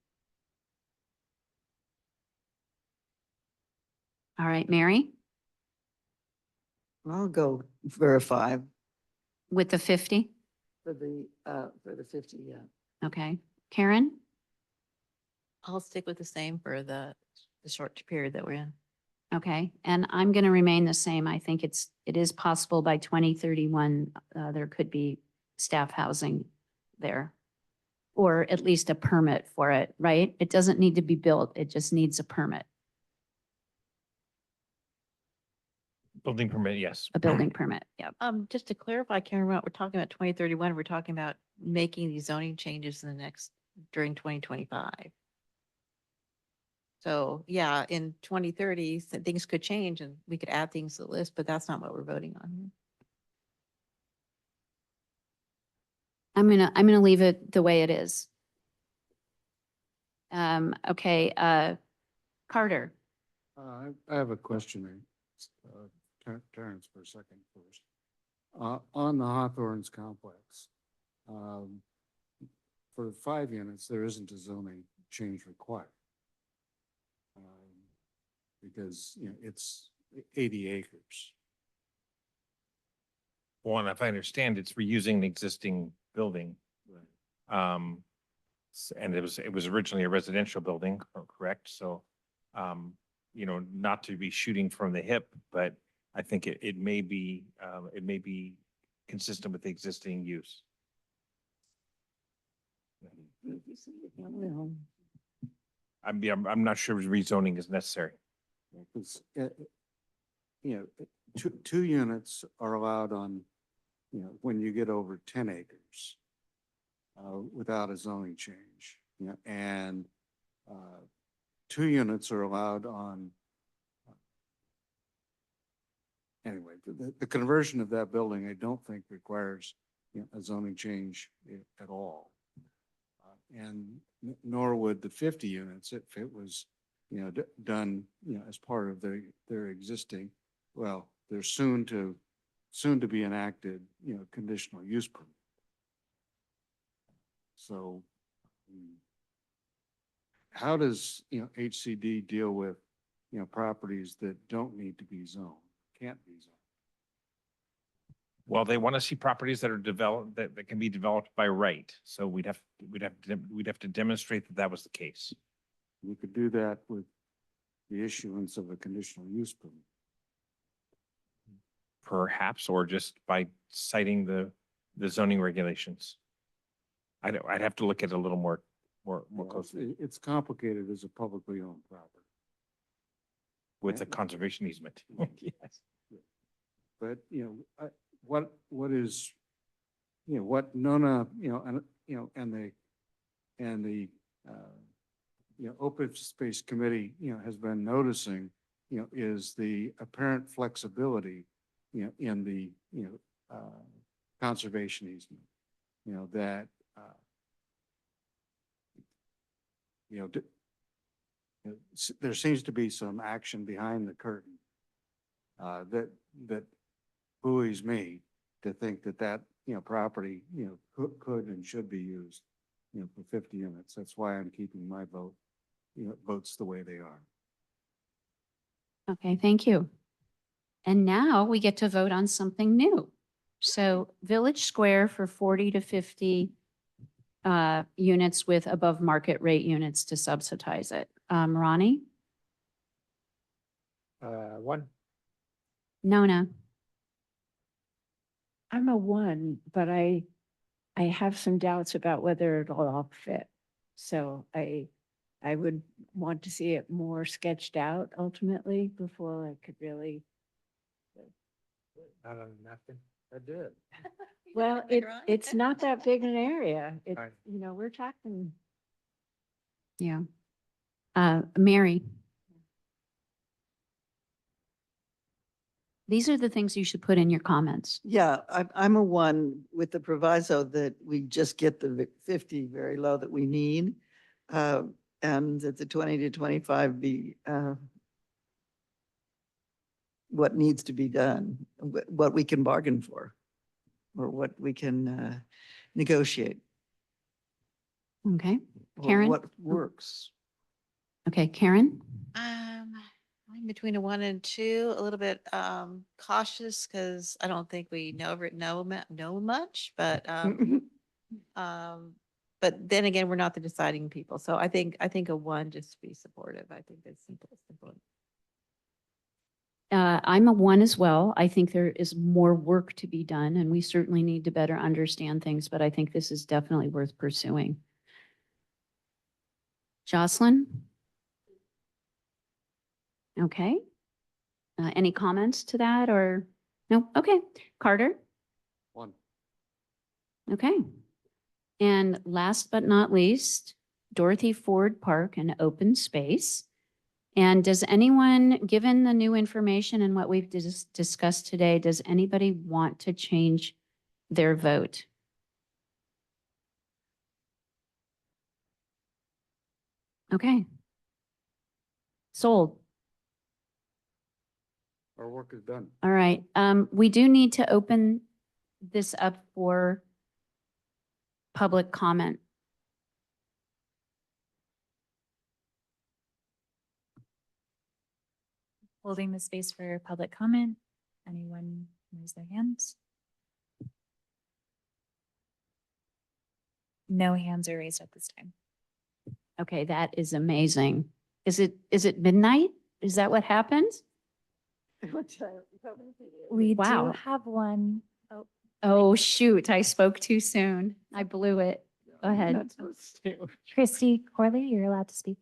All right, Mary? I'll go for a 5 With the 50? for the 50, yeah. Okay. Karen? I'll stick with the same for the short period that we're in. Okay, and I'm going to remain the same. I think it is possible by 2031, there could be staff housing there. Or at least a permit for it, right? It doesn't need to be built. It just needs a permit, Building permit, yes. a building permit. Yeah. Just to clarify, Karen, what we're talking about 2031, we're talking about making these zoning changes during 2025. So yeah, in 2030, things could change and we could add things to the list, but that's not what we're voting on here. I'm gonna leave it the way it is. Okay, Carter. I have a question, Terrence, for a second first. On the Hawthorne's complex, for the 5 units, there isn't a zoning change required. Because, it's 80 acres. One, if I understand, it's reusing an existing building. And it was originally a residential building, correct? So, not to be shooting from the hip, but I think it may be consistent with the existing use. I'm not sure rezoning is necessary. Because, two units are allowed on, when you get over 10 acres without a zoning change, and 2 units are allowed on, anyway, the conversion of that building, I don't think requires a zoning change at all. And nor would the 50 units if it was, done, as part of their existing, well, they're soon to be enacted, conditional use permit. So, How does, HCD deal with, properties that don't need to be zoned, can't be zoned? Well, they want to see properties that are developed, that can be developed by right. So we'd have to demonstrate that that was the case. We could do that with the issuance of a conditional use permit. Perhaps, or just by citing the zoning regulations. I'd have to look at it a little more closely It's complicated as a publicly owned property. with a conservation easement. Yes. But, what is, what Nona, and the Open Space Committee, has been noticing, is the apparent flexibility, in the, conservation easement, that, there seems to be some action behind the curtain, that buoys me to think that, property, could and should be used, for 50 units. That's why I'm keeping my votes the way they are. Okay, thank you. And now we get to vote on something new. So Village Square for 40 to 50 units with above market rate units to subsidize it. Ronnie? One. Nona? I'm a 1, but I have some doubts about whether it'll all fit. So I would want to see it more sketched out ultimately before I could really. Not on nothing. I did. Well, it's not that big an area. It's, Right. we're talking. Yeah. Mary? These are the things you should put in your comments. Yeah, I'm a 1 with the proviso that we just get the 50 very low that we need. And that the 20 to 25 be what needs to be done, what we can bargain for, or what we can negotiate. Okay, or Karen? What works. Okay, Karen? I'm between a 1 and 2, a little bit cautious because I don't think we know much, but but then again, we're not the deciding people. So I think a 1 just to be supportive. I think that's simple. I'm a 1 as well. I think there is more work to be done and we certainly need to better understand things, but I think this is definitely worth pursuing. Jocelyn? Okay. Any comments to that or no? Okay. Carter? 1. Okay. And last but not least, Dorothy Ford Park and open space. And does anyone, given the new information and what we've discussed today, does anybody want to change their vote? Okay. Sold. Our work is done. All right. We do need to open this up for public comment. Holding the space for public comment. Anyone raise their hands? No hands are raised at this time. Okay, that is amazing. Is it midnight? Is that what happens? We Wow. do have one. Oh, Oh, shoot, I spoke too soon. I blew it. Go ahead. Christy Corley, you're allowed to speak.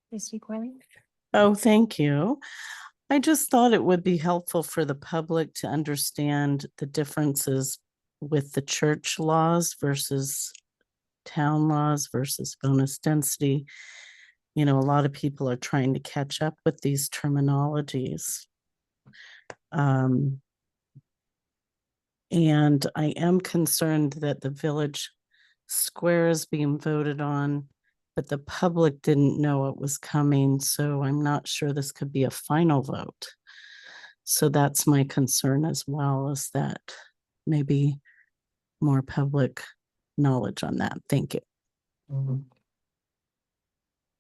Christy Corley? Oh, thank you. I just thought it would be helpful for the public to understand the differences with the church laws versus town laws versus bonus density. You know, a lot of people are trying to catch up with these terminologies. And I am concerned that the village square is being voted on, but the public didn't know it was coming, so I'm not sure this could be a final vote. So that's my concern as well, is that maybe more public knowledge on that. Thank you.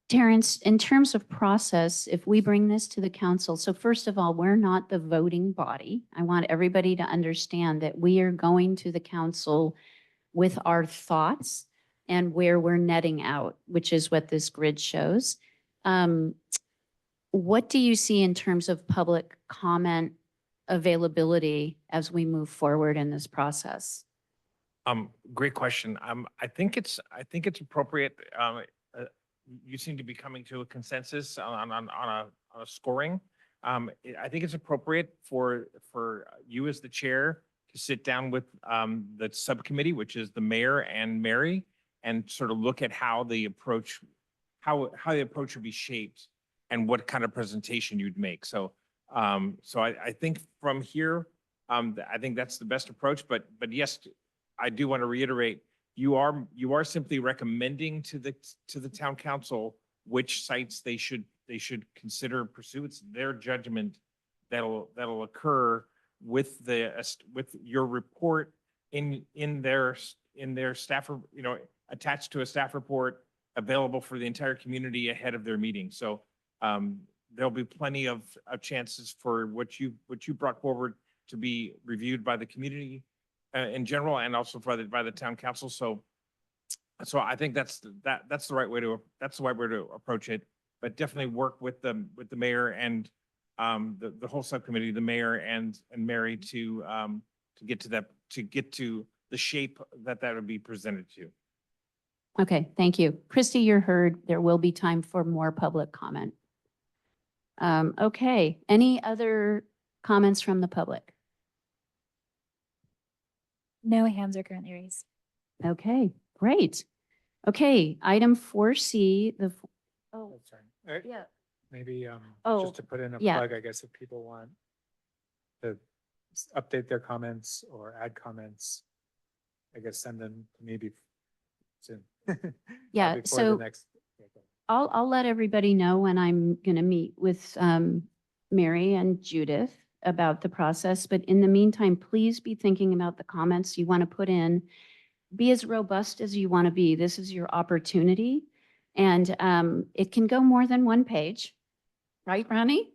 Terrence, in terms of process, if we bring this to the council, so first of all, we're not the voting body. I want everybody to understand that we are going to the council with our thoughts and where we're netting out, which is what this grid shows. What do you see in terms of public comment availability as we move forward in this process? Great question. I think it's appropriate. You seem to be coming to a consensus on a scoring. I think it's appropriate for you as the chair to sit down with the subcommittee, which is the mayor and Mary, and sort of look at how the approach would be shaped and what kind of presentation you'd make. So I think from here, I think that's the best approach. But yes, I do want to reiterate, you are simply recommending to the town council which sites they should consider and pursue. It's their judgment that'll occur with your report in their staff, attached to a staff report available for the entire community ahead of their meeting. So there'll be plenty of chances for what you brought forward to be reviewed by the community in general, and also by the town council. So I think that's the right way to approach it. But definitely work with the mayor and the whole subcommittee, the mayor and Mary to get to the shape that would be presented to. Okay, thank you. Christy, you're heard. There will be time for more public comment. Okay, any other comments from the public? No hands are currently raised. Okay, great. Okay, item 4C, Oh, sorry. yeah. Maybe Oh, just to put in a yeah. plug, I guess, if people want to update their comments or add comments, I guess send them to me soon. Yeah, before the so next- I'll let everybody know when I'm going to meet with Mary and Judith about the process. But in the meantime, please be thinking about the comments you want to put in. Be as robust as you want to be. This is your opportunity. And it can go more than one page. Right, Ronnie?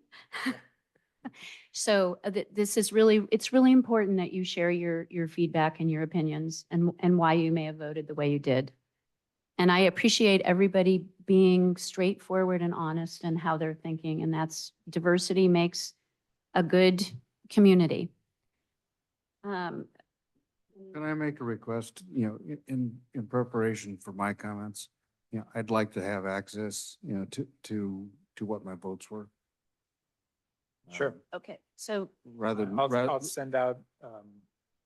So this is it's really important that you share your feedback and your opinions and why you may have voted the way you did. And I appreciate everybody being straightforward and honest in how they're thinking. And that's diversity makes a good community. Can I make a request, in preparation for my comments? I'd like to have access, to what my votes were. Sure. Okay, so Rather than, I'll send out,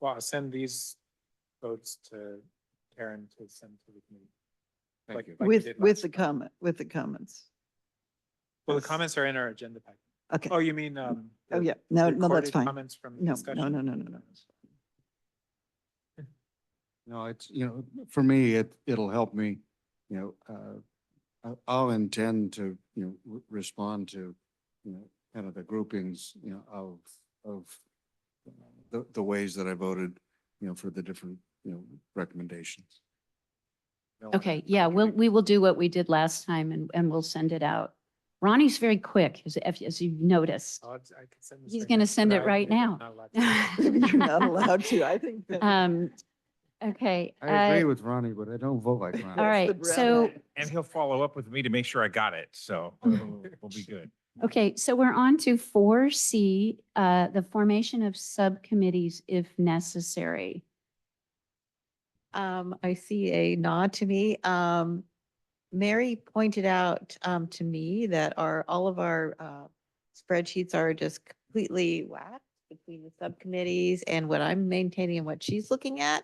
I'll send these votes to Karen to send to the committee. thank you. like we did last time. With the comments. Well, the comments are in our agenda packet. Okay. Oh, you mean, Oh, the yeah. No, that's recorded fine. comments from the No, discussion? no. No, it's, for me, it'll help me, I'll intend to, respond to, kind of the groupings, of the ways that I voted, for the different, recommendations. okay, yeah, we will do what we did last time and we'll send it out. Ronnie's very quick, as you've noticed. I can send this He's right going now, to send but it right maybe I'm now. not allowed to. You're not allowed to, I think. that- Okay. I agree with Ronnie, but I don't vote like Ronnie. All right, so, And he'll follow up with me to make sure I got it. So we'll be good. okay, so we're on to 4C, the formation of subcommittees if necessary. I see a nod to me. Mary pointed out to me that all of our spreadsheets are just completely whacked between the subcommittees and what I'm maintaining and what she's looking at.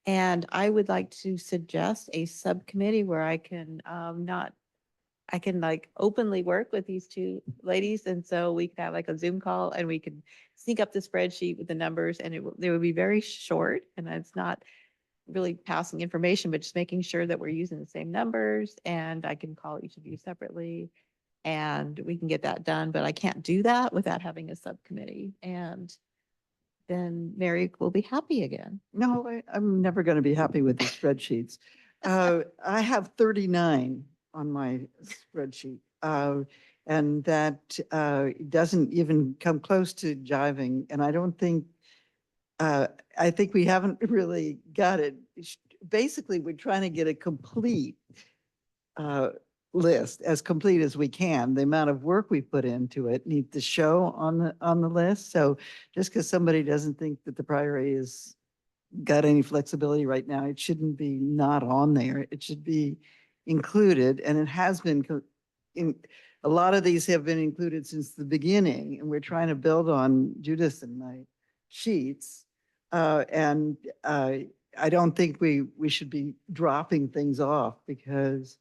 And I would like to suggest a subcommittee where I can like openly work with these two ladies. And so we could have like a Zoom call and we could sync up the spreadsheet with the numbers and they would be very short and it's not really passing information, but just making sure that we're using the same numbers, and I can call each of you separately and we can get that done, but I can't do that without having a subcommittee, and then Mary will be happy again. No, I'm never going to be happy with these spreadsheets. I have 39 on my spreadsheet. And that doesn't even come close to jiving. And I don't think, I think we haven't really got it. Basically, we're trying to get a complete list, as complete as we can. The amount of work we put into it needs to show on the list. So just because somebody doesn't think that the priority is got any flexibility right now, it shouldn't be not on there. It should be included, and it has been in. A lot of these have been included since the beginning, and we're trying to build on Judith and my sheets. I don't think we should be dropping things off because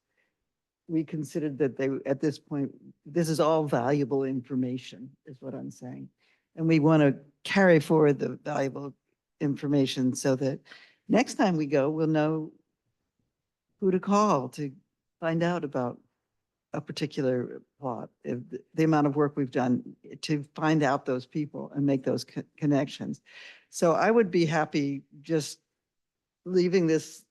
we considered that they, at this point, this is all valuable information, is what I'm saying. And we want to carry forward the valuable information so that next time we go, we'll know who to call to find out about a particular plot, if the amount of work we've done to find out those people and make those connections. So I would be happy just leaving this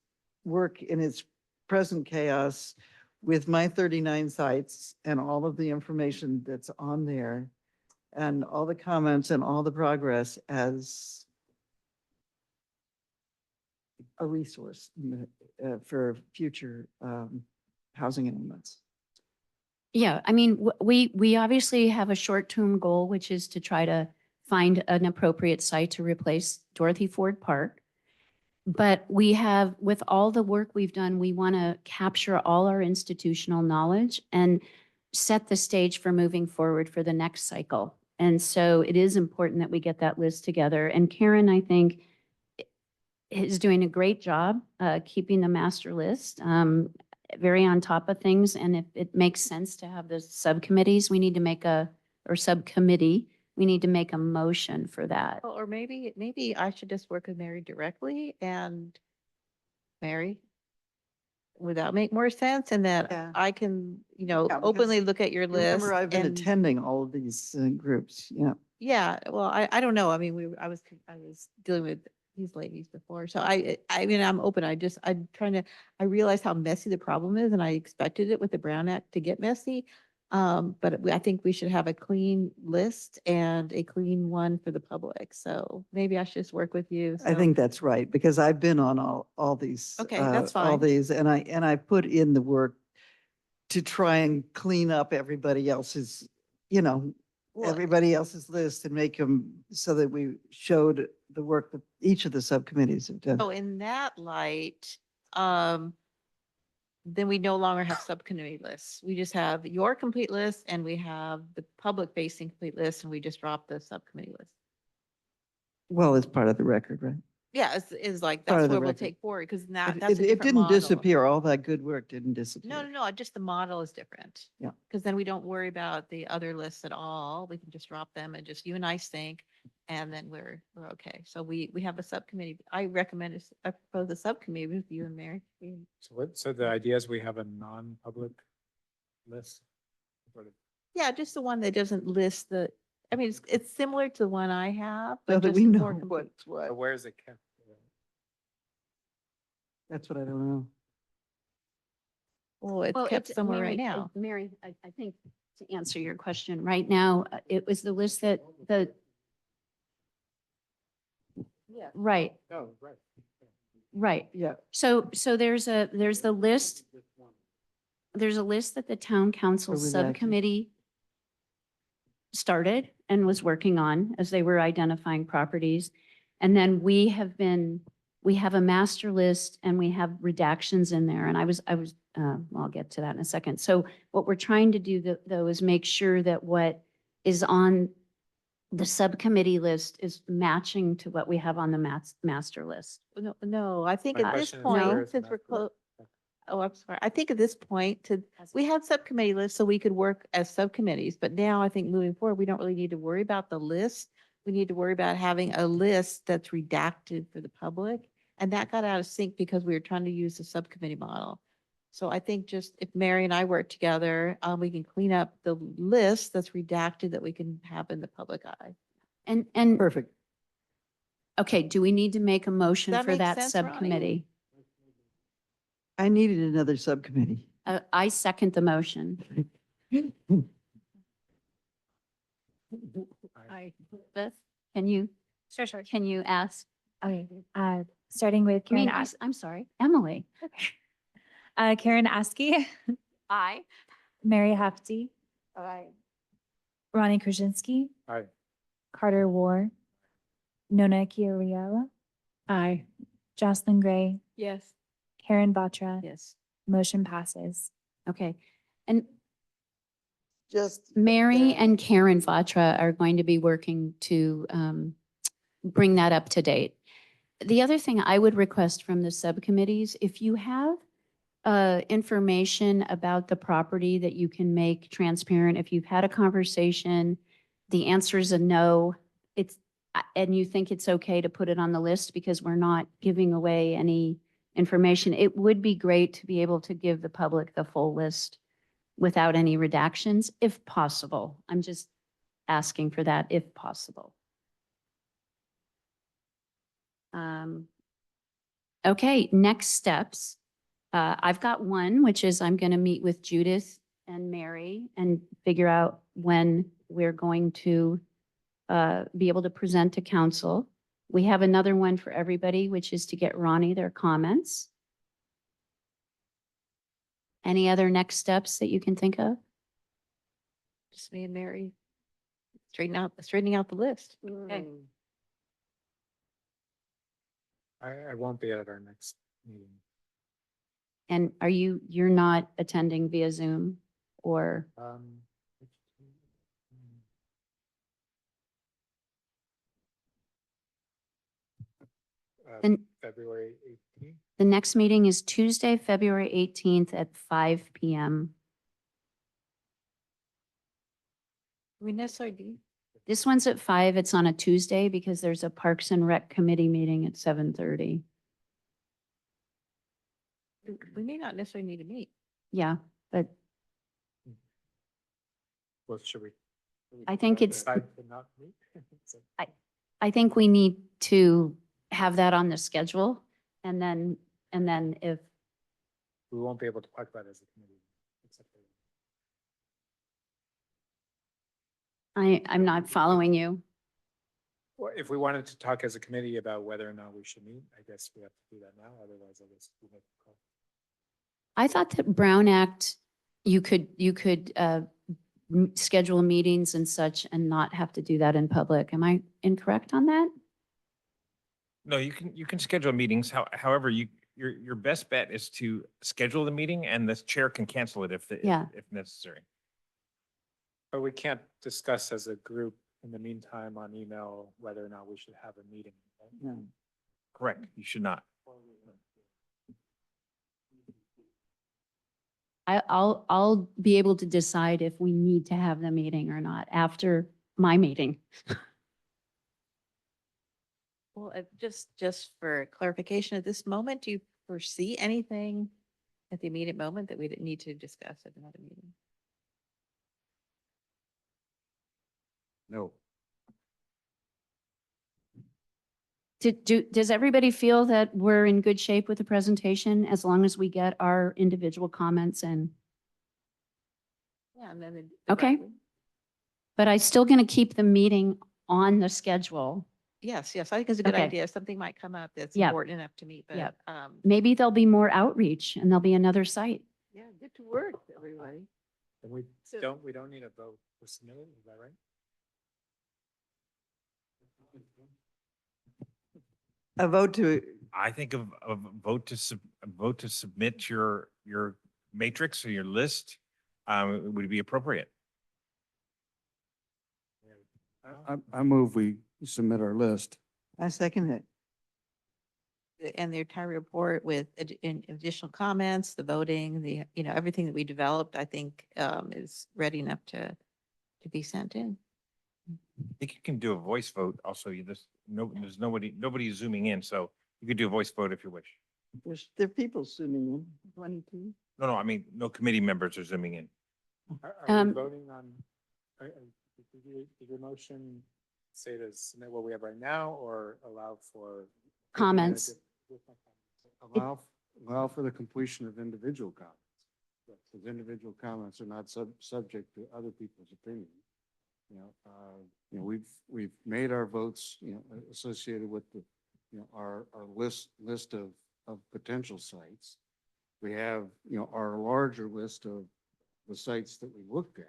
work in its present chaos with my 39 sites and all of the information that's on there and all the comments and all the progress as a resource for future housing elements. Yeah, I mean, we obviously have a short-term goal, which is to try to find an appropriate site to replace Dorothy Ford Park. But we have, with all the work we've done, we want to capture all our institutional knowledge and set the stage for moving forward for the next cycle. And so it is important that we get that list together. And Karen, I think, is doing a great job keeping the master list, very on top of things. And if it makes sense to have the subcommittees, we need to make or subcommittee, we need to make a motion for that. Or maybe I should just work with Mary directly, and Mary, would that make more sense? And that Yeah. I can, Yeah, because openly look at your list. Remember, I've been and- attending all of these groups, yeah. Yeah, well, I don't know. I mean, I was dealing with these ladies before. So I mean, I'm open. I realize how messy the problem is, and I expected it with the Brown Act to get messy. But I think we should have a clean list and a clean one for the public. So maybe I should just work with you. I So- think that's right, because I've been on all these. Okay, that's All fine. these, and I put in the work to try and clean up everybody else's, Well, everybody else's list and make them so that we showed the work that each of the subcommittees have done. So in that light, then we no longer have subcommittee lists. We just have your complete list and we have the public facing complete list, and we just drop the subcommittee list. Well, it's part of the record, right? Yeah, it's like, Part that's of the where we'll record. take forward, because now It- that's a It different didn't model. disappear. All that good work didn't disappear. No, just the model is different. Yeah. Because then we don't worry about the other lists at all. We can just drop them and just you and I sync, and then we're okay. So we have a subcommittee. I propose a subcommittee with you and Mary. So the idea is we have a non-public list? Sort of. Yeah, just the one that doesn't list I mean, it's similar to the one I have, So but that just we know more complete. what's But what. where is it kept? That's what I don't know. Well, it's Well, kept it's- somewhere right Mary, now. Mary, I think to answer your question, right now, it was the list that Yeah. right, Oh, right. right. Yeah. So there's the list, there's a list that the town council For redacted. subcommittee started and was working on as they were identifying properties. And then we have a master list and we have redactions in there. And I'll get to that in a second. So what we're trying to do though is make sure that what is on the subcommittee list is matching to what we have on the master list. No, I think My at this question is, where point, is since we're master close. list? Oh, I'm sorry. I think at this point we had subcommittee lists so we could work as subcommittees, but now I think moving forward, we don't really need to worry about the list. We need to worry about having a list that's redacted for the public. And that got out of sync because we were trying to use the subcommittee model. So I think just if Mary and I work together, we can clean up the list that's redacted that we can have in the public eye. And, Perfect. okay, do we need to make a motion That for make that sense, Ronnie? subcommittee? I needed another subcommittee. I second the motion. Beth, can you, Sure. can you ask? Okay, starting with I mean, Karen, I'm sorry, Emily. Karen Askey, Aye. Mary Hefty, Aye. Ronnie Krasinski, Aye. Carter Ward, Nona Kioriela, Aye. Jocelyn Gray, Yes. Karen Batra. Yes. Motion passes. Okay, and Just. Mary and Karen Vatra are going to be working to bring that up to date. The other thing I would request from the subcommittees, if you have information about the property that you can make transparent, if you've had a conversation, the answer is a no, and you think it's okay to put it on the list because we're not giving away any information, it would be great to be able to give the public the full list without any redactions, if possible. I'm just asking for that if possible. Okay, next steps. I've got one, which is I'm going to meet with Judith and Mary and figure out when we're going to be able to present to council. We have another one for everybody, which is to get Ronnie their comments. Any other next steps that you can think of? Just me and Mary straightening out the list. Okay. I won't be at our next meeting. And you're not attending via Zoom or? Then- February 18th. The next meeting is Tuesday, February 18th at 5 PM. We necessarily do. This one's at 5. It's on a Tuesday because there's a Parks and Rec Committee meeting at 7:30. We may not necessarily need to meet. Yeah, but Well, should we? I think it's- decide to not meet? So- I think we need to have that on the schedule. And then if, We won't be able to talk about it as a committee. except for- I'm not following you. Well, if we wanted to talk as a committee about whether or not we should meet, I guess we have to do that now. Otherwise, I guess we make a call. I thought that Brown Act, you could schedule meetings and such and not have to do that in public. Am I incorrect on that? No, you can schedule meetings. However, your best bet is to schedule the meeting and the chair can cancel it Yeah. if necessary. But we can't discuss as a group in the meantime on email whether or not we should have a meeting. right? No. Correct. You should not. I'll be able to decide if we need to have the meeting or not after my meeting. Well, just for clarification at this moment, do you foresee anything at the immediate moment that we didn't need to discuss at another meeting? No. Does everybody feel that we're in good shape with the presentation as long as we get our individual comments in? Yeah, and then. Okay. But I'm still going to keep the meeting on the schedule. Yes, I think it's a good Okay. idea. Something might come up that's Yep. important enough to meet, but, Yep. um, Maybe there'll be more outreach and there'll be another site. yeah, get to work, everybody. And we So- don't need a vote for submitting, is that right? A vote to, I think of a vote to submit your matrix or your list would be appropriate. I move we submit our list. I second it. And the entire report with additional comments, the voting, everything that we developed, I think, is ready enough to be sent in. I think you can do a voice vote also. There's nobody zooming in, so You could do a voice vote if you wish. There are people zooming in, 22. No, I mean, no committee members are zooming in. Are we Um, voting on, did your motion say to submit what we have right now or allow for? Comments. Allow for the completion of individual comments. Because individual comments are not subject to other people's opinion. We've made our votes, associated with the, our list of potential sites. We have, our larger list of the sites that we looked at.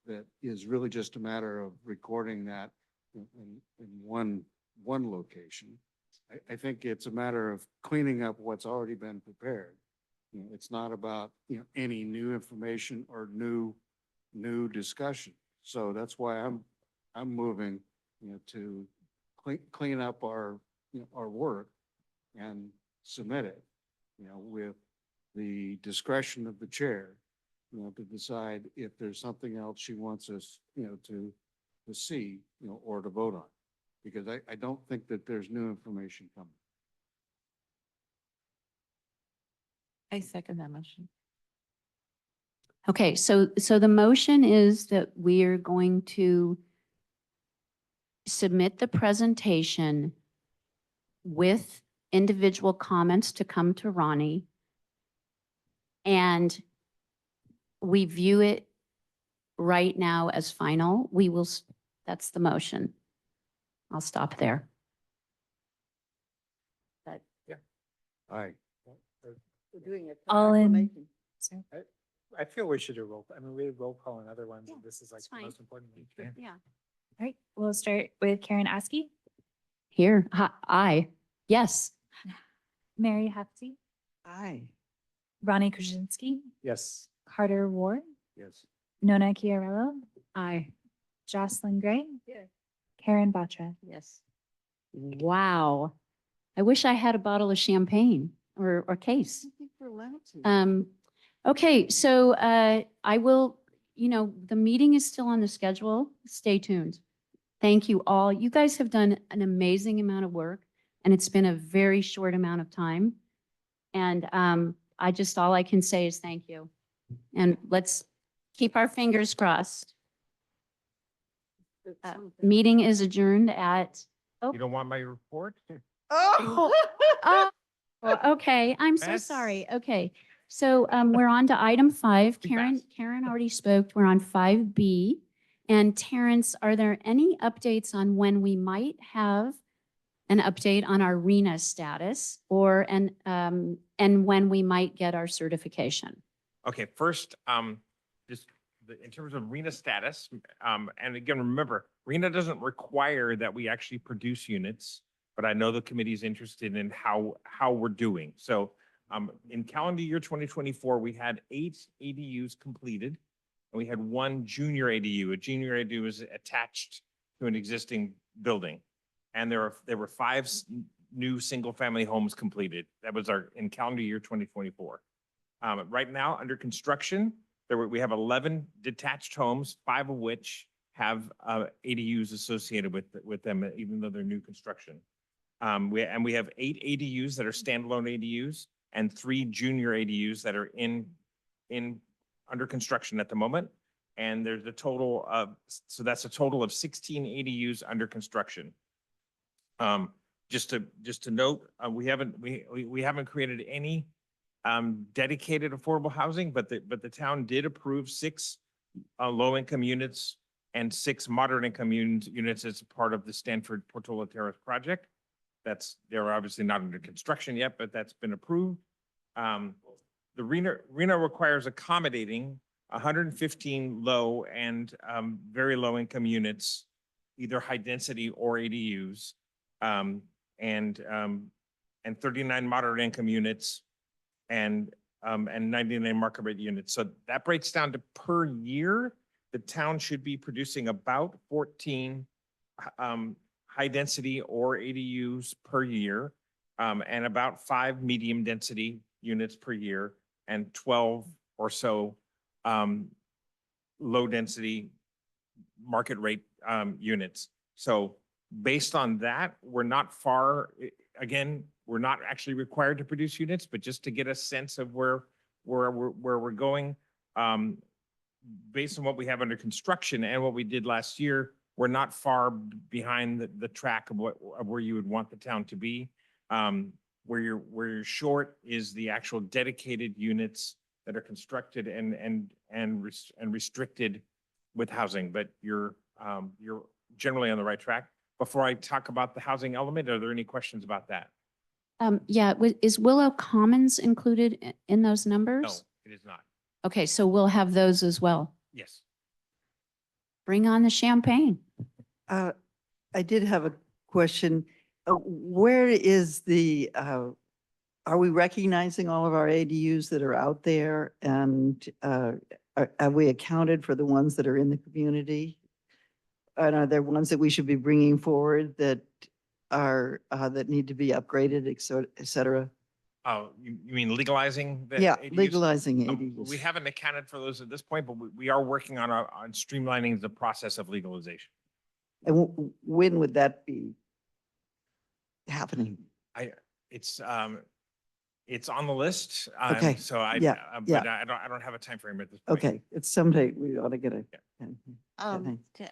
That is really just a matter of recording that in one location. I think it's a matter of cleaning up what's already been prepared. It's not about, any new information or new discussion. So that's why I'm moving, to clean up our, our work and submit it, with the discretion of the chair, to decide if there's something else she wants us, to see, or to vote on. Because I don't think that there's new information coming. I second that motion. Okay, so the motion is that we are going to submit the presentation with individual comments to come to Ronnie. And we view it right now as final. We will, that's the motion. I'll stop there. Aye. We're doing it. All in. Sorry. I feel we should do roll, I mean, we had roll call in other ones, and this is like it's the fine. most important one. Yeah. All right, we'll start with Karen Askey, Here, aye, yes. Mary Hefty, Aye. Ronnie Krasinski, Yes. Carter Ward, Yes. Nona Chiarello, Aye. Jocelyn Gray, Yes. Karen Batra. Yes. Wow. I wish I had a bottle of champagne or case. I think we're allowed to. Okay, so I will, the meeting is still on the schedule. Stay tuned. Thank you all. You guys have done an amazing amount of work, and it's been a very short amount of time. And all I can say is thank you. And let's keep our fingers crossed. Meeting is adjourned at, You don't want my report? Oh. oh, okay, I'm so Mess. sorry. Okay. So we're on to item 5. Too Karen fast. already spoke. We're on 5B. And Terrence, are there any updates on when we might have an update on our RENA status or and when we might get our certification? Okay, first, just in terms of RENA status, and again, remember, RENA doesn't require that we actually produce units, but I know the committee is interested in how we're doing. So in calendar year 2024, we had 8 ADUs completed, and we had 1 junior ADU. A junior ADU is attached to an existing building. And there were 5 new single-family homes completed. That was in calendar year 2024. Right now, under construction, we have 11 detached homes, 5 of which have ADUs associated with them, even though they're new construction. We have 8 ADUs that are standalone ADUs and 3 junior ADUs that are under construction at the moment. And there's a total of, so that's a total of 16 ADUs under construction. Just to note, we haven't created any dedicated affordable housing, but the town did approve 6 low-income units and 6 moderate-income units as part of the Stanford Portola Terrace project. They're obviously not under construction yet, but that's been approved. The RENA requires accommodating 115 low and very low-income units, either high density or ADUs, and 39 moderate-income units, and 99 market rate units. So that breaks down to per year, the town should be producing about 14 high density or ADUs per year, and about 5 medium density units per year, and 12 or so low density market rate units. So based on that, we're not far again, we're not actually required to produce units, but just to get a sense of where we're going. Based on what we have under construction and what we did last year, we're not far behind the track of where you would want the town to be. Where you're short is the actual dedicated units that are constructed and restricted with housing, but you're generally on the right track. Before I talk about the housing element, are there any questions about that? Yeah, is Willow Commons included in those numbers? No, it is not. Okay, so we'll have those as well. Yes. Bring on the champagne. I did have a question. Where is the, are we recognizing all of our ADUs that are out there? And have we accounted for the ones that are in the community? And are there ones that we should be bringing forward that are, that need to be upgraded, et cetera? Oh, you mean legalizing? The Yeah, ADUs? legalizing ADUs. We haven't accounted for those at this point, but we are working on streamlining the process of legalization. And when would that be happening? It's on the list. Okay, So I, yeah, but yeah. I don't have a time frame at this point. Okay, it's someday we ought to get a.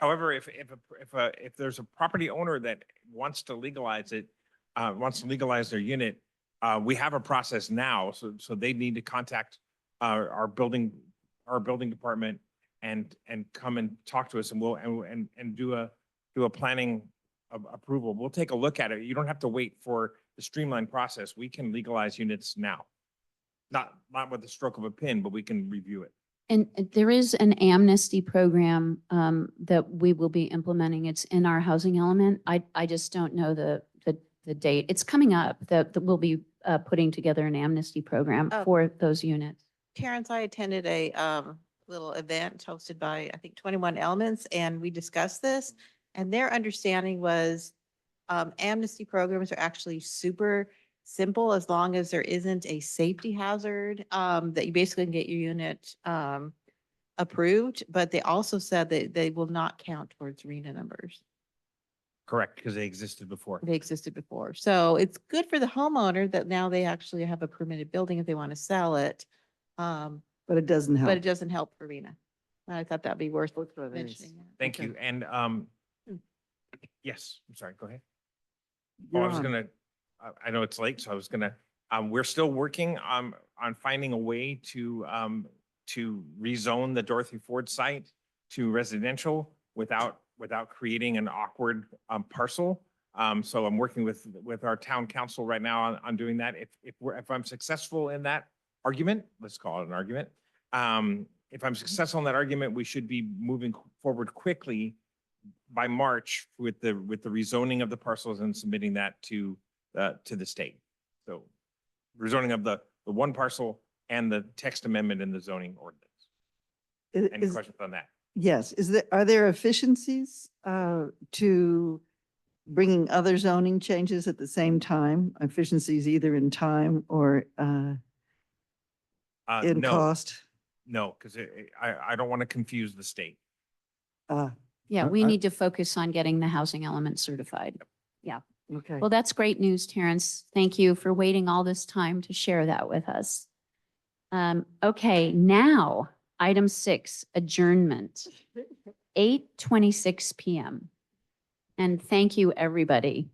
However, if there's a property owner that wants to legalize it, wants to legalize their unit, we have a process now, so they need to contact our building department and come and talk to us, and we'll do a planning approval. We'll take a look at it. You don't have to wait for the streamlined process. We can legalize units now. Not with the stroke of a pen, but we can review it. And there is an amnesty program that we will be implementing. It's in our housing element. I just don't know the date. It's coming up that we'll be putting together an amnesty program Oh. for those units. Terrence, I attended a little event hosted by, I think, 21 Elements, and we discussed this. And their understanding was amnesty programs are actually super simple as long as there isn't a safety hazard, that you basically can get your unit approved. But they also said that they will not count towards RENA numbers. Correct, because they existed before. They existed before. So it's good for the homeowner that now they actually have a permitted building if they want to sell it. But it doesn't help. But it doesn't help for RENA. I thought that'd be worth Both of these. mentioning. that. Thank Okay. you. And yes, I'm sorry, go ahead. Oh, You're I was on. gonna, I know it's late, so I was gonna, we're still working on finding a way to rezone the Dorothy Ford site to residential without creating an awkward parcel. So I'm working with our town council right now on doing that. If I'm successful in that argument, let's call it an argument. If I'm successful in that argument, we should be moving forward quickly by March with the rezoning of the parcels and submitting that to the state. So rezoning of the one parcel and the text amendment in the zoning ordinance. Any questions on that? Yes, are there efficiencies to bringing other zoning changes at the same time? Efficiencies either in time or in No, cost? no, because I don't want to confuse the state. Yeah, we need to focus on getting the housing element certified. Yeah. Okay. Well, that's great news, Terrence. Thank you for waiting all this time to share that with us. Okay, now, item 6, adjournment, 8:26 PM. And thank you, everybody.